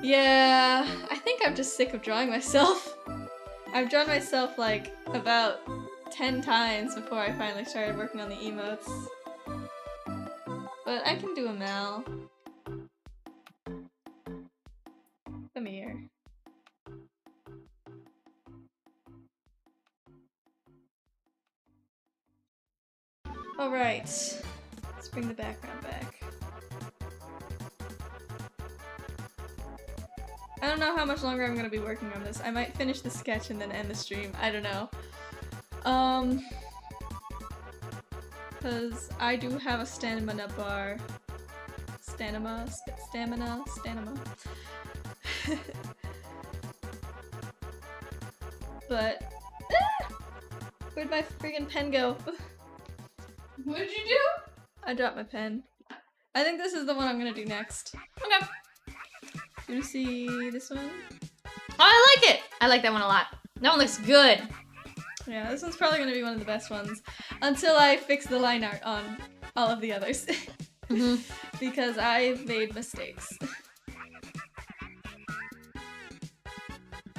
Yeah, I think I'm just sick of drawing myself. I've drawn myself like about 10 times before I finally started working on the emotes. But I can do a Mal. Come here. Alright. Let's bring the background back. I don't know how much longer I'm gonna be working on this. I might finish the sketch and then end the stream. I don't know. Because I do have a stamina bar. Stamina. But, where'd my friggin' pen go? What did you do? I dropped my pen. I think this is the one I'm gonna do next. Okay. You wanna see this one? Oh, I like it! I like that one a lot. That one looks good. Yeah, this one's probably gonna be one of the best ones. Until I fix the line art on all of the others. Because I've made mistakes.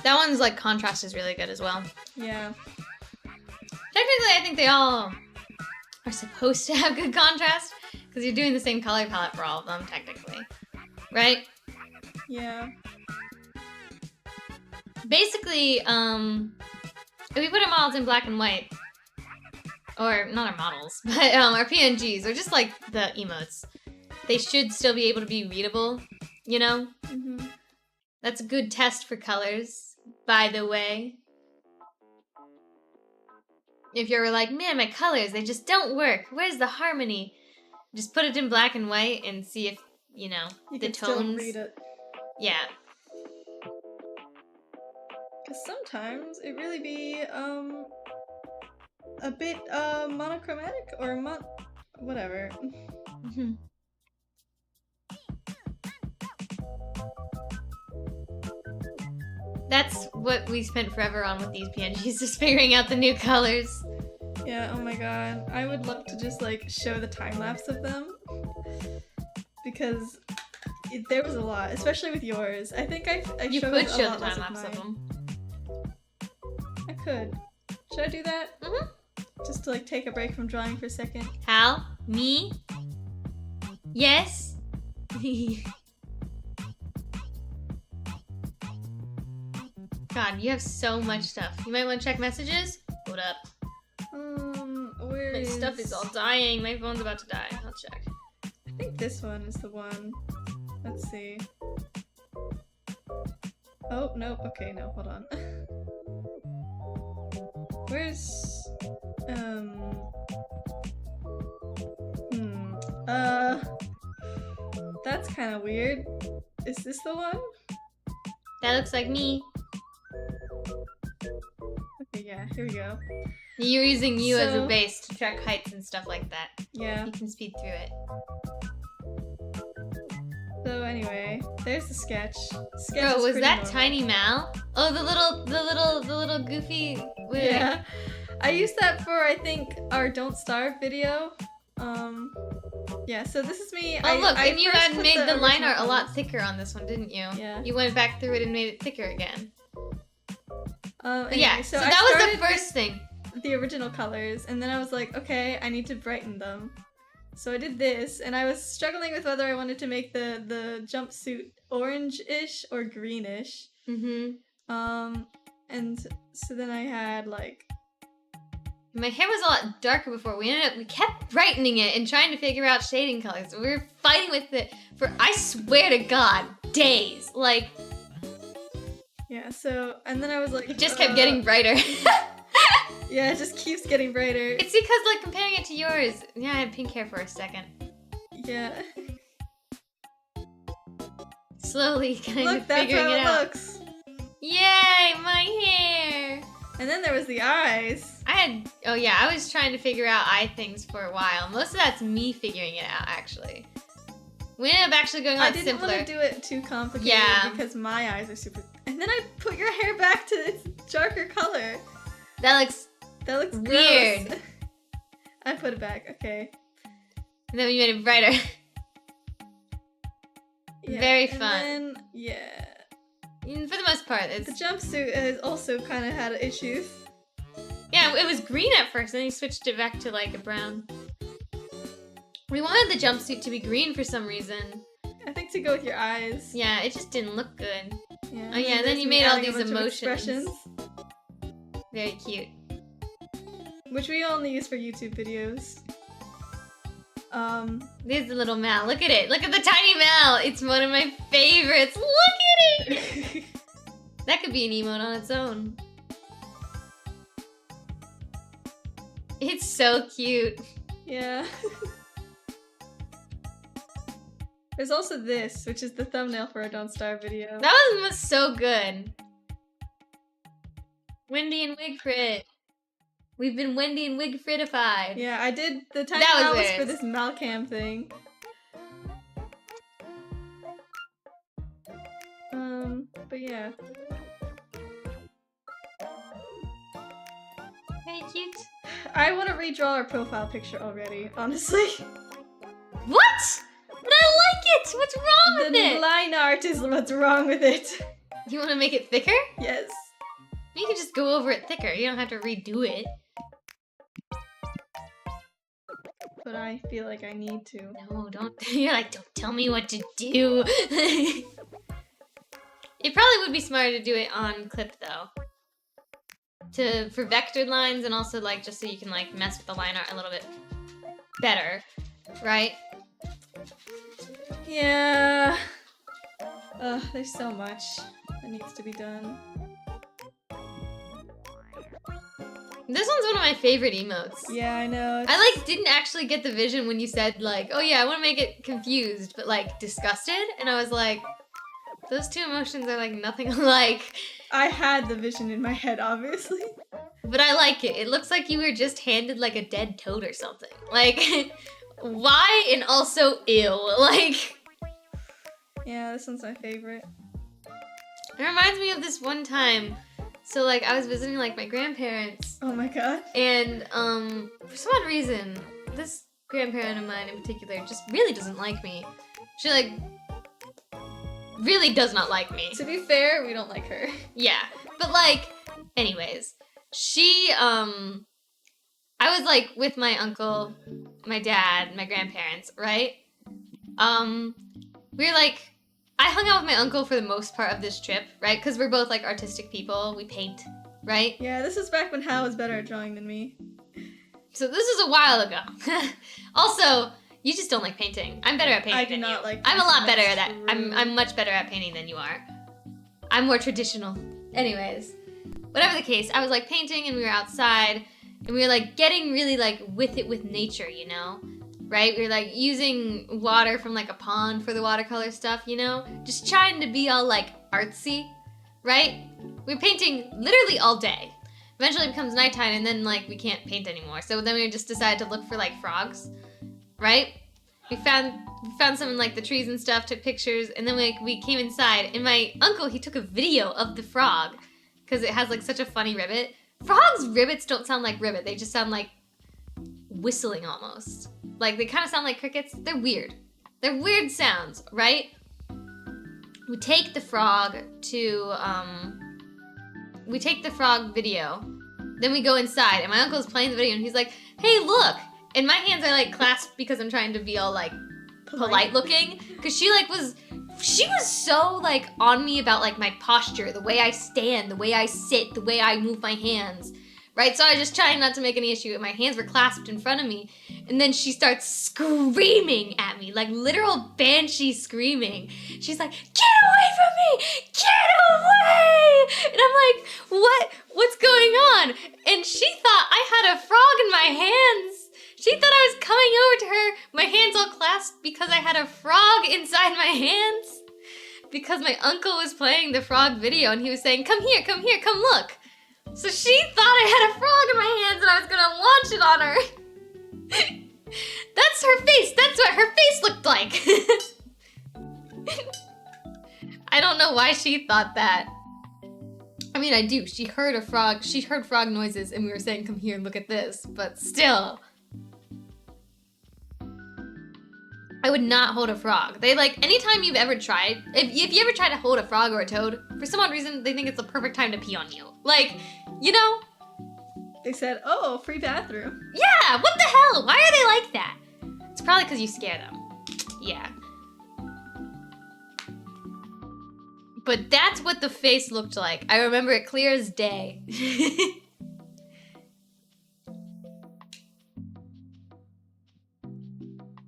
That one's like contrast is really good as well. Yeah. Technically, I think they all are supposed to have good contrast because you're doing the same color palette for all of them, technically. Right? Yeah. Basically, if we put our models in black and white, or not our models, but our PNGs, or just like the emotes, they should still be able to be readable, you know? That's a good test for colors, by the way. If you're like, man, my colors, they just don't work. Where's the harmony? Just put it in black and white and see if, you know, You the can tones. still read it. Yeah. Because sometimes it really be, a bit monochromatic or whatever. That's what we spent forever on with these PNGs, just figuring out the new colors. Yeah, oh my god. I would love to just like show the time lapse of them. Because there was a lot, especially with yours. I think I You showed could a show lot the less time lapse of mine. them. I could. Should I do that? Mm-hmm. Just to like take a break from drawing for a second. Hal? Me? Yes? God, you have so much stuff. You might want to check messages? Hold up. Where My stuff is all dying. My phone's about to die. I'll check. I think this one is the one. Let's see. Oh, nope. Okay, no, hold on. Where's... That's kind of weird. Is this the one? That looks like me. Okay, yeah, here we go. You're using you as a So- base to track heights and stuff like that. Yeah. You can speed through it. So anyway, there's the sketch. Sketch Bro, is was pretty that normal. Tiny Mal? Oh, the little goofy. Yeah. I used that for, I think, our Don't Starve video. Yeah, so this is me. Oh look, and you first had put made the line original art a lot colors. thicker on this one, didn't you? Yeah. You went back through it and made it thicker again. But Anyway, yeah, so I that was started the first thing. with the original colors, and then I was like, okay, I need to brighten them. So I did this, and I was struggling with whether I wanted to make the jumpsuit orange-ish or greenish. Mm-hmm. And so then I had like, My hair was a lot darker before. We kept brightening it and trying to figure out shading colors. We were fighting with it for, I swear to God, days. Like, yeah, so, and then I was like, it just kept getting brighter. yeah, it just keeps getting brighter. It's because, like, comparing it to yours. Yeah, I had pink hair for a second. Yeah. Slowly kind Look, of that's figuring how it it out. looks. Yay, my hair! And then there was the eyes. Oh yeah, I was trying to figure out eye things for a while. Most of that's me figuring it out, actually. We ended up actually going I on didn't simpler. want to do it too complicated Yeah. because my eyes are super. And then I put your hair back to its darker color. That looks That looks Weird. gross. I put it back. Okay. And then we made it brighter. Yeah, Very and fun. Then, yeah. For the most part, The it's jumpsuit has also kind of had issues. yeah. It was green at first, then he switched it back to like a brown. We wanted the jumpsuit to be green for some reason. I think to go with your eyes. Yeah, it just didn't look good. Yeah. Oh yeah, and then there's you me made all adding a these bunch of emotions. expressions, Very cute. which we only use for YouTube videos. There's the little Mal. Look at it. Look at the tiny Mal. It's one of my favorites. Look at it. That could be an emote on its own. It's so cute. Yeah. There's also this, which is the thumbnail for our Don't Starve video. That one was so good. Wendy and Wigfrit. We've been Wendy and Wigfritified. Yeah, I did the tiny That was Mal was it. for this Malcam thing. But yeah. Very cute. I want to redraw our profile picture already, honestly. What? But I like it. What's wrong with The it? line art is what's wrong with it. You want to make it thicker? Yes. You can just go over it thicker. You don't have to redo it. But I feel like I need to. No, don't. You're like, don't tell me what to do. It probably would be smarter to do it on clip though. For vectored lines and also like just so you can like mess with the line art a little bit better, right? Yeah. Ugh, there's so much that needs to be done. This one's one of my favorite emotes. Yeah, I know. I like didn't actually get the vision when you said like, oh yeah, I want to make it confused, but like disgusted, and I was like, those two emotions are like nothing alike. I had the vision in my head, obviously. But I like it. It looks like you were just handed like a dead toad or something. Like, why and also ew. Like, Yeah, this one's my favorite. it reminds me of this one time. So like I was visiting like my grandparents. Oh my god. And for some odd reason, this grandparent of mine in particular just really doesn't like me. She like really does not like me. To be fair, we don't like her. Yeah. But like, anyways, she I was like with my uncle, my dad, my grandparents, right? We were like, I hung out with my uncle for the most part of this trip, right? Because we're both like artistic people. We paint, right? Yeah, this is back when Hal was better at drawing than me. So this is a while ago. Also, you just don't like painting. I'm better at painting I do than not you. like I'm a lot better painting, at that. that's true. I'm much better at painting than you are. I'm more traditional. Anyways, whatever the case, I was like painting and we were outside and we were like getting really like with it with nature, you know? Right? We were like using water from like a pond for the watercolor stuff, you know? Just trying to be all like artsy, right? We were painting literally all day. Eventually it becomes nighttime and then like we can't paint anymore. So then we just decided to look for like frogs, right? We found some in like the trees and stuff, took pictures, and then we came inside and my uncle, he took a video of the frog because it has like such a funny ribbit. Frogs' ribbits don't sound like ribbit, they just sound like whistling almost. Like they kind of sound like crickets. They're weird. They're weird sounds, right? We take the frog video. Then we go inside and my uncle's playing the video and he's like, "Hey, look." And my hands are like clasped because I'm trying to be all like polite looking. Cause she was so like on me about like my posture, the way I stand, the way I sit, the way I move my hands. Right? So I was just trying not to make any issue. My hands were clasped in front of me. And then she starts screaming at me, like literal banshee screaming. She's like, "Get away from me! Get away!" And I'm like, what's going on? And she thought I had a frog in my hands. She thought I was coming over to her, my hands all clasped because I had a frog inside my hands. Because my uncle was playing the frog video and he was saying, come here, come look." So she thought I had a frog in my hands and I was gonna launch it on her. That's her face. That's what her face looked like. I don't know why she thought that. I mean, I do. She heard frog noises and we were saying, "Come here, look at this." But still. I would not hold a frog. They like, anytime you've ever tried, if you ever try to hold a frog or a toad, for some odd reason, they think it's the perfect time to pee on you. Like, you know? They said, "Oh, free bathroom." Yeah, what the hell? Why are they like that? It's probably because you scare them. Yeah. But that's what the face looked like. I remember it clear as day.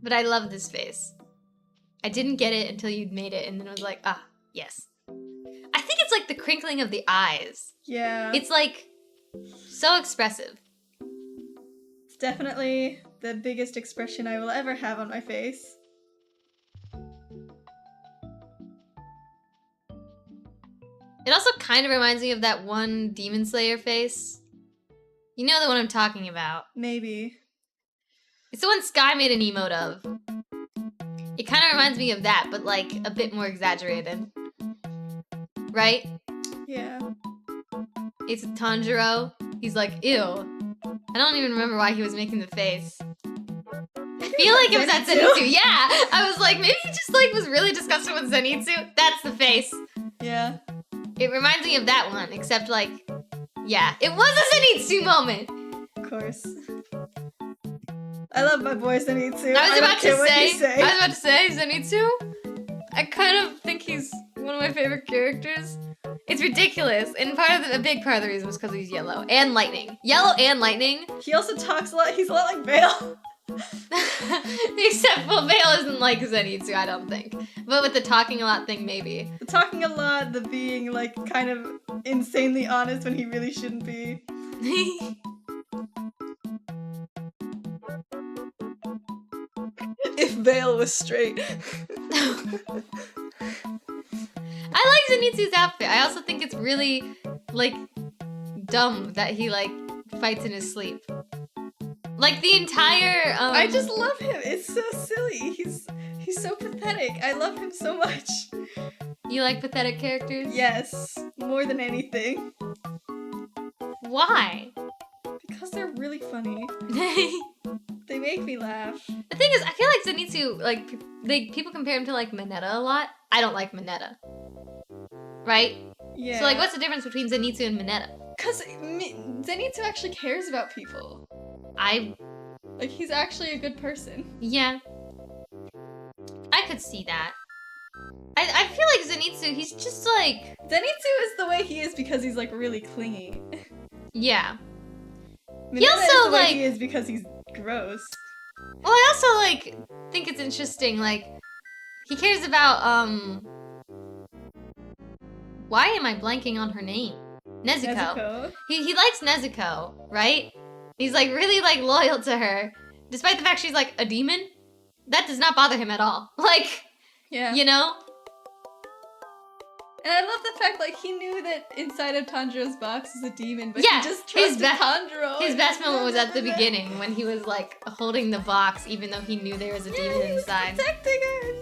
But I love this face. I didn't get it until you'd made it, and then I was like, ah, yes. I think it's like the crinkling of the eyes. Yeah. It's like so expressive. It's definitely the biggest expression I will ever have on my face. It also kind of reminds me of that one Demon Slayer face. You know the one I'm talking about. Maybe. It's the one Sky made an emote of. It kind of reminds me of that, but like a bit more exaggerated. Right? Yeah. It's Tanjiro. He's like, ew. I don't even remember why he was making the face. I feel like it was at Zenitsu. Yeah! I was like, maybe he just like was really disgusted with Zenitsu. That's the face. Yeah. It reminds me of that one, except like, yeah, it was a Zenitsu moment. Of course. I love my boy Zenitsu. I was about to say Zenitsu. I kind of think he's one of my favorite characters. It's ridiculous, and a big part of the reason was because he's yellow and lightning. Yellow and lightning. He also talks a lot. He's a lot like Vale. Except, well, Vale isn't like Zenitsu, I don't think. But with the talking a lot thing, maybe. The talking a lot, the being like kind of insanely honest when he really shouldn't be. If Vale was straight. I like Zenitsu's outfit. I also think it's really, like, dumb that he, like, fights in his sleep. Like the entire I just love him. It's so silly. He's so pathetic. I love him so much. You like pathetic characters? Yes, more than anything. Why? Because they're really funny. The They make me laugh. thing is, I feel like Zenitsu, like, people compare him to, like, Mineta a lot. I don't like Mineta. Right? Yeah. So, like, what's the difference between Zenitsu and Mineta? Because Zenitsu actually cares about people. Like, he's actually a good person. Yeah. I could see that. I feel like Zenitsu, he's just, like... Zenitsu is the way he is because he's, like, really clingy. Yeah. Mineta also, is the way like... he is because he's gross. Well, I also, like, think it's interesting, like, he cares about, why am I blanking on her name? Nezuko. Nezuko. He likes Nezuko, right? He's, like, really, like, loyal to her. Despite the fact she's, like, a demon. That does not bother him at all. Like, Yeah. you know? And I love the fact, like, he knew that inside of Tanjiro's box is a demon, but Yeah, he just trusted Tanjiro. His best moment was at the beginning when he was, like, holding the box even though he knew there was a demon he was inside. protecting her.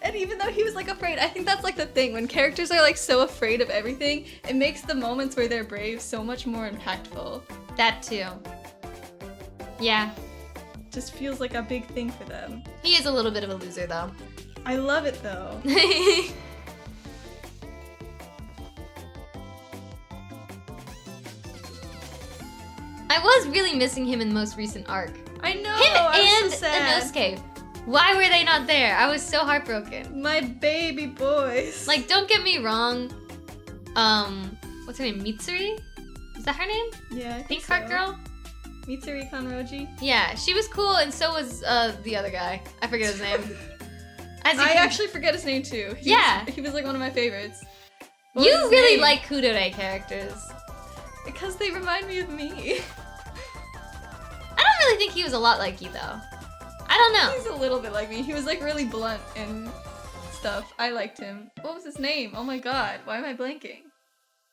And even though he was, like, afraid, I think that's, like, the thing. When characters are, like, so afraid of everything, it makes the moments where they're brave so much more impactful. That too. Yeah. Just feels like a big thing for them. He is a little bit of a loser, though. I love it, though. I was really missing him in the most recent arc. I know. Him I and was so sad. Inosuke. Why were they not there? I was so heartbroken. My baby boys. Like, don't get me wrong. What's her name? Mitsuri? Is that her name? yeah, I think Pink so. Heart Girl? Mitsuri Kanroji. Yeah, she was cool, and so was the other guy. I forget his name. I actually forget his name too. He was like one of my favorites. What You was his really name? like Kudere characters. Because they remind me of me. I don't really think he was a lot like you, though. I don't know. He's a little bit like me. He was like really blunt and stuff. I liked him. What was his name? Oh my god, why am I blanking?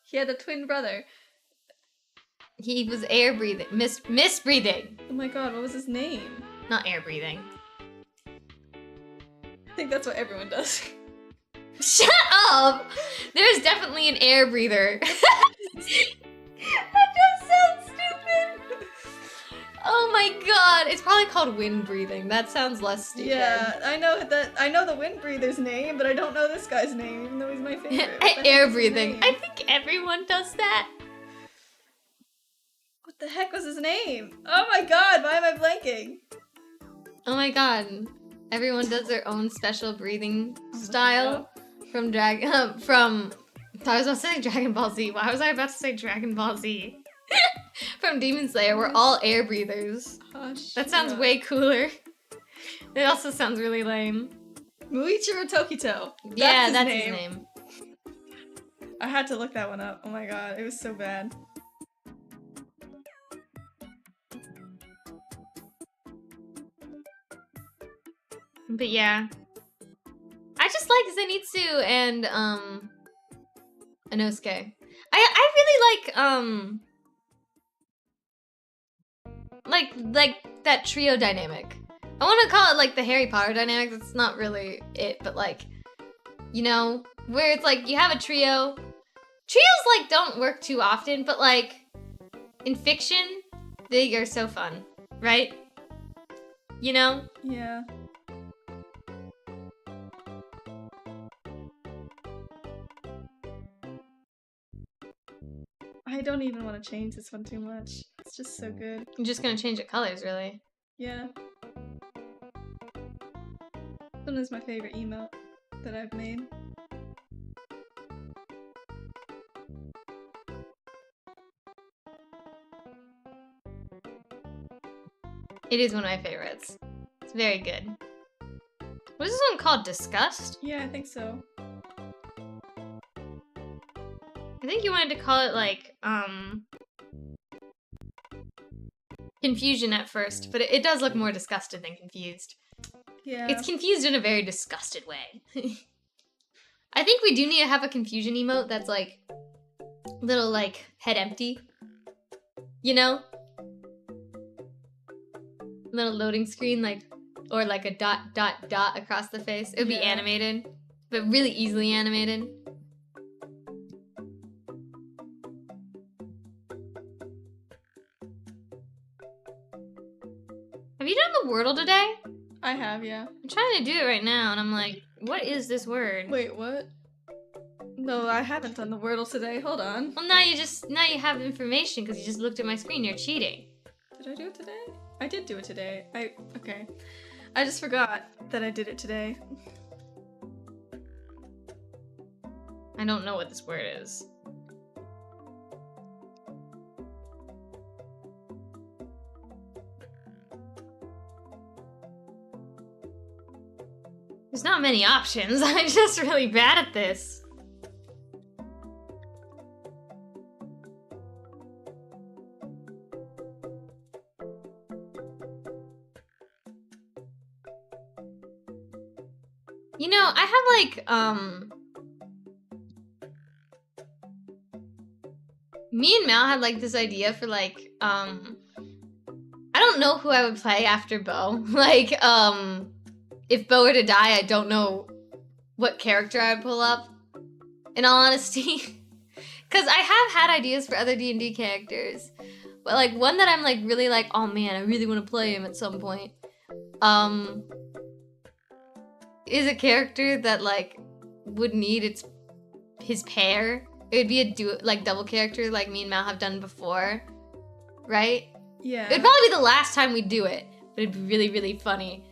He had a twin brother. He was air breathing. Misbreathing. Oh my god, what was his name? Not air breathing. I think that's what everyone does. Shut up! There's definitely an air breather. That just sounds stupid. Oh my god, it's probably called wind breathing. That sounds less stupid. Yeah, I know the wind breather's name, but I don't know this guy's name, even though he's my favorite. What the heck Air is his breathing. name? I think everyone does that. What the heck was his name? Oh my god, why am I blanking? Oh my god. Everyone does their own special breathing style from I was about to say Dragon Ball Z. Why was I about to say Dragon Ball Z? From Demon Slayer, we're all air breathers. That sounds way cooler. It also sounds really lame. Muichiro Tokito. Yeah, that's his name. I had to look that one up. Oh my god, it was so bad. But yeah. I just like Zenitsu and Inosuke. I really like that trio dynamic. I want to call it like the Harry Potter dynamic. That's not really it, but like, you know, where it's like you have a trio. Trios like don't work too often, but like in fiction, they are so fun, right? You know? Yeah. I don't even want to change this one too much. It's just so good. I'm just gonna change the colors, really. Yeah. This one is my favorite emote that I've made. It is one of my favorites. It's very good. What is this one called? Disgust? Yeah, I think so. I think you wanted to call it like, confusion at first, but it does look more disgusted than confused. Yeah. It's confused in a very disgusted way. I think we do need to have a confusion emote that's like, little like, head empty. You know? little loading screen, like, or like a dot, dot, dot across the face. It would be animated, but really easily animated. Have you done the Wordle today? I have, yeah. I'm trying to do it right now, and I'm like, what is this word? Wait, what? No, I haven't done the Wordle today. Hold on. Well, now you have information because you just looked at my screen. You're cheating. Did I do it today? I did do it today. Okay. I just forgot that I did it today. I don't know what this word is. There's not many options. I'm just really bad at this. You know, I have like, me and Mal had like this idea for like, I don't know who I would play after Bo. Like, if Bo were to die, I don't know what character I would pull up, in all honesty. Because I have had ideas for other D&D characters. But like, one that I'm like really like, oh man, I really want to play him at some point. Is a character that like would need his pair. It would be a double character like me and Mal have done before. Right? Yeah. It'd probably be the last time we do it. But it'd be really, really funny.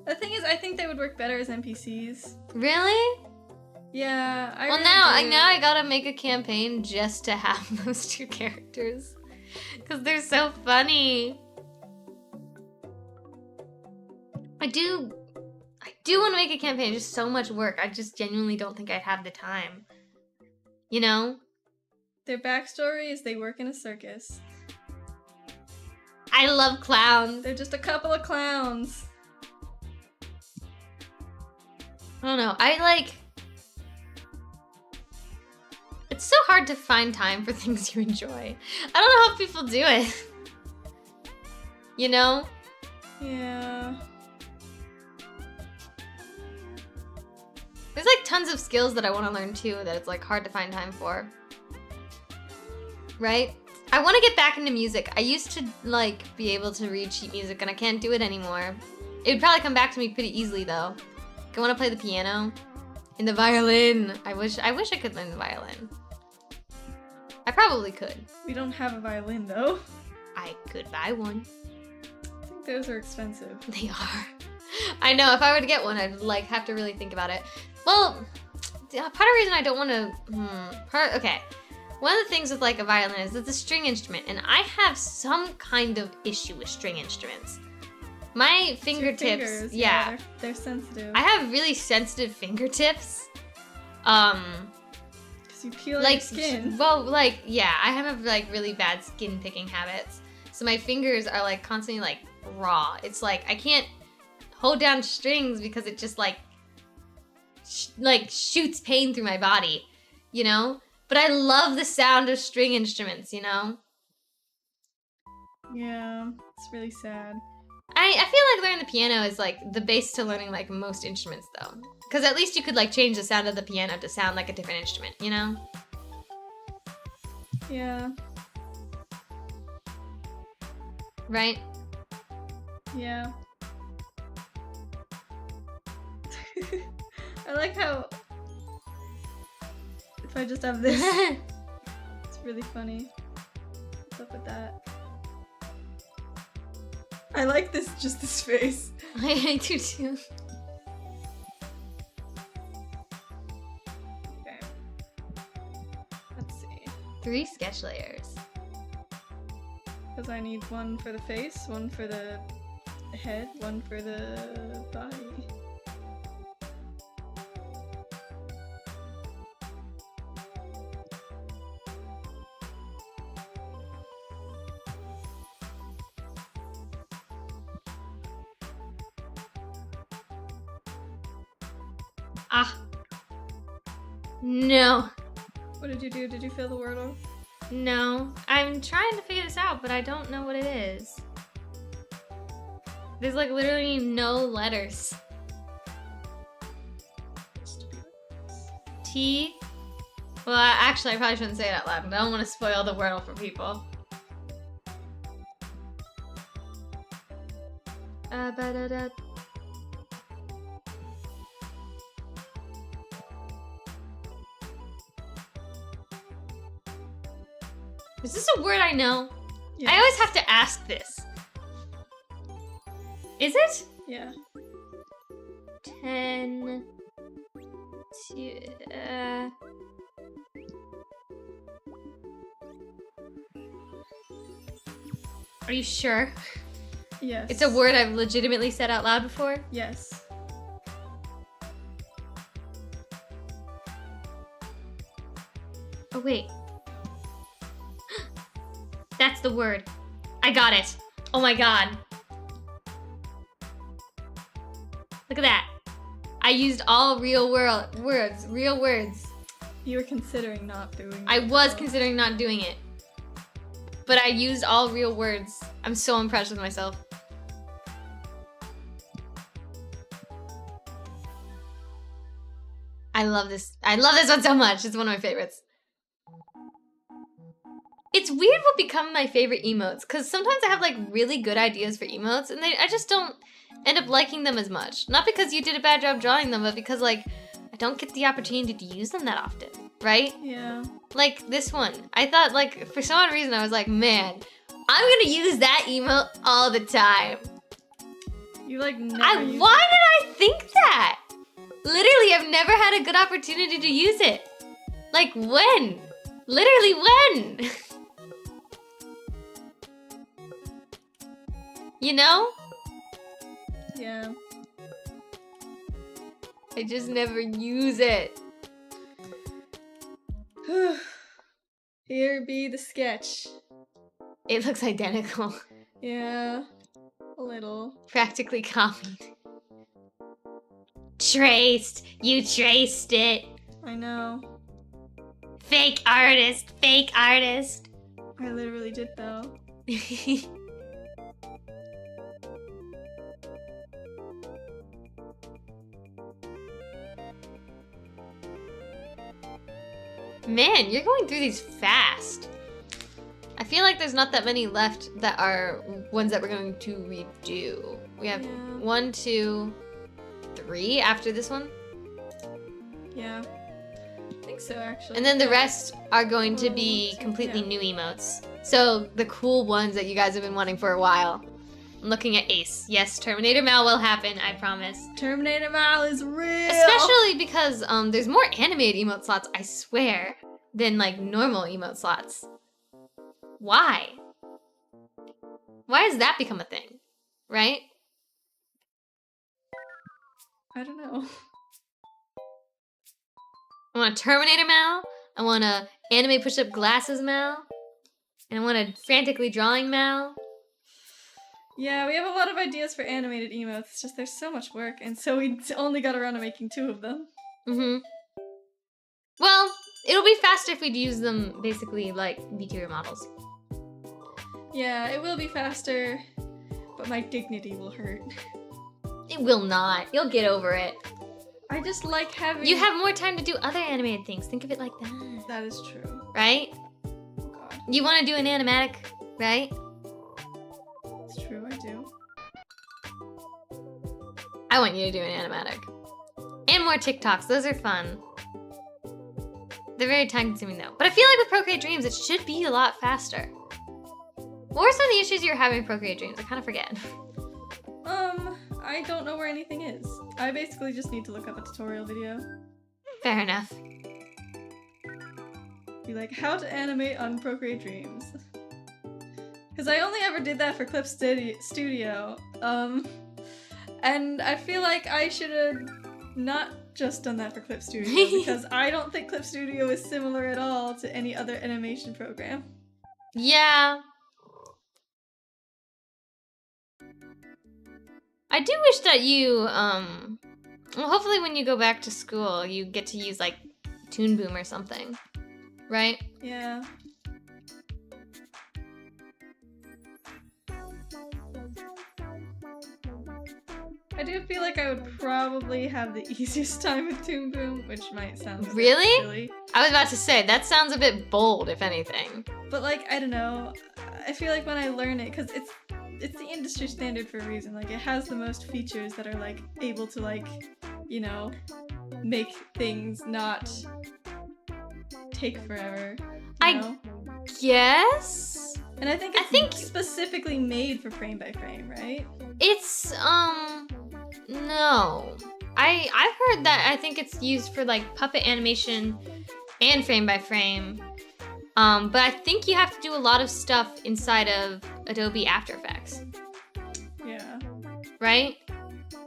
The thing is, I think they would work better as NPCs. Really? Yeah, I well, really now I gotta make a campaign just to have those two characters. Because they're so funny. I do want to make a campaign, just so much work. I just genuinely don't think I'd have the time. You know? Their backstory is they work in a circus. I love clowns. They're just a couple of clowns. I don't know. It's so hard to find time for things you enjoy. I don't know how people do it. You know? Yeah. There's like tons of skills that I want to learn too that it's like hard to find time for. Right? I want to get back into music. I used to like be able to read sheet music and I can't do it anymore. It would probably come back to me pretty easily though. I want to play the piano and the violin. I wish I could learn the violin. I probably could. We don't have a violin though. I could buy one. I think those are expensive. They are. I know, if I were to get one, I'd like have to really think about it. Well, part of the reason I don't want to, okay. One of the things with like a violin is it's a string instrument, and I have some kind of issue with string instruments. My fingertips, fingers, yeah, they're sensitive. I have really sensitive fingertips. Because you peel like your skin. Well, like yeah, I have like really bad skin picking habits, so my fingers are like constantly like raw. It's like I can't hold down strings because it just like shoots pain through my body, you know? But I love the sound of string instruments, you know? Yeah, it's really sad. I feel like learning the piano is like the base to learning like most instruments though. Because at least you could like change the sound of the piano to sound like a different instrument, you know? Yeah. Right? Yeah. I like how if I just have this, it's really funny. What's up with that? I like this, just this face. I do too. Okay. Let's see. 3 sketch layers. Because I need one for the face, one for the head, one for the body. Ah. No. What did you do? Did you fill the Wordle? No. I'm trying to figure this out, but I don't know what it is. There's like literally no letters. T. Well, actually, I probably shouldn't say it out loud. I don't want to spoil the Wordle for people. Ba-da-da. Is this a word I know? Yes. I always have to ask this. Is it? Yeah. 10. Are you sure? Yes. It's a word I've legitimately said out loud before? Yes. Oh, wait. That's the word. I got it. Oh my god. Look at that. I used all real words. Real words. You were considering not doing it. I was considering not doing it. But I used all real words. I'm so impressed with myself. I love this. I love this one so much. It's one of my favorites. It's weird what become my favorite emotes, because sometimes I have like really good ideas for emotes, and I just don't end up liking them as much. Not because you did a bad job drawing them, but because like I don't get the opportunity to use them that often, right? Yeah. Like this one. I thought like for some odd reason I was like, man, I'm gonna use that emote all the time. You like never Why did I think that? Literally, I've never had a good opportunity to use it. Like when? Literally when? You know? Yeah. I just never use it. Here be the sketch. It looks identical. Yeah. A little. Practically copied. Traced. You traced it. I know. Fake artist. Fake artist. I literally did though. Man, you're going through these fast. I feel like there's not that many left that are ones that we're going to redo. We have 1, 2, 3 after this one. Yeah. I think so, actually. And then the rest are going to be completely new emotes. So the cool ones that you guys have been wanting for a while. I'm looking at Ace. Yes, Terminator Mal will happen, I promise. Terminator Mal is real! Especially because there's more animated emote slots, I swear, than like normal emote slots. Why? Why has that become a thing? Right? I don't know. I want a Terminator Mal. I want a anime push-up glasses Mal. And I want a frantically drawing Mal. Yeah, we have a lot of ideas for animated emotes. It's just there's so much work, and so we only got around to making 2 of them. Mm-hmm. Well, it'll be faster if we'd use them basically like Vtuber models. Yeah, it will be faster, but my dignity will hurt. It will not. You'll get over it. I just like having... You have more time to do other animated things. Think of it like that. That is true. Right? Oh god. You want to do an animatic, right? It's true, I do. I want you to do an animatic. And more TikToks. Those are fun. They're very time consuming though. But I feel like with Procreate Dreams, it should be a lot faster. What were some of the issues you were having with Procreate Dreams? I kind of forget. I don't know where anything is. I basically just need to look up a tutorial video. Fair enough. Be like, how to animate on Procreate Dreams. Because I only ever did that for Clip Studio. And I feel like I should have not just done that for Clip Studio, because I don't think Clip Studio is similar at all to any other animation program. Yeah. I do wish that you, well, hopefully when you go back to school, you get to use, like, Toon Boom or something. Right? Yeah. I do feel like I would probably have the easiest time with Toon Boom, which might sound a bit Really? silly. I was about to say, that sounds a bit bold, if anything. But like, I don't know. I feel like when I learn it, because it's the industry standard for a reason. Like, it has the most features that are like able to like, you know, make things not take forever. You know? Yes? And I think it's specifically made for frame by frame, right? It's, no. I've heard that I think it's used for, like, puppet animation and frame by frame. But I think you have to do a lot of stuff inside of Adobe After Effects. Yeah. Right?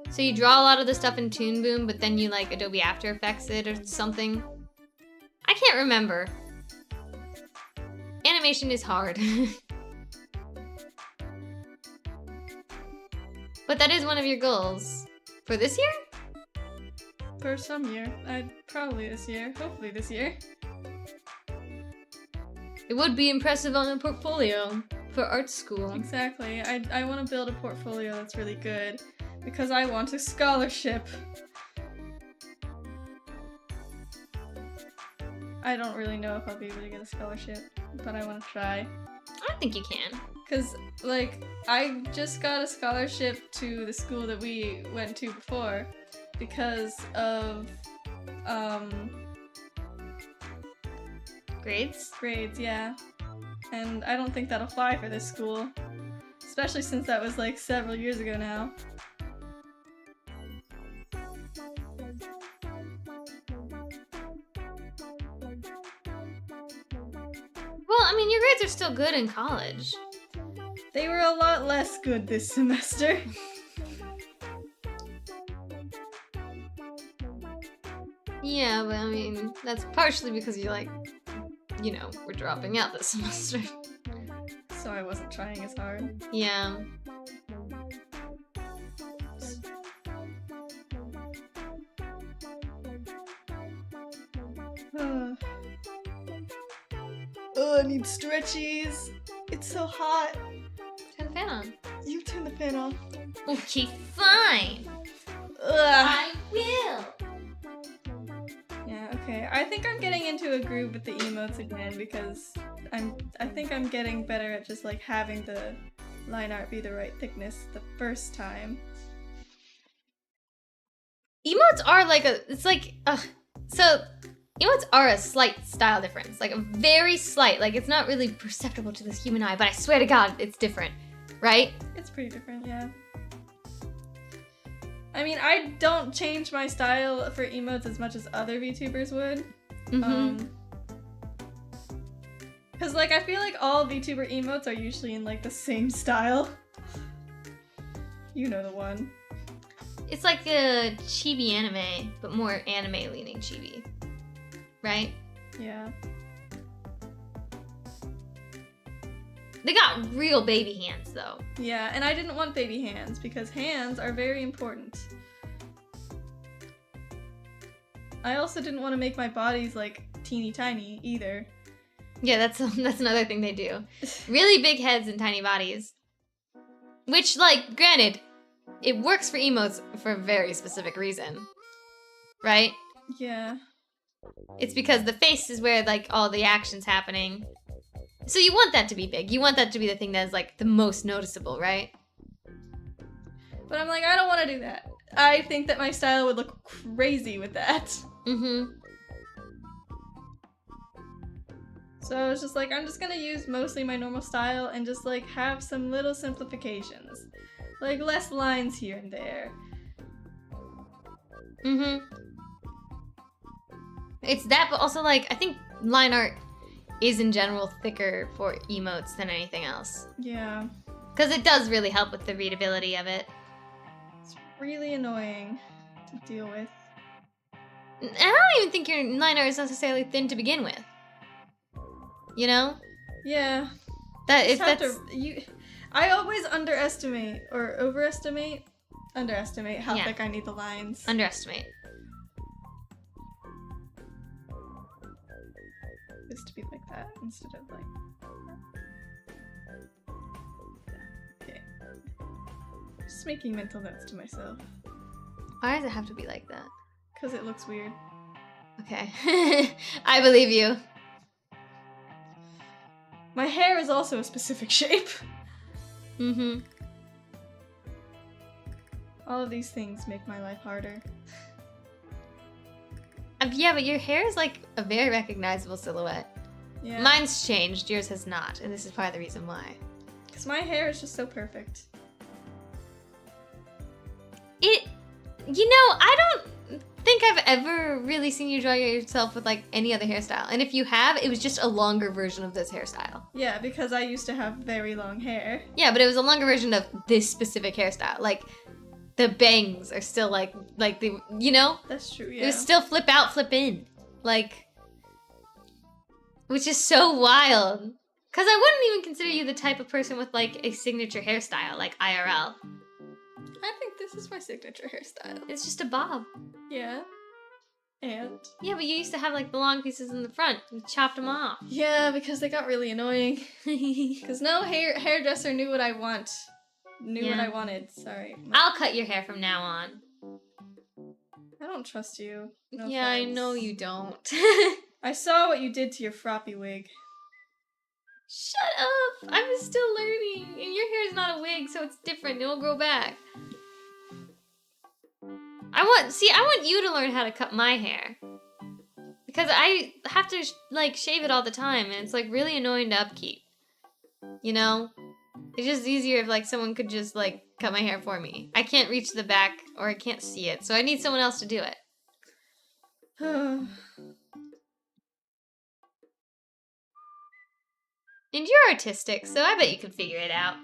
So you draw a lot of the stuff in Toon Boom, but then you, like, Adobe After Effects it or something. I can't remember. Animation is hard. But that is one of your goals. For this year? For some year. Probably this year. Hopefully this year. It would be impressive on a portfolio for art school. Exactly. I want to build a portfolio that's really good because I want a scholarship. I don't really know if I'll be able to get a scholarship, but I want to try. I think you can. Because, like, I just got a scholarship to the school that we went to before because of, Grades? grades, yeah. And I don't think that'll fly for this school. Especially since that was, like, several years ago now. Well, I mean, your grades are still good in college. They were a lot less good this semester. Yeah, but I mean, that's partially because you, like, you know, we're dropping out this semester. So I wasn't trying as hard. Yeah. Oh, I need stretchies. It's so hot. Turn the fan on. You turn the fan off. Okay, fine. Ugh. I will. Yeah, okay. I think I'm getting into a groove with the emotes again because I think I'm getting better at just like having the line art be the right thickness the first time. Emotes are like so emotes are a slight style difference, like a very slight, like it's not really perceptible to the human eye, but I swear to God, it's different, right? It's pretty different, yeah. I mean, I don't change my style for emotes as much as other VTubers would. Cause like I feel like all VTuber emotes are usually in like the same style. You know the one. It's like a chibi anime, but more anime leaning chibi. Right? Yeah. They got real baby hands though. Yeah, and I didn't want baby hands because hands are very important. I also didn't want to make my bodies like teeny tiny either. Yeah, that's another thing they do. Really big heads and tiny bodies. Which, like, granted, it works for emotes for a very specific reason. Right? Yeah. It's because the face is where, like, all the action's happening. So you want that to be big. You want that to be the thing that is, like, the most noticeable, right? But I'm like, I don't want to do that. I think that my style would look crazy with that. Mm-hmm. So I was just like, I'm just gonna use mostly my normal style and just like have some little simplifications. Like less lines here and there. Mm-hmm. It's that, but also, like, I think line art is in general thicker for emotes than anything else. Yeah. Because it does really help with the readability of it. It's really annoying to deal with. And I don't even think your line art is necessarily thin to begin with. You know? Yeah. That's I always underestimate or overestimate how thick I need the lines. Underestimate. This to be like that instead of like that. Okay. Just making mental notes to myself. Why does it have to be like that? Because it looks weird. Okay. I believe you. My hair is also a specific shape. Mm-hmm. All of these things make my life harder. Yeah, but your hair is like a very recognizable silhouette. Yeah. Mine's changed, yours has not, and this is probably the reason why. Because my hair is just so perfect. I don't think I've ever really seen you draw yourself with like any other hairstyle. And if you have, it was just a longer version of this hairstyle. Yeah, because I used to have very long hair. Yeah, but it was a longer version of this specific hairstyle. Like, the bangs are still like the, That's true, yeah. It was still flip out, flip in. Like, which is so wild. Because I wouldn't even consider you the type of person with like a signature hairstyle, like IRL. I think this is my signature hairstyle. It's just a bob. Yeah. And? Yeah, but you used to have like the long pieces in the front. You chopped them off. Yeah, because they got really annoying. Because no hairdresser knew what I wanted. Sorry. I'll cut your hair from now on. I don't trust you. No yeah, I offense. know you don't. I saw what you did to your froppy wig. Shut up! I'm still learning, and your hair is not a wig, so it's different. It'll grow back. I want you to learn how to cut my hair. Because I have to, shave it all the time, and it's, really annoying to upkeep. You know? It's just easier if, someone could just, cut my hair for me. I can't reach the back, or I can't see it, so I need someone else to do it. And you're artistic, so I bet you can figure it out.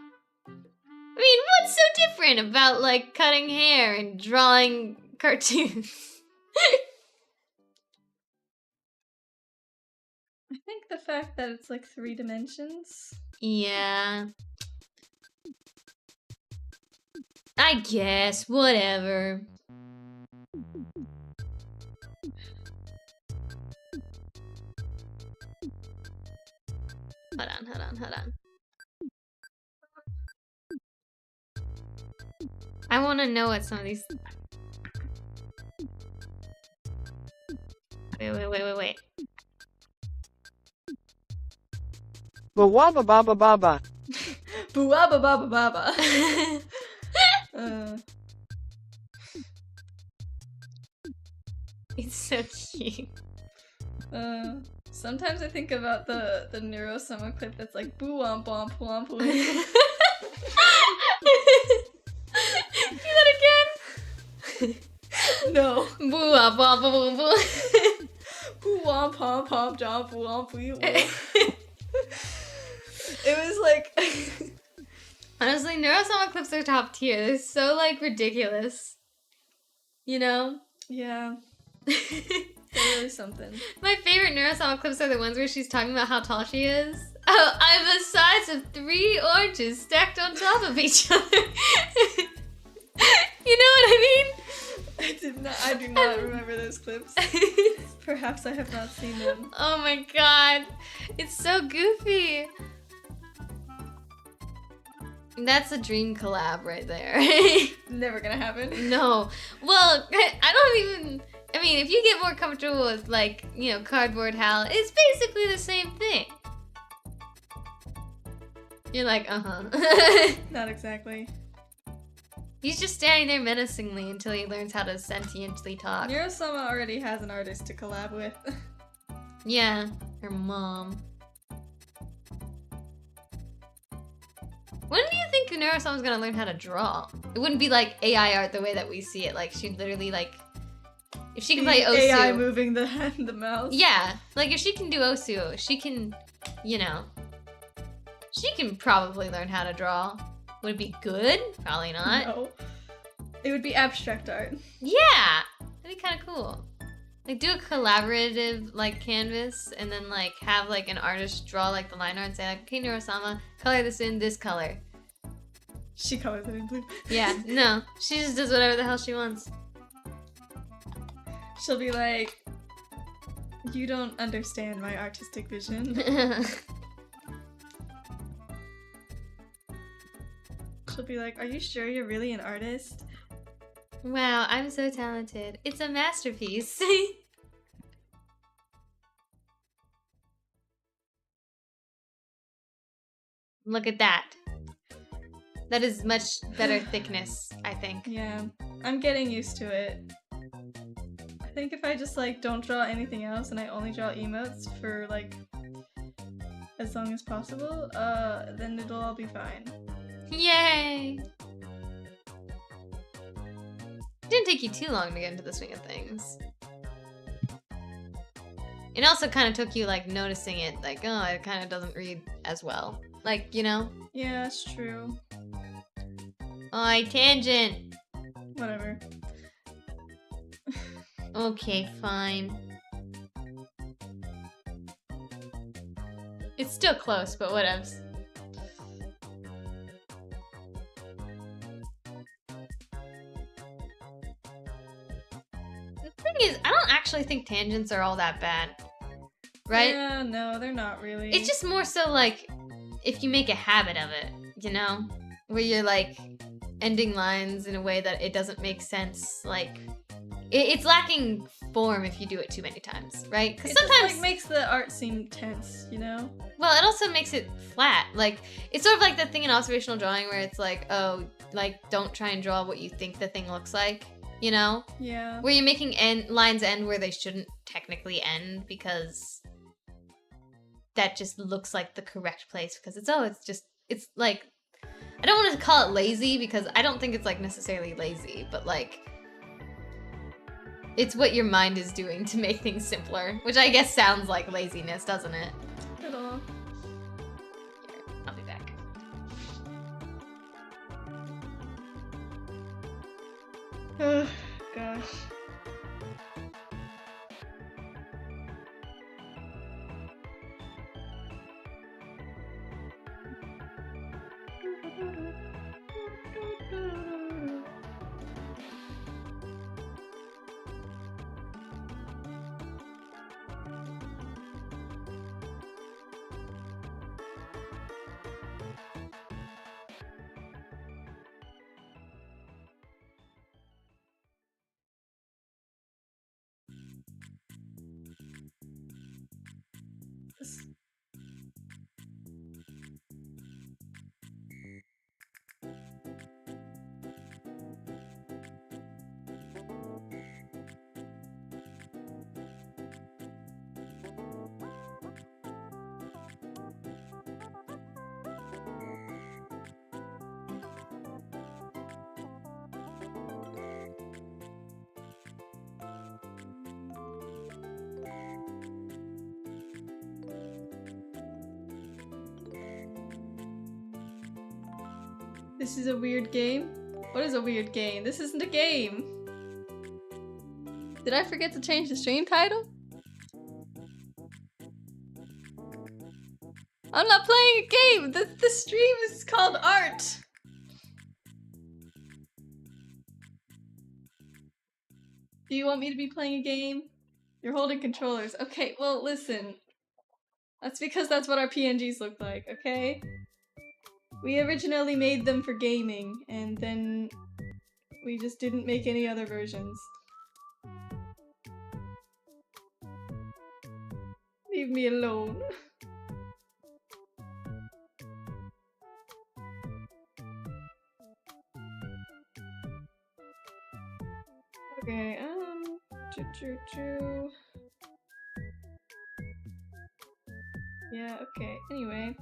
I mean, what's so different about, cutting hair and drawing cartoons? I think the fact that it's 3 dimensions. Yeah. I guess, whatever. Hold on. I want to know what some of these... Wait. Bawaba baba baba. Booaba baba baba. It's so cute. Sometimes I think about the Neurosummer clip that's boo womp womp womp womp. Do that again? No. Boo womp womp boom boom. Boo womp womp womp jomp womp wee womp. It was Honestly, Neurosummer clips are top tier. They're so ridiculous. You know? Yeah. They're really something. My favorite Neurosummer clips are the ones where she's talking about how tall she is. Oh, I'm the size of 3 oranges stacked on top of each other. You know what I mean? I do not remember those clips. Perhaps I have not seen them. Oh my god. It's so goofy. That's a dream collab right there. Never gonna happen. No. Well, I mean, if you get more comfortable with, Cardboard Hal, it's basically the same thing. You're like, uh-huh. Not exactly. He's just standing there menacingly until he learns how to sentiently talk. Neurosummer already has an artist to collab with. Yeah, her mom. When do you think Neurosummer's gonna learn how to draw? It wouldn't be AI art the way that we see it. She'd literally if she can play Osu. AI moving the mouse. Yeah, if she can do Osu, she can, she can probably learn how to draw. Would it be good? Probably not. No. It would be abstract art. Yeah! That'd be kind of cool. Do a collaborative, canvas, and then, have, an artist draw, the line art and say, okay, Neurosummer, color this in this color. She colors it in blue. Yeah, no. She just does whatever the hell she wants. She'll be like, you don't understand my artistic vision. She'll be like, are you sure you're really an artist? Wow, I'm so talented. It's a masterpiece. Look at that. That is much better thickness, I think. Yeah, I'm getting used to it. I think if I just like don't draw anything else and I only draw emotes for like as long as possible, then it'll all be fine. Yay! It didn't take you too long to get into the swing of things. It also kind of took you like noticing it, like, oh, it kind of doesn't read as well. Like, you know? Yeah, that's true. Oi, tangent! Whatever. Okay, fine. It's still close, but whatevs. The thing is, I don't actually think tangents are all that bad. Right? Yeah, no, they're not really. It's just more so like, if you make a habit of it, you know? Where you're like, ending lines in a way that it doesn't make sense, like... It's lacking form if you do it too many times, right? Because sometimes just, like, makes the art seem tense, you know? Well, it also makes it flat. Like, it's sort of like the thing in observational drawing where it's like, oh, like, don't try and draw what you think the thing looks like, you know? Yeah. Where you're making lines end where they shouldn't technically end because that just looks like the correct place because it's like, I don't want to call it lazy because I don't think it's like necessarily lazy, but like, it's what your mind is doing to make things simpler, which I guess sounds like laziness, doesn't it? At all. Here, I'll be back. Oh, gosh. This is a weird game? What is a weird game? This isn't a game! Did I forget to change the stream title? I'm not playing a game! The stream is called art! Do you want me to be playing a game? You're holding controllers. Okay, well listen. That's because that's what our PNGs look like, okay? We originally made them for gaming, and then we just didn't make any other versions. Leave me alone. Okay, choo. Yeah, okay, anyway.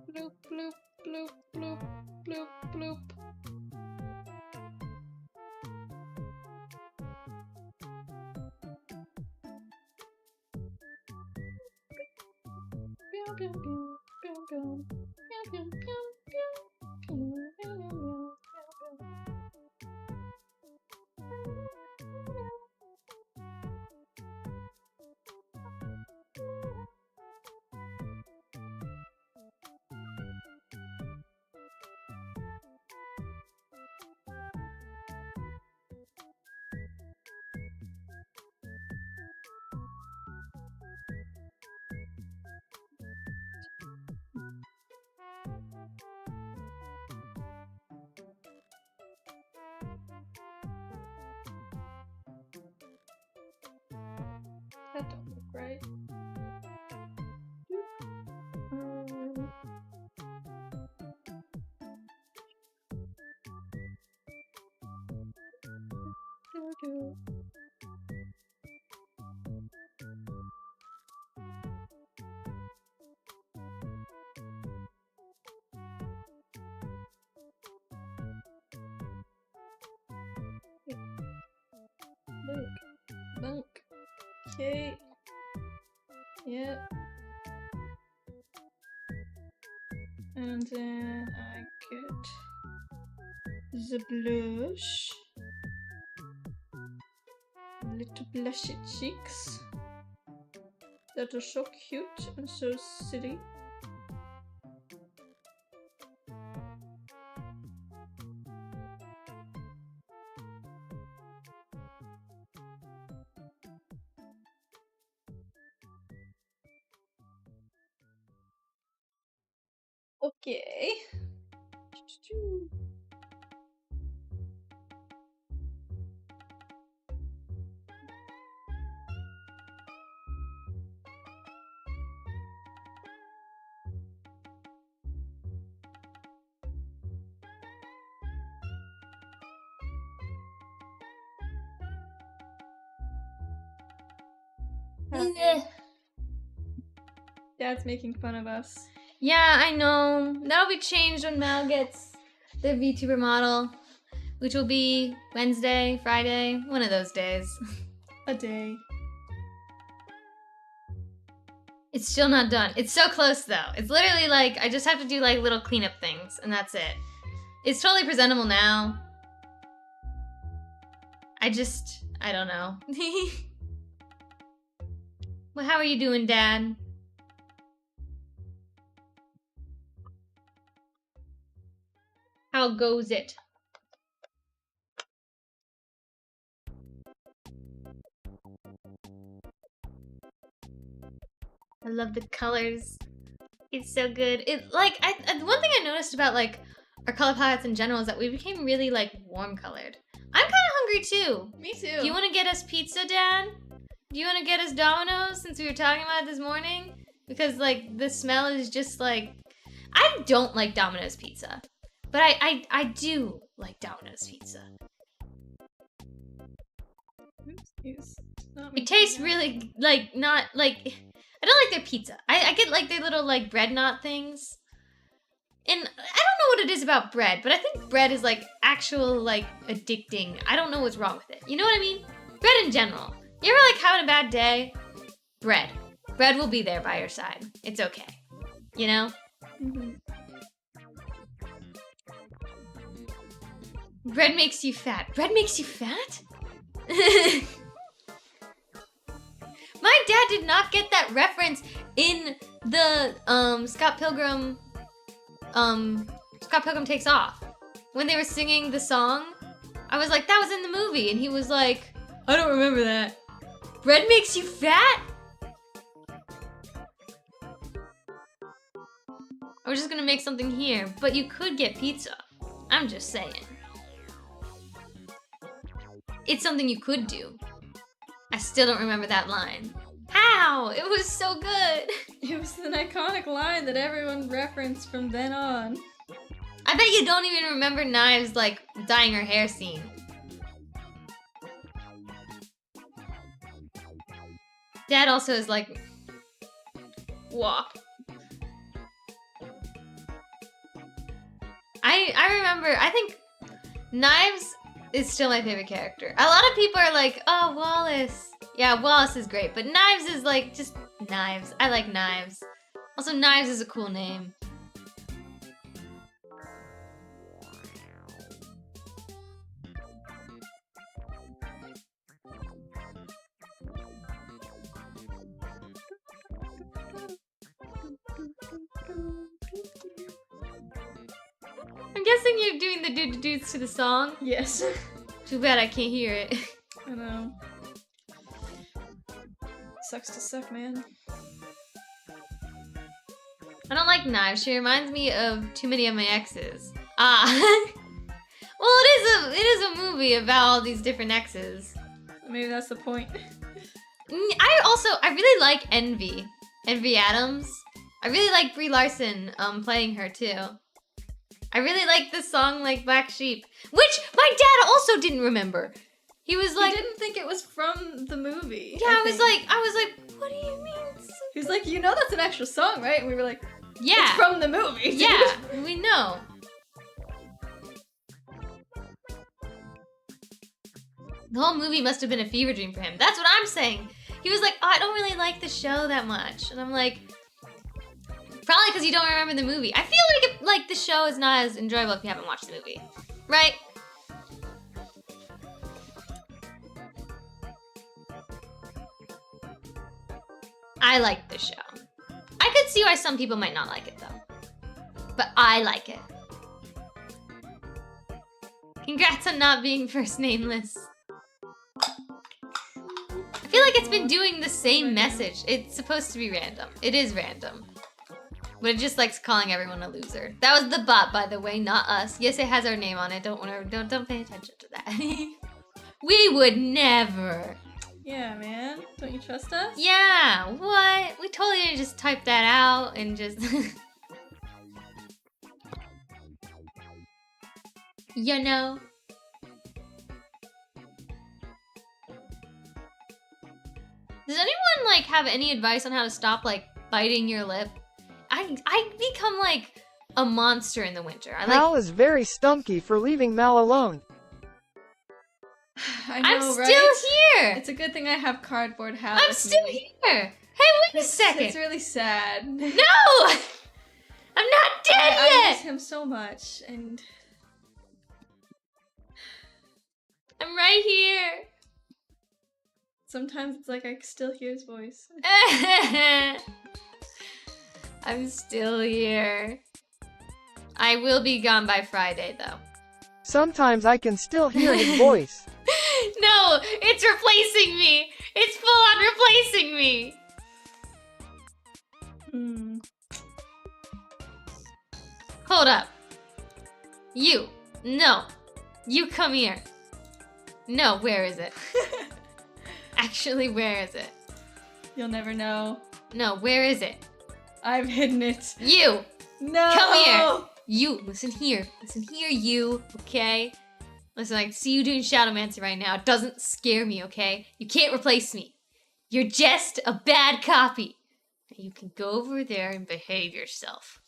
Bloop, bloop, bloop, bloop, bloop, bloop. Bunk. Okay. Yep. And then I get the blush. Little blushy cheeks. That are so cute and so silly. Okay. Dad's making fun of us. Yeah, I know. That'll be changed when Mal gets the VTuber model, which will be Wednesday, Friday, one of those days. A day. It's still not done. It's so close though. It's literally like, I just have to do like little cleanup things and that's it. It's totally presentable now. I don't know. Well, how are you doing, Dad? How goes it? I love the colors. It's so good. It like one thing I noticed about like our color palettes in general is that we became really like warm colored. I'm kind of hungry too. Me too. Do you want to get us pizza, Dad? Do you want to get us Domino's since we were talking about it this morning? Because like the smell is just like, I don't like Domino's pizza, but I do like Domino's pizza. It tastes really like not like, I don't like their pizza. I get like their little like bread knot things. And I don't know what it is about bread, but I think bread is like actual like addicting. I don't know what's wrong with it. You know what I mean? Bread in general. You ever like having a bad day? Bread. Bread will be there by your side. It's okay. You know? Mm-hmm. Bread makes you fat. Bread makes you fat? My dad did not get that reference in the Scott Pilgrim Takes Off. When they were singing the song, I was like, that was in the movie. And he was like, I don't remember that. Bread makes you fat? I was just gonna make something here, but you could get pizza. I'm just saying. It's something you could do. I still don't remember that line. How? It was so good. It was an iconic line that everyone referenced from then on. I bet you don't even remember Knives, like, dyeing her hair scene. Dad also is like, walk. I remember, I think Knives is still my favorite character. A lot of people are like, oh, Wallace. Yeah, Wallace is great, but Knives is like, just Knives. I like Knives. Also, Knives is a cool name. I'm guessing you're doing the doo-doo-doos to the song? Yes. Too bad I can't hear it. I know. Sucks to suck, man. I don't like Knives. She reminds me of too many of my exes. Ah. Well, it is a movie about all these different exes. Maybe that's the point. I really like Envy. Envy Adams. I really like Brie Larson playing her too. I really like the song like Black Sheep, which my dad also didn't remember. He was like, he didn't think it was from the movie. Yeah, I was like, what do you mean? He was like, you know that's an actual song, right? And we were like, Yeah. it's from the movie. Dude. Yeah, we know. The whole movie must have been a fever dream for him. That's what I'm saying. He was like, oh, I don't really like the show that much. And I'm like, probably because you don't remember the movie. I feel like the show is not as enjoyable if you haven't watched the movie. Right? I like the show. I could see why some people might not like it though. But I like it. Congrats on not being first nameless. I feel like it's been doing the same message. It's supposed to be random. It is random. But it just likes calling everyone a loser. That was the bot, by the way, not us. Yes, it has our name on it. Don't pay attention to that. We would never. Yeah, man. Don't you trust us? Yeah, what? We totally didn't just type that out and just... You know? Does anyone, like, have any advice on how to stop, like, biting your lip? I become, like, a monster in the winter. Mal is very stunky for leaving Mal alone. I know, I'm right? still here! It's a good thing I have Cardboard Hal. I'm with still me. here! Hey, wait a second! It's really sad. No! I'm not dead I yet! miss him so much, and... I'm right here! Sometimes it's like I still hear his voice. I'm still here. I will be gone by Friday, though. Sometimes I can still hear his voice. No! It's replacing me! It's full on replacing me! Hold up. You. No. You come here. No, where is it? Actually, where is it? You'll never know. No, where is it? I've hidden it. You! No! Come here! You, listen here. Listen here, you, okay? Listen, I see you doing Shadowmancer right now. It doesn't scare me, okay? You can't replace me. You're just a bad copy. You can go over there and behave yourself.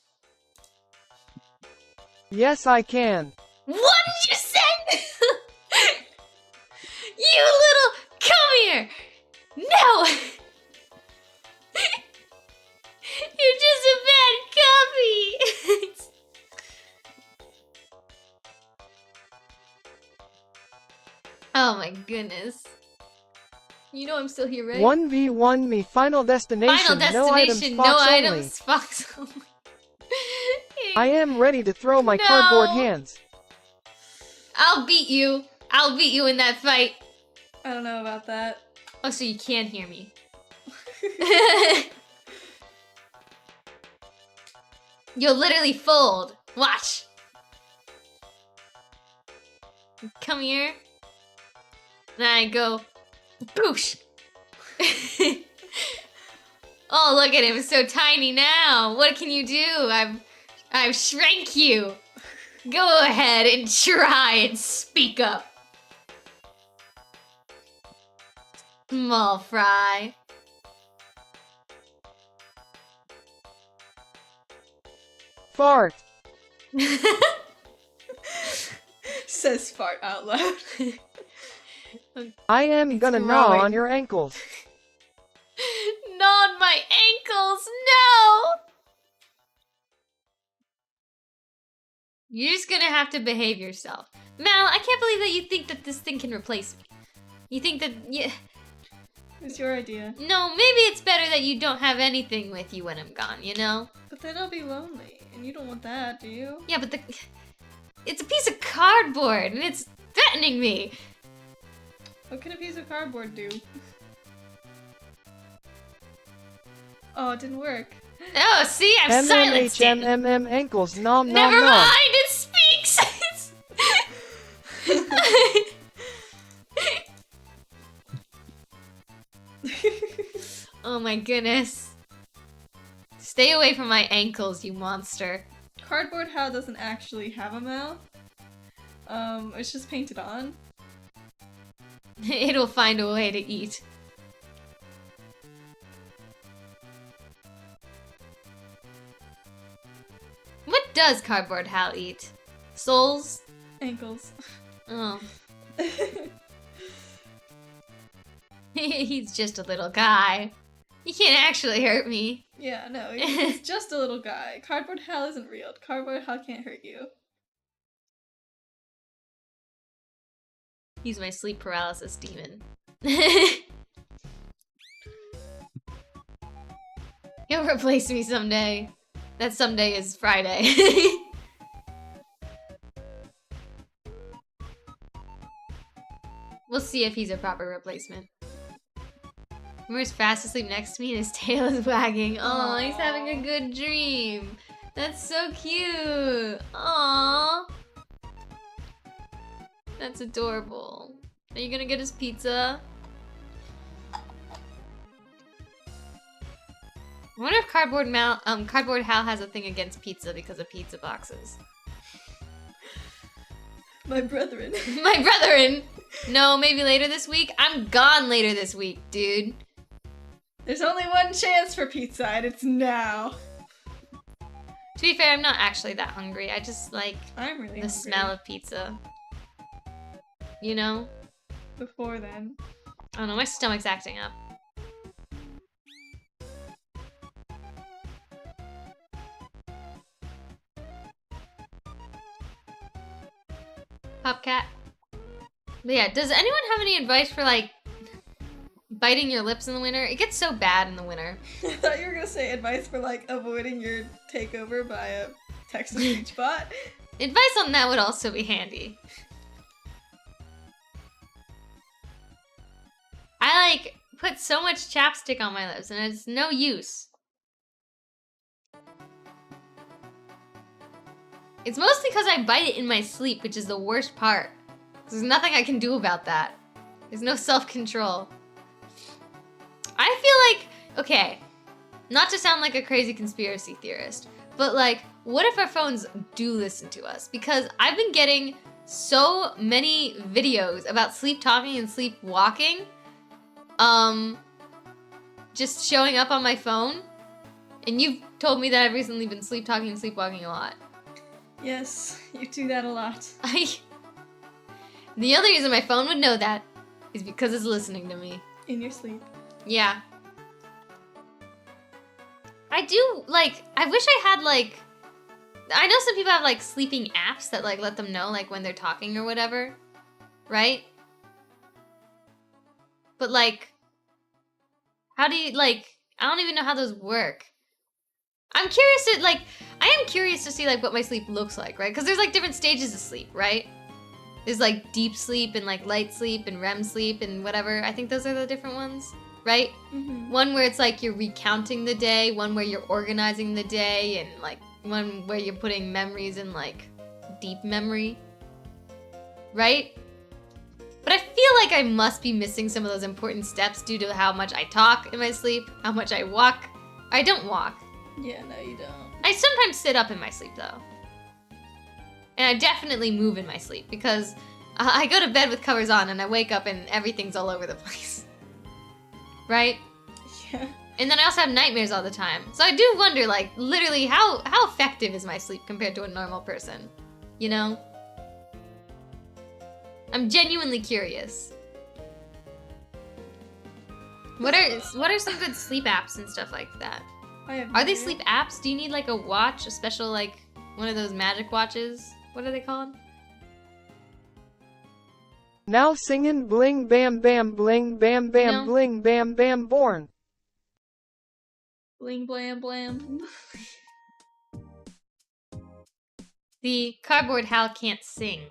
Yes, I can. What did you say? You little... Come here! No! You're just a bad copy! Oh my goodness. You know I'm still here, right? 1v1 me, final destination, Final destination, no items, no Fox items, Fox only. I am ready to throw my cardboard hands. I'll beat you. I'll beat you in that fight. I don't know about that. Oh, so you can hear me. You'll literally fold. Watch. Come here. Then I go, boosh. Oh, look at him, so tiny now. What can you do? I've shrank you. Go ahead and try and speak up. Small fry. Fart. Says fart out loud. I am gonna gnaw on your ankles. Gnaw on my ankles, no! You're just gonna have to behave yourself. Mal, I can't believe that you think that this thing can replace me. You think that, yeah. It's your idea. No, maybe it's better that you don't have anything with you when I'm gone, you know? But then I'll be lonely, and you don't want that, do you? Yeah, but it's a piece of cardboard, and it's threatening me. What can a piece of cardboard do? Oh, it didn't work. Oh, see, I've silenced it. MMHMMM ankles, nom nom Never nom. mind, it speaks! Oh my goodness. Stay away from my ankles, you monster. Cardboard How doesn't actually have a mouth. It's just painted on. It'll find a way to eat. What does Cardboard Hal eat? Souls? Ankles. Oh. He's just a little guy. He can't actually hurt me. Yeah, no, he's just a little guy. Cardboard Hal isn't real. Cardboard Hal can't hurt you. He's my sleep paralysis demon. He'll replace me someday. That someday is Friday. We'll see if he's a proper replacement. Moore's fast asleep next to me and his tail is wagging. Oh, he's having a good dream. That's so cute. Aww. That's adorable. Are you gonna get his pizza? I wonder if Cardboard Hal has a thing against pizza because of pizza boxes. My brethren. My brethren! No, maybe later this week? I'm gone later this week, dude. There's only one chance for pizza, and it's now. To be fair, I'm not actually that hungry. I just like I'm really the hungry. smell of pizza. You know? Before then. I don't know, my stomach's acting up. Popcat. But yeah, does anyone have any advice for like biting your lips in the winter? It gets so bad in the winter. I thought you were gonna say advice for like avoiding your takeover by a text-to-speech bot. Advice on that would also be handy. I like put so much chapstick on my lips and it's no use. It's mostly because I bite it in my sleep, which is the worst part. There's nothing I can do about that. There's no self-control. I feel like, okay, not to sound like a crazy conspiracy theorist, but like, what if our phones do listen to us? Because I've been getting so many videos about sleep talking and sleep walking, just showing up on my phone. And you've told me that I've recently been sleep talking and sleepwalking a lot. Yes, you do that a lot. The only reason my phone would know that is because it's listening to me. In your sleep. Yeah. I do, like, I wish I had, like, I know some people have, like, sleeping apps that, like, let them know, like, when they're talking or whatever. Right? But, like, how do you, like, I don't even know how those work. I'm curious to, like, I am curious to see, like, what my sleep looks like, right? Because there's, like, different stages of sleep, right? There's, like, deep sleep and, like, light sleep and REM sleep and whatever. I think those are the different ones, right? Mm-hmm. One where it's, like, you're recounting the day. One where you're organizing the day. And, like, one where you're putting memories in, like, deep memory. Right? But I feel like I must be missing some of those important steps due to how much I talk in my sleep, how much I walk. I don't walk. Yeah, no, you don't. I sometimes sit up in my sleep, though. And I definitely move in my sleep, because I go to bed with covers on and I wake up and everything's all over the place. Right? Yeah. And then I also have nightmares all the time. So I do wonder, like, literally, how effective is my sleep compared to a normal person? You know? I'm genuinely curious. What are some good sleep apps and stuff like that? Are they sleep apps? Do you need like a watch, a special like one of those magic watches? What are they called? Now singing bling bam bam bling bam bam No. bling bam bam born. Bling blam blam. The Cardboard Hal can't sing.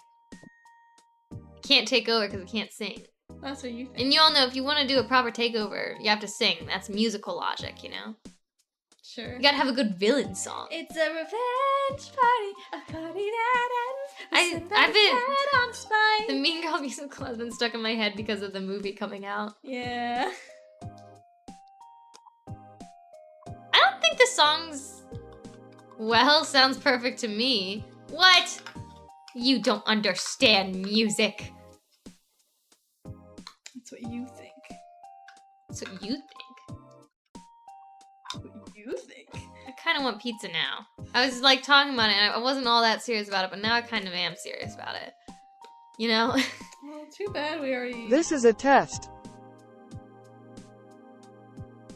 Can't take over because it can't sing. That's what you think. And you all know if you want to do a proper takeover, you have to sing. That's musical logic, you know? Sure. You gotta have a good villain song. It's a revenge party, a party that ends. I've been- head on spine. The Mean Girl musical has been stuck in my head because of the movie coming out. Yeah. I don't think the song's... Well, sounds perfect to me. What? You don't understand music. That's what you think. That's what you think. What you think? I kind of want pizza now. I was like talking about it and I wasn't all that serious about it, but now I kind of am serious about it. You know? Well, too bad we already... This is a test.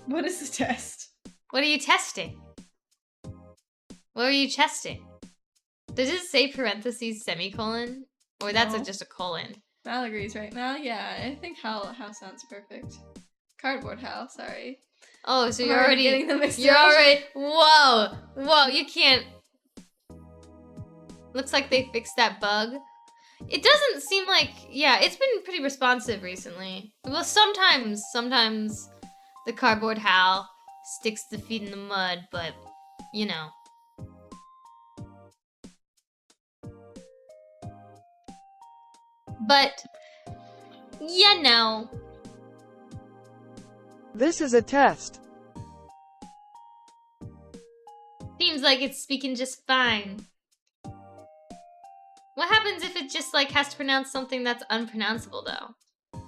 What is the test? What are you testing? What are you testing? Does it say parentheses semicolon? Or that's No. just a colon? Mal agrees right now. Yeah, I think Hal sounds perfect. Cardboard Hal, sorry. Oh, so I'm you're already getting them mixed you're up. already whoa, you can't. Looks like they fixed that bug. It doesn't seem like, yeah, it's been pretty responsive recently. Well, sometimes the cardboard Hal sticks the feet in the mud, but you know. But you know. This is a test. Seems like it's speaking just fine. What happens if it just like has to pronounce something that's unpronounceable though?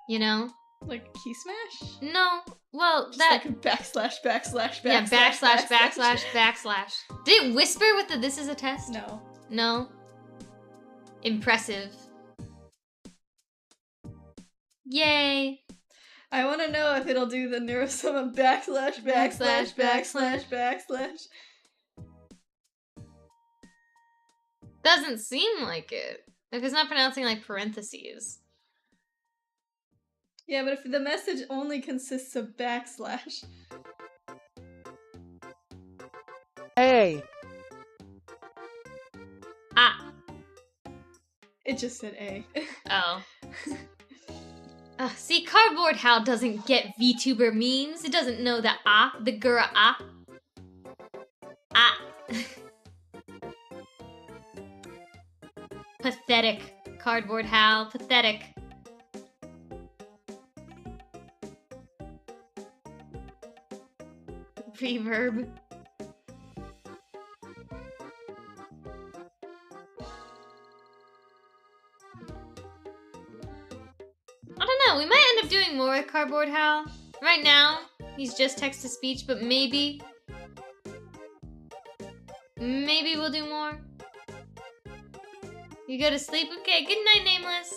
You know? Like key smash? No. Well, Just that like a backslash. yeah, backslash. Did it whisper with the "this is a test"? No. No. Impressive. Yay. I want to know if it'll do the neurosoma backslash. Doesn't seem like it. If it's not pronouncing like parentheses. Yeah, but if the message only consists of backslash. A. Ah. It just said A. Oh. See, Cardboard Hal doesn't get VTuber memes. It doesn't know the the gura ah. Ah. Pathetic. Cardboard Hal. Pathetic. Reverb. I don't know, we might end up doing more with Cardboard Hal. Right now, he's just text-to-speech, but maybe we'll do more. You go to sleep? Okay, good night, Nameless.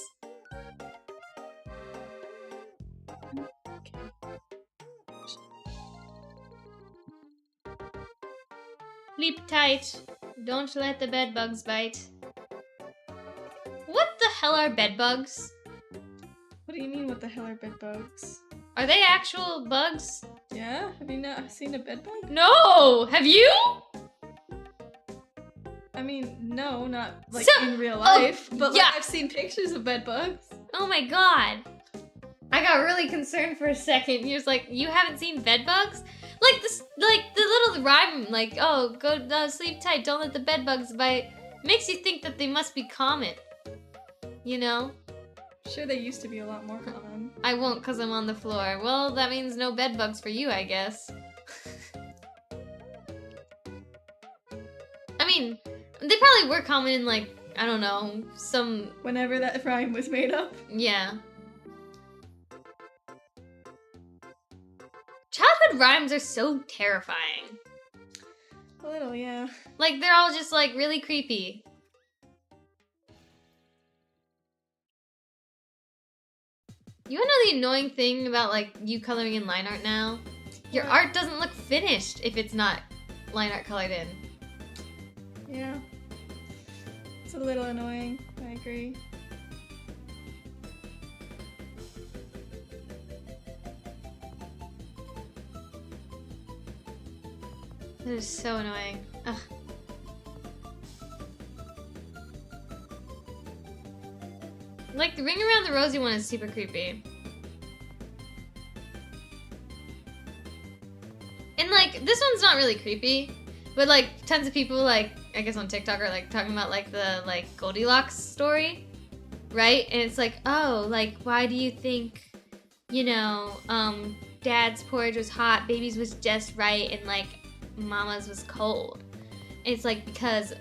Sleep tight. Don't let the bed bugs bite. What the hell are bed bugs? What do you mean, what the hell are bed bugs? Are they actual bugs? Yeah? Have you not seen a bed bug? No! Have you? I mean, no, not like So- in real life, but yeah. like, I've seen pictures of bed bugs. Oh my god. I got really concerned for a second. He was like, you haven't seen bed bugs? Like this, like the little rhyme, like, oh, go sleep tight, don't let the bed bugs bite. Makes you think that they must be common. You know? Sure, they used to be a lot more common. I won't cause I'm on the floor. Well, that means no bed bugs for you, I guess. I mean, they probably were common in like, I don't know, some... Whenever that rhyme was made up. Yeah. Childhood rhymes are so terrifying. A little, yeah. Like, they're all just like really creepy. You wanna know the annoying thing about like you coloring in line art now? Your What? art doesn't look finished if it's not line art colored in. Yeah. It's a little annoying, I agree. That is so annoying. Ugh. Like, the Ring Around the Rosie one is super creepy. And, like, this one's not really creepy, but, like, tons of people, like, I guess on TikTok are, like, talking about, like, the, like, Goldilocks story, right? And it's like, oh, like, why do you think, you know, Dad's porridge was hot, baby's was just right, and, like, Mama's was cold? And it's, like, because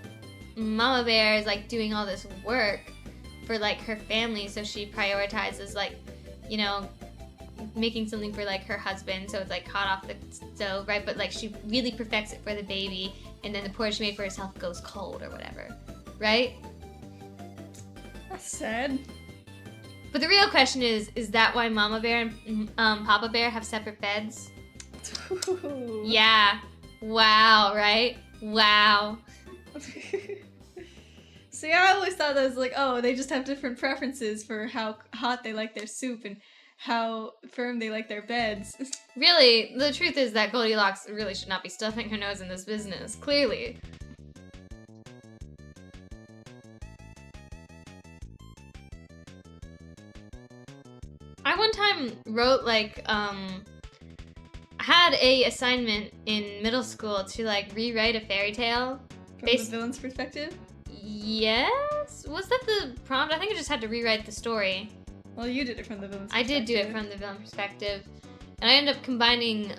Mama Bear is, like, doing all this work for like her family, so she prioritizes like you know, making something for like her husband, so it's like hot off the stove, right? But like she really perfects it for the baby, and then the porridge she made for herself goes cold or whatever, right? That's sad. But the real question is that why Mama Bear and Papa Bear have separate beds? Yeah. Wow, right? Wow. See, I always thought that was like, oh, they just have different preferences for how hot they like their soup and how firm they like their beds. Really, the truth is that Goldilocks really should not be stuffing her nose in this business, clearly. I one time wrote, like, had a assignment in middle school to, like, rewrite a fairy tale. From the villain's perspective? Yes? Was that the prompt? I think I just had to rewrite the story. Well, you did it from the villain's I perspective. did do it from the villain perspective. And I ended up combining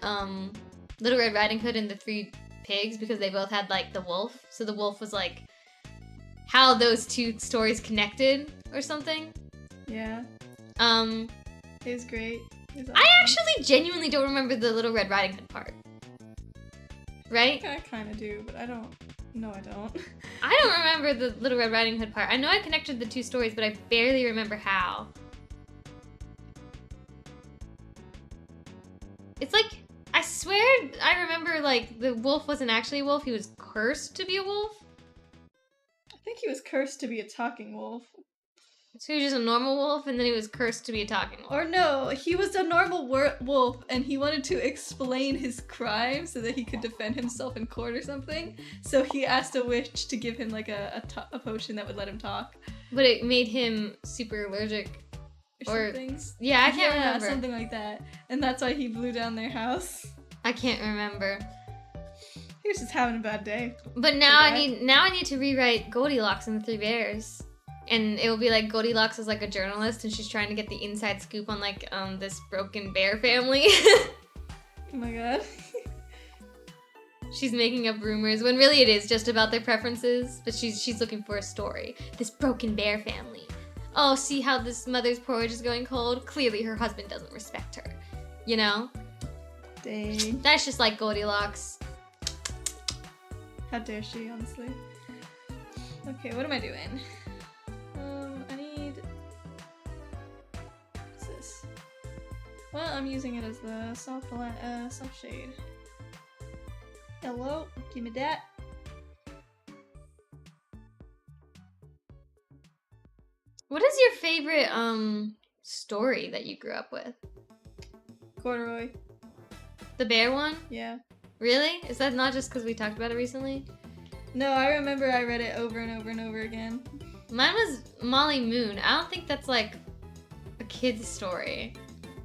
Little Red Riding Hood and the Three Pigs because they both had, like, the wolf. So the wolf was, like, how those two stories connected or something. Yeah. It was great. It was awesome. I actually genuinely don't remember the Little Red Riding Hood part. Right? I kind of do, but I don't. No, I don't. I don't remember the Little Red Riding Hood part. I know I connected the two stories, but I barely remember how. It's like, I swear I remember, like, the wolf wasn't actually a wolf. He was cursed to be a wolf. I think he was cursed to be a talking wolf. So he was just a normal wolf, and then he was cursed to be a talking wolf. Or no, he was a normal wolf, and he wanted to explain his crime so that he could defend himself in court or something. So he asked a witch to give him like a potion that would let him talk. But it made him super allergic. Or something. Yeah, I can't remember. Something like that. And that's why he blew down their house. I can't remember. He was just having a bad day. But now I need to rewrite Goldilocks and the Three Bears. And it will be like Goldilocks is like a journalist and she's trying to get the inside scoop on like this broken bear family. Oh my god. She's making up rumors when really it is just about their preferences, but she's looking for a story. This broken bear family. Oh, see how this mother's porridge is going cold? Clearly her husband doesn't respect her. You know? Dang. That's just like Goldilocks. How dare she, honestly. Okay, what am I doing? I need... What's this? Well, I'm using it as the soft shade. Hello, give me that. What is your favorite story that you grew up with? Corduroy. The bear one? Yeah. Really? Is that not just because we talked about it recently? No, I remember I read it over and over and over again. Mine was Molly Moon. I don't think that's like a kid's story.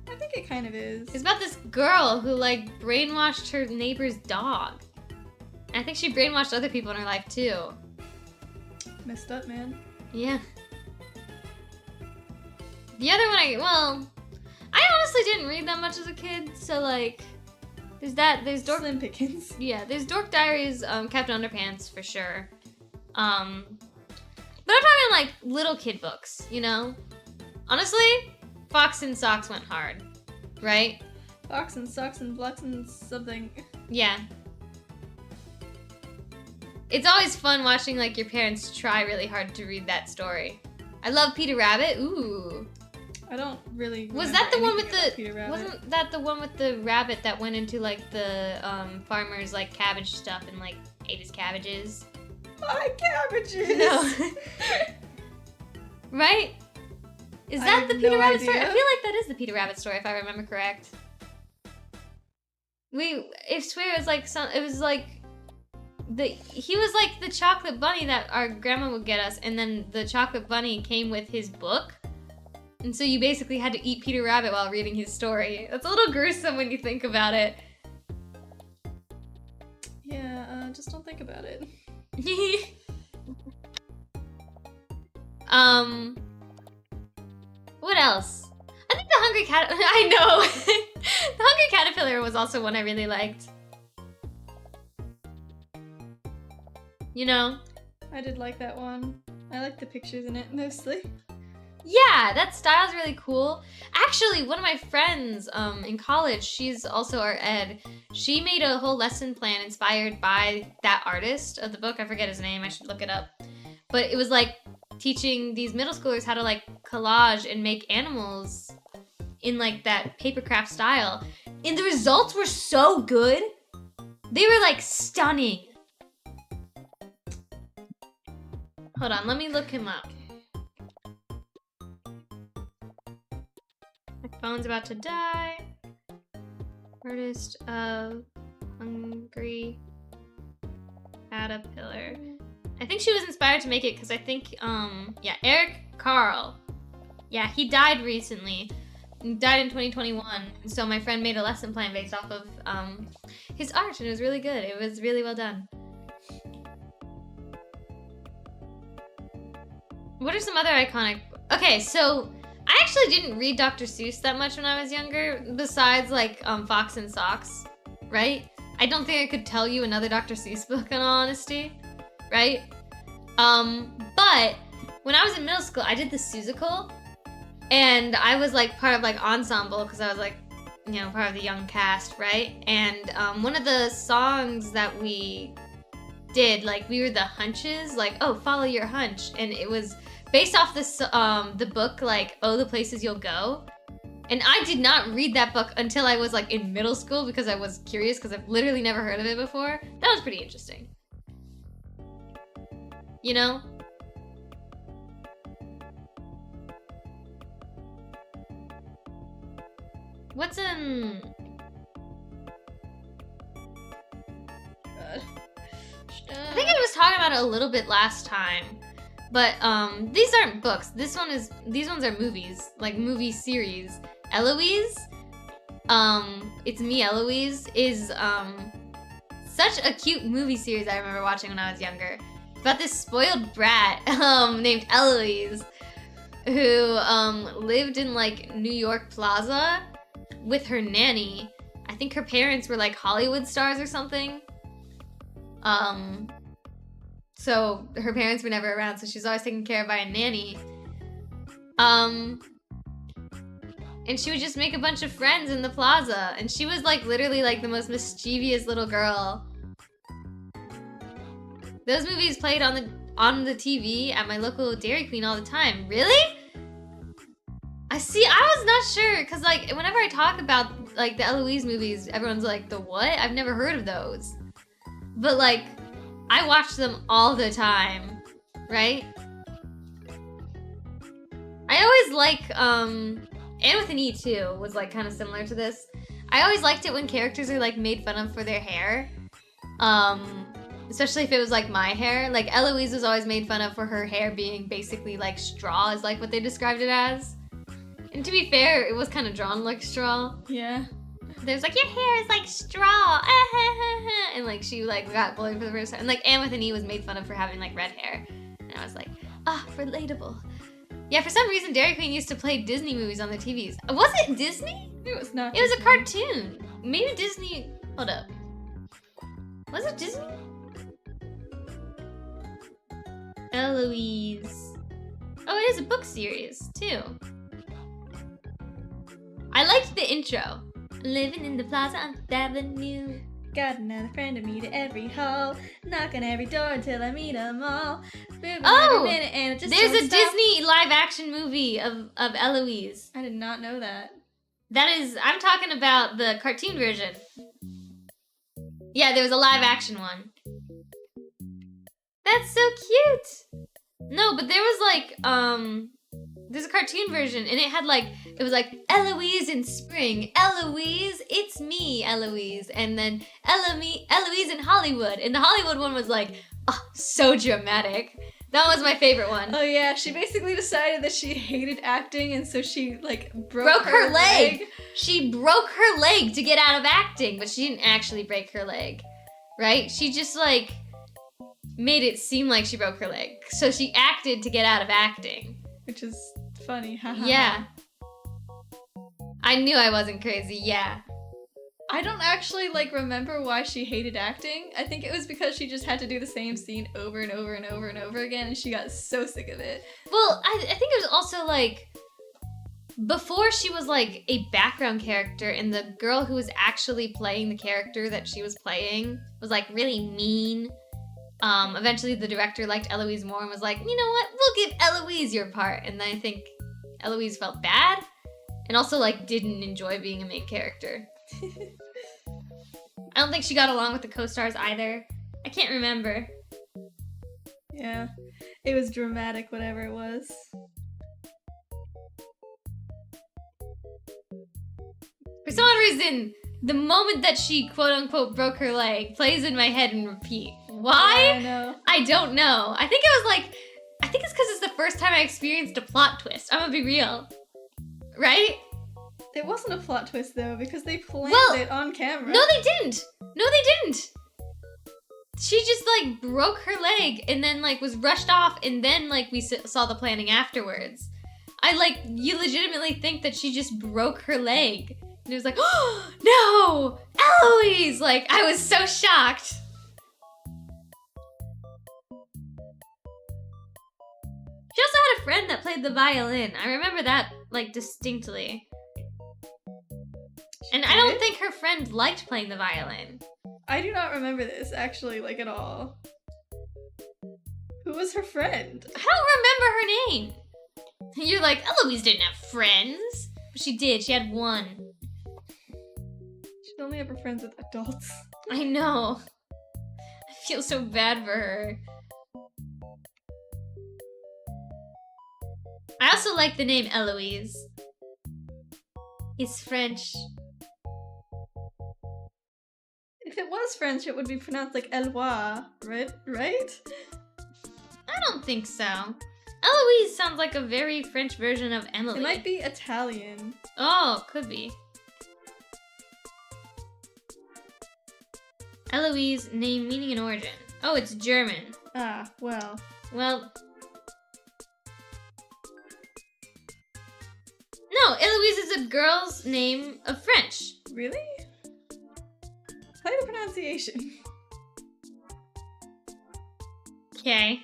I think it kind of is. It's about this girl who like brainwashed her neighbor's dog. And I think she brainwashed other people in her life too. Messed up, man. Yeah. The other one I honestly didn't read that much as a kid, so like there's Dork Slim Pickens. Yeah, there's Dork Diaries, Captain Underpants for sure. But I'm talking like little kid books, you know? Honestly, Fox and Socks went hard, right? Fox and Socks and Blocks and something. Yeah. It's always fun watching like your parents try really hard to read that story. I love Peter Rabbit. Ooh. I don't really. Was that the one with Peter Rabbit. Wasn't that the one with the rabbit that went into like the farmer's like cabbage stuff and like ate his cabbages? My cabbages. No. Right? Is I that have the Peter no Rabbit story? I idea. feel like that is the Peter Rabbit story if I remember correct. I swear it was like he was like the chocolate bunny that our grandma would get us, and then the chocolate bunny came with his book. And so you basically had to eat Peter Rabbit while reading his story. That's a little gruesome when you think about it. Yeah, just don't think about it. What else? I think the Hungry Cat. I know. The Hungry Caterpillar was also one I really liked. You know? I did like that one. I like the pictures in it mostly. Yeah, that style's really cool. Actually, one of my friends in college, she's also our ed. She made a whole lesson plan inspired by that artist of the book. I forget his name. I should look it up. But it was like teaching these middle schoolers how to like collage and make animals in like that papercraft style. And the results were so good. They were like stunning. Hold on, let me look him up. My phone's about to die. Artist of Hungry Caterpillar. I think she was inspired to make it because I think, yeah, Eric Carl. Yeah, he died recently. He died in 2021. So my friend made a lesson plan based off of his art, and it was really good. It was really well done. What are some other iconic... Okay, so I actually didn't read Dr. Seuss that much when I was younger, besides like Fox and Socks, right? I don't think I could tell you another Dr. Seuss book in all honesty, right? But when I was in middle school, I did the Seussical, and I was like part of like ensemble because I was like, you know, part of the young cast, right? And one of the songs that we did, like we were the hunches, like, oh, follow your hunch, and it was based off this the book, like, Oh, the Places You'll Go. And I did not read that book until I was like in middle school because I was curious because I've literally never heard of it before. That was pretty interesting. You know? What's in... God. I think I was talking about it a little bit last time. But these aren't books. These ones are movies, like movie series. Eloise, It's Me, Eloise is such a cute movie series I remember watching when I was younger. It's about this spoiled brat named Eloise who lived in like New York Plaza with her nanny. I think her parents were like Hollywood stars or something. So her parents were never around, so she's always taken care of by a nanny. And she would just make a bunch of friends in the plaza, and she was like literally like the most mischievous little girl. Those movies played on the TV at my local Dairy Queen all the time. Really? I was not sure, cause like whenever I talk about like the Eloise movies, everyone's like, the what? I've never heard of those. But like, I watch them all the time, right? I always like, and with an E too, was like kind of similar to this. I always liked it when characters are like made fun of for their hair. Especially if it was like my hair. Like Eloise was always made fun of for her hair being basically like straw, is like what they described it as. And to be fair, it was kind of drawn like straw. Yeah. There's like, your hair is like straw, and like she like got bullied for the first time. And like Anne with an E was made fun of for having like red hair, and I was like, relatable. Yeah, for some reason Dairy Queen used to play Disney movies on their TVs. Was it Disney? It was not. It was a cartoon. Maybe Disney. Hold up. Was it Disney? Eloise. Oh, it is a book series too. I liked the intro. Living in the plaza on Fifth Avenue. Got another friend to meet at every hall. Knock on every door until I meet them all. Oh! And it just There's a don't stop. Disney live action movie of Eloise. I did not know that. I'm talking about the cartoon version. Yeah, there was a live action one. That's so cute! No, but there was like, there's a cartoon version, and it was like, Eloise in spring, Eloise, it's me, Eloise, and then Eloise in Hollywood, and the Hollywood one was like, oh, so dramatic. That was my favorite one. Oh yeah, she basically decided that she hated acting, and so she like broke her leg. She broke her leg to get out of acting, but she didn't actually break her leg, right? She just like made it seem like she broke her leg, so she acted to get out of acting. Which is funny, haha. Yeah. I knew I wasn't crazy, yeah. I don't actually like remember why she hated acting. I think it was because she just had to do the same scene over and over and over and over again, and she got so sick of it. Well, I think it was also like before she was like a background character, and the girl who was actually playing the character that she was playing was like really mean. Eventually the director liked Eloise more and was like, you know what, we'll give Eloise your part. And then I think Eloise felt bad and also like didn't enjoy being a main character. I don't think she got along with the co-stars either. I can't remember. Yeah, it was dramatic, whatever it was. For some odd reason, the moment that she quote-unquote broke her leg plays in my head and repeat. Why? Yeah, I know. I don't know. I think it's because it's the first time I experienced a plot twist. I'm gonna be real. Right? It wasn't a plot twist though, because they planned it on camera. No, they didn't. No, they didn't. She just like broke her leg and then like was rushed off, and then like we saw the planning afterwards. You legitimately think that she just broke her leg. And it was like, oh, no, Eloise! Like, I was so shocked. She also had a friend that played the violin. I remember that, like, distinctly. And I don't think her friend liked playing the violin. I do not remember this, actually, like, at all. Who was her friend? I don't remember her name. You're like, Eloise didn't have friends. But she did. She had one. She's only ever friends with adults. I know. I feel so bad for her. I also like the name Eloise. It's French. If it was French, it would be pronounced like Eloise, right? I don't think so. Eloise sounds like a very French version of Emily. It might be Italian. Oh, could be. Eloise, name, meaning, and origin. Oh, it's German. Ah, well. Well... No, Eloise is a girl's name of French. Really? Play the pronunciation. Okay.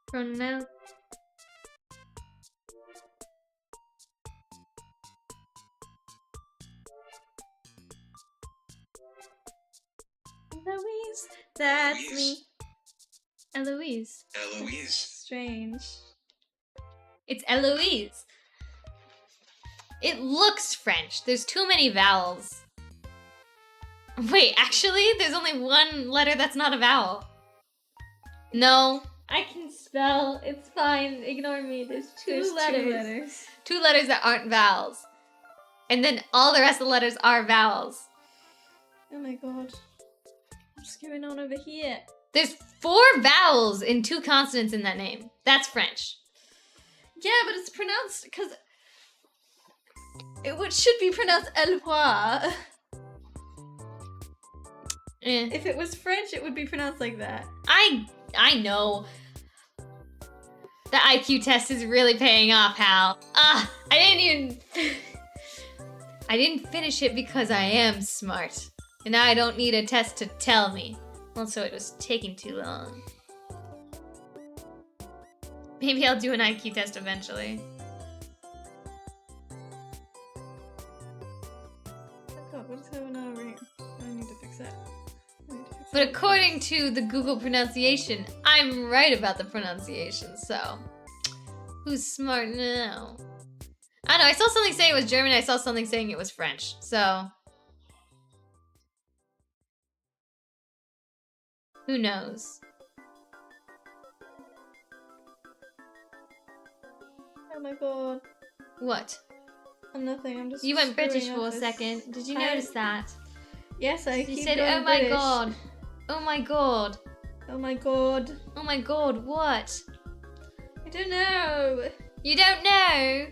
Pronoun. Eloise, that's me. Eloise. Eloise. Strange. It's Eloise. It looks French. There's too many vowels. Wait, actually, there's only one letter that's not a vowel. No, I can spell. It's fine. Ignore me. There's two letters. Two letters that aren't vowels. And then all the rest of the letters are vowels. Oh my god. What's going on over here? There's 4 vowels and 2 consonants in that name. That's French. Yeah, but it's pronounced because it should be pronounced Eloise. If it was French, it would be pronounced like that. I know. The IQ test is really paying off, Hal. I didn't finish it because I am smart. And I don't need a test to tell me. Also, it was taking too long. Maybe I'll do an IQ test eventually. Oh god, what is going on over here? I need to fix that. But according to the Google pronunciation, I'm right about the pronunciation, so... Who's smart now? I don't know, I saw something saying it was German, I saw something saying it was French, so... Who knows? Oh my god. What? Nothing, I'm just You went British screwing for a up this. second. Did you notice that? Yes, I You keep said, going oh my British. god. Oh my god. Oh my god. Oh my god, what? I don't know. You don't know?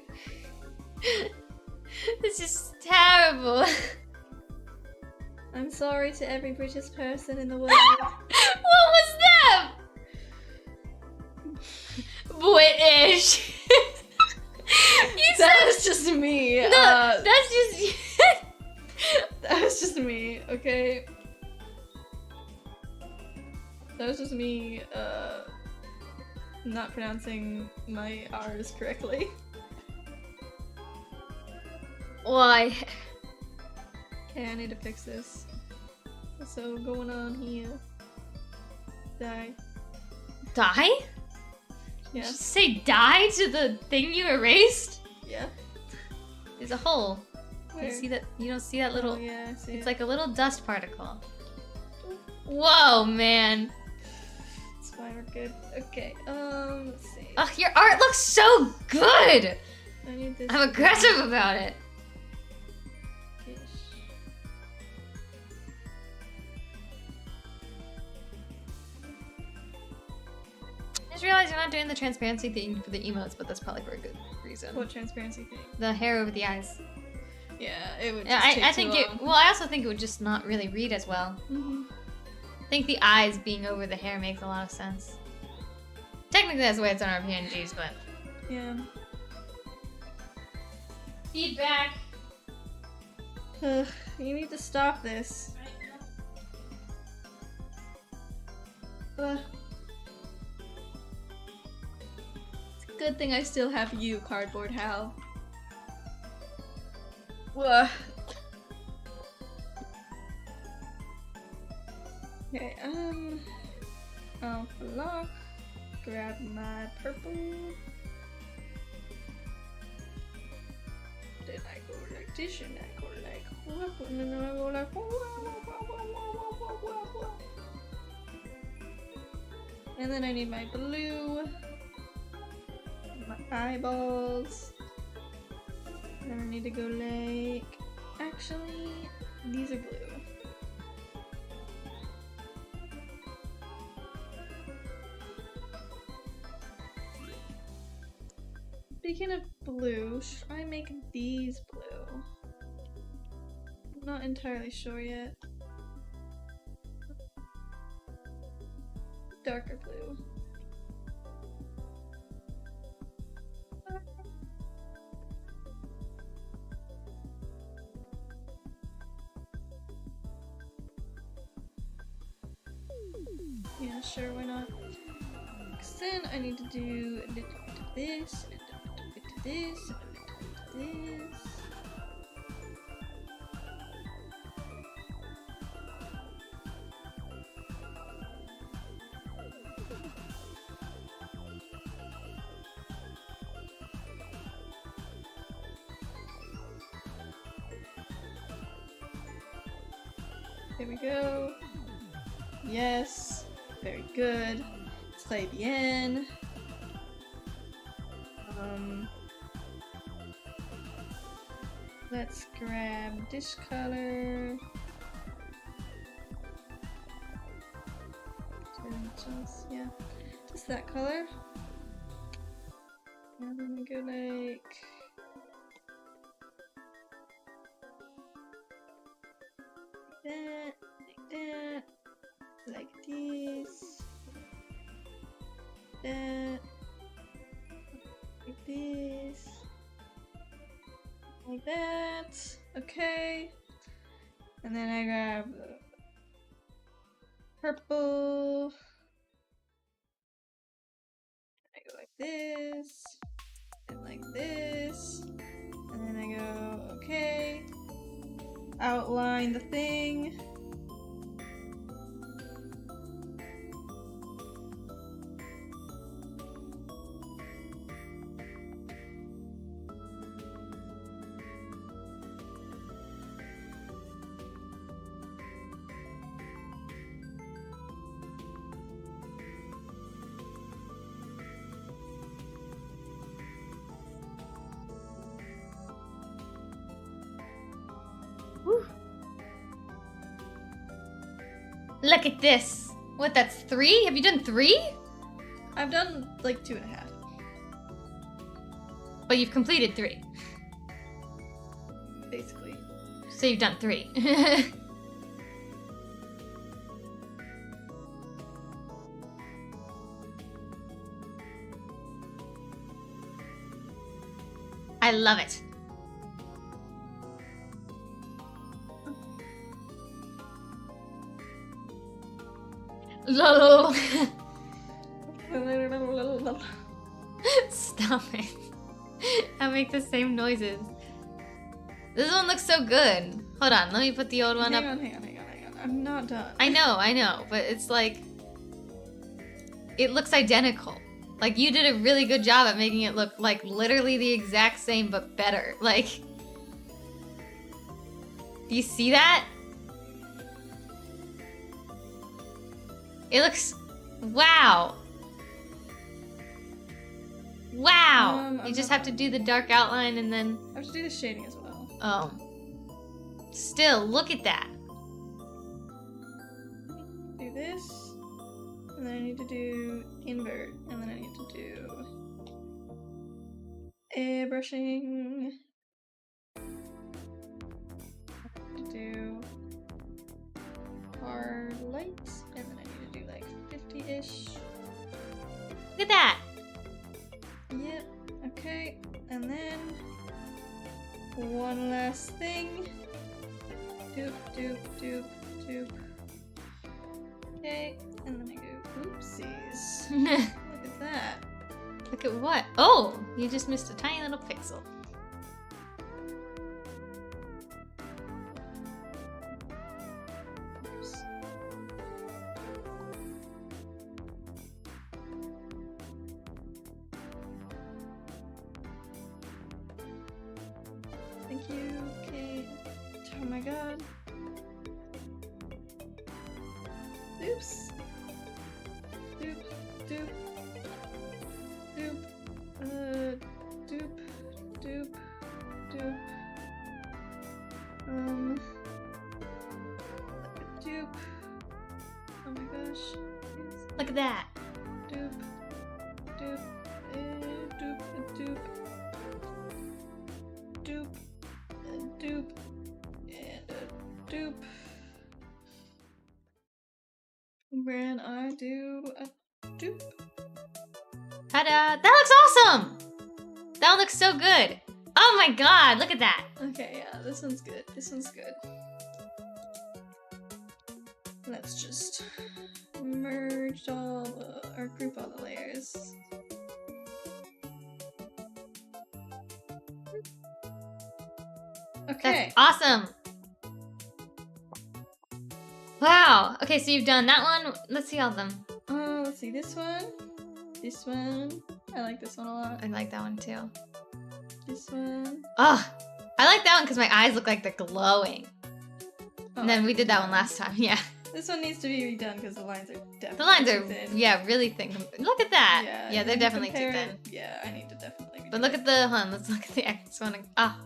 This is terrible. I'm sorry to every British person in the world. What was that? British. That was just me. No, that's just... was just me, okay? That was just me, not pronouncing my R's correctly. Why? Okay, I need to fix this. What's so going on here? Die. Die? Yeah. Just say die to the thing you erased? Yeah. There's a hole. Where? You see that? You don't see that little? Oh, yeah, I see It's it. like a little dust particle. Whoa, man. It's fine, we're good. Okay, let's see. Ugh, your art looks so good! I need this. I'm aggressive about it. Ish. I just realized you're not doing the transparency thing for the emotes, but that's probably for a good reason. What transparency thing? The hair over the eyes. Yeah, it would Yeah, just take I too think long. well, I also think it would just not really read as well. Mhm. I think the eyes being over the hair makes a lot of sense. Technically, that's the way it's on our PNGs, but Yeah. feedback. You need to stop this. Ugh. It's a good thing I still have you, Cardboard Hal. Ugh. Okay, I'll block, grab my purple. Then I go like this, and I go like whoop, and then I go like whoop, whoop, whoop, whoop. And then I need my blue, my eyeballs. Then I need to go like, actually, these are blue. Speaking of blue, should I make these blue? I'm not entirely sure yet. Darker blue. Yeah, sure, why not? 'Cause then I need to do a little bit of this, and a little bit of this, and a little bit of this. There we go. Yes. Very good. Très bien. Let's grab this color. Yeah, just that color. And then we go like that, like this, that, like this, like that. Okay. And then I grab the purple. I go like this, and like this, and then I go, okay. Outline the thing. Look at this. What, that's 3? Have you done 3? I've done like 2.5. But you've completed 3. Basically. So you've done 3. I love it. Lol. Stop it. I make the same noises. This one looks so good. Hold on, let me put the old one up. Hang on. I'm not done. I know, but it's like... It looks identical. Like, you did a really good job at making it look like literally the exact same, but better. Like... Do you see that? It looks... Wow. Wow. You just have to do the dark outline and then... I have to do the shading as well. Oh. Still, look at that. Do this. And then I need to do invert. And then I need to do... airbrushing. Do hard light, and then I need to do like 50-ish. Look at that. Yep, okay, and then one last thing. Doop. Okay, and then I go, oopsies. Look at that. Look at what? Oh, you just missed a tiny little pixel. Thank you, Kate. Oh my god. Oops. Doop. Doop. Doop. Oh my gosh. Look at that. Doop. Doop. Doop. Doop. Doop. And a doop. When I do a doop. Ta-da! That looks awesome! That one looks so good. Oh my god, look at that. Okay, yeah, this one's good. This one's good. Let's just merge all the, or group all the layers. Okay. That's awesome. Wow. Okay, so you've done that one. Let's see all of them. Let's see, this one. This one. I like this one a lot. I like that one too. This one. Oh, I like that one because my eyes look like they're glowing. Oh, And then we did that one last time, yeah. This one needs to be redone because the lines are definitely The lines are, too thin. yeah, really thin. Look at that. Yeah, they're and definitely too compare thin. it- Yeah, I need to definitely redo But look it. at the, hold on, let's look at the next one. Ah,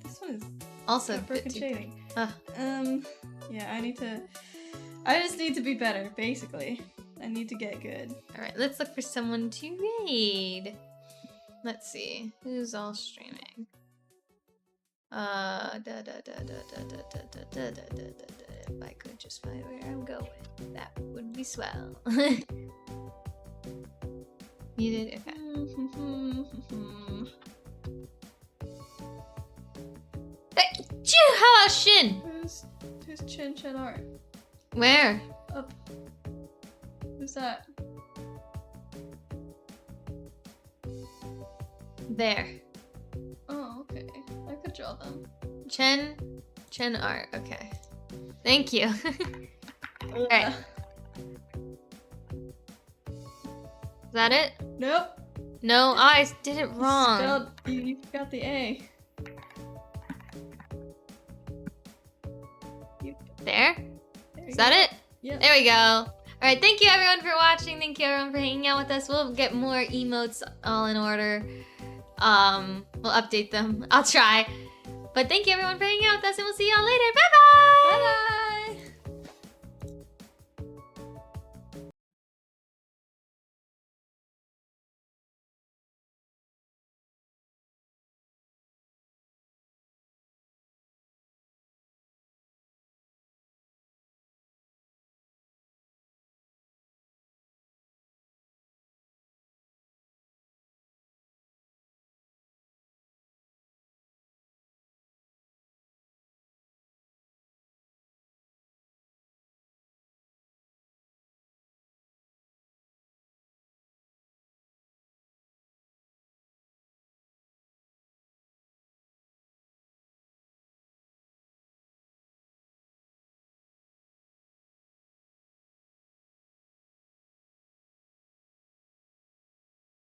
This one is also a got bit broken too shading. thin. Yeah, I just need to be better, basically. I need to get good. All right, let's look for someone to raid. Let's see, who's all streaming? If I could just find where I'm going, that would be swell. You did? Okay. Hey, how about Shin? Who's Chin Art? Where? Up. Who's that? There. Oh, okay. I could draw them. Chen art. Okay. Thank you. Alright. Is that it? Nope. No, I did it wrong. Spelled, you forgot the A. There? There Is you that go. it? Yep. There we go. Alright, thank you everyone for watching. Thank you everyone for hanging out with us. We'll get more emotes all in order. We'll update them. I'll try. But thank you everyone for hanging out with us and we'll see y'all later. Bye bye! Bye!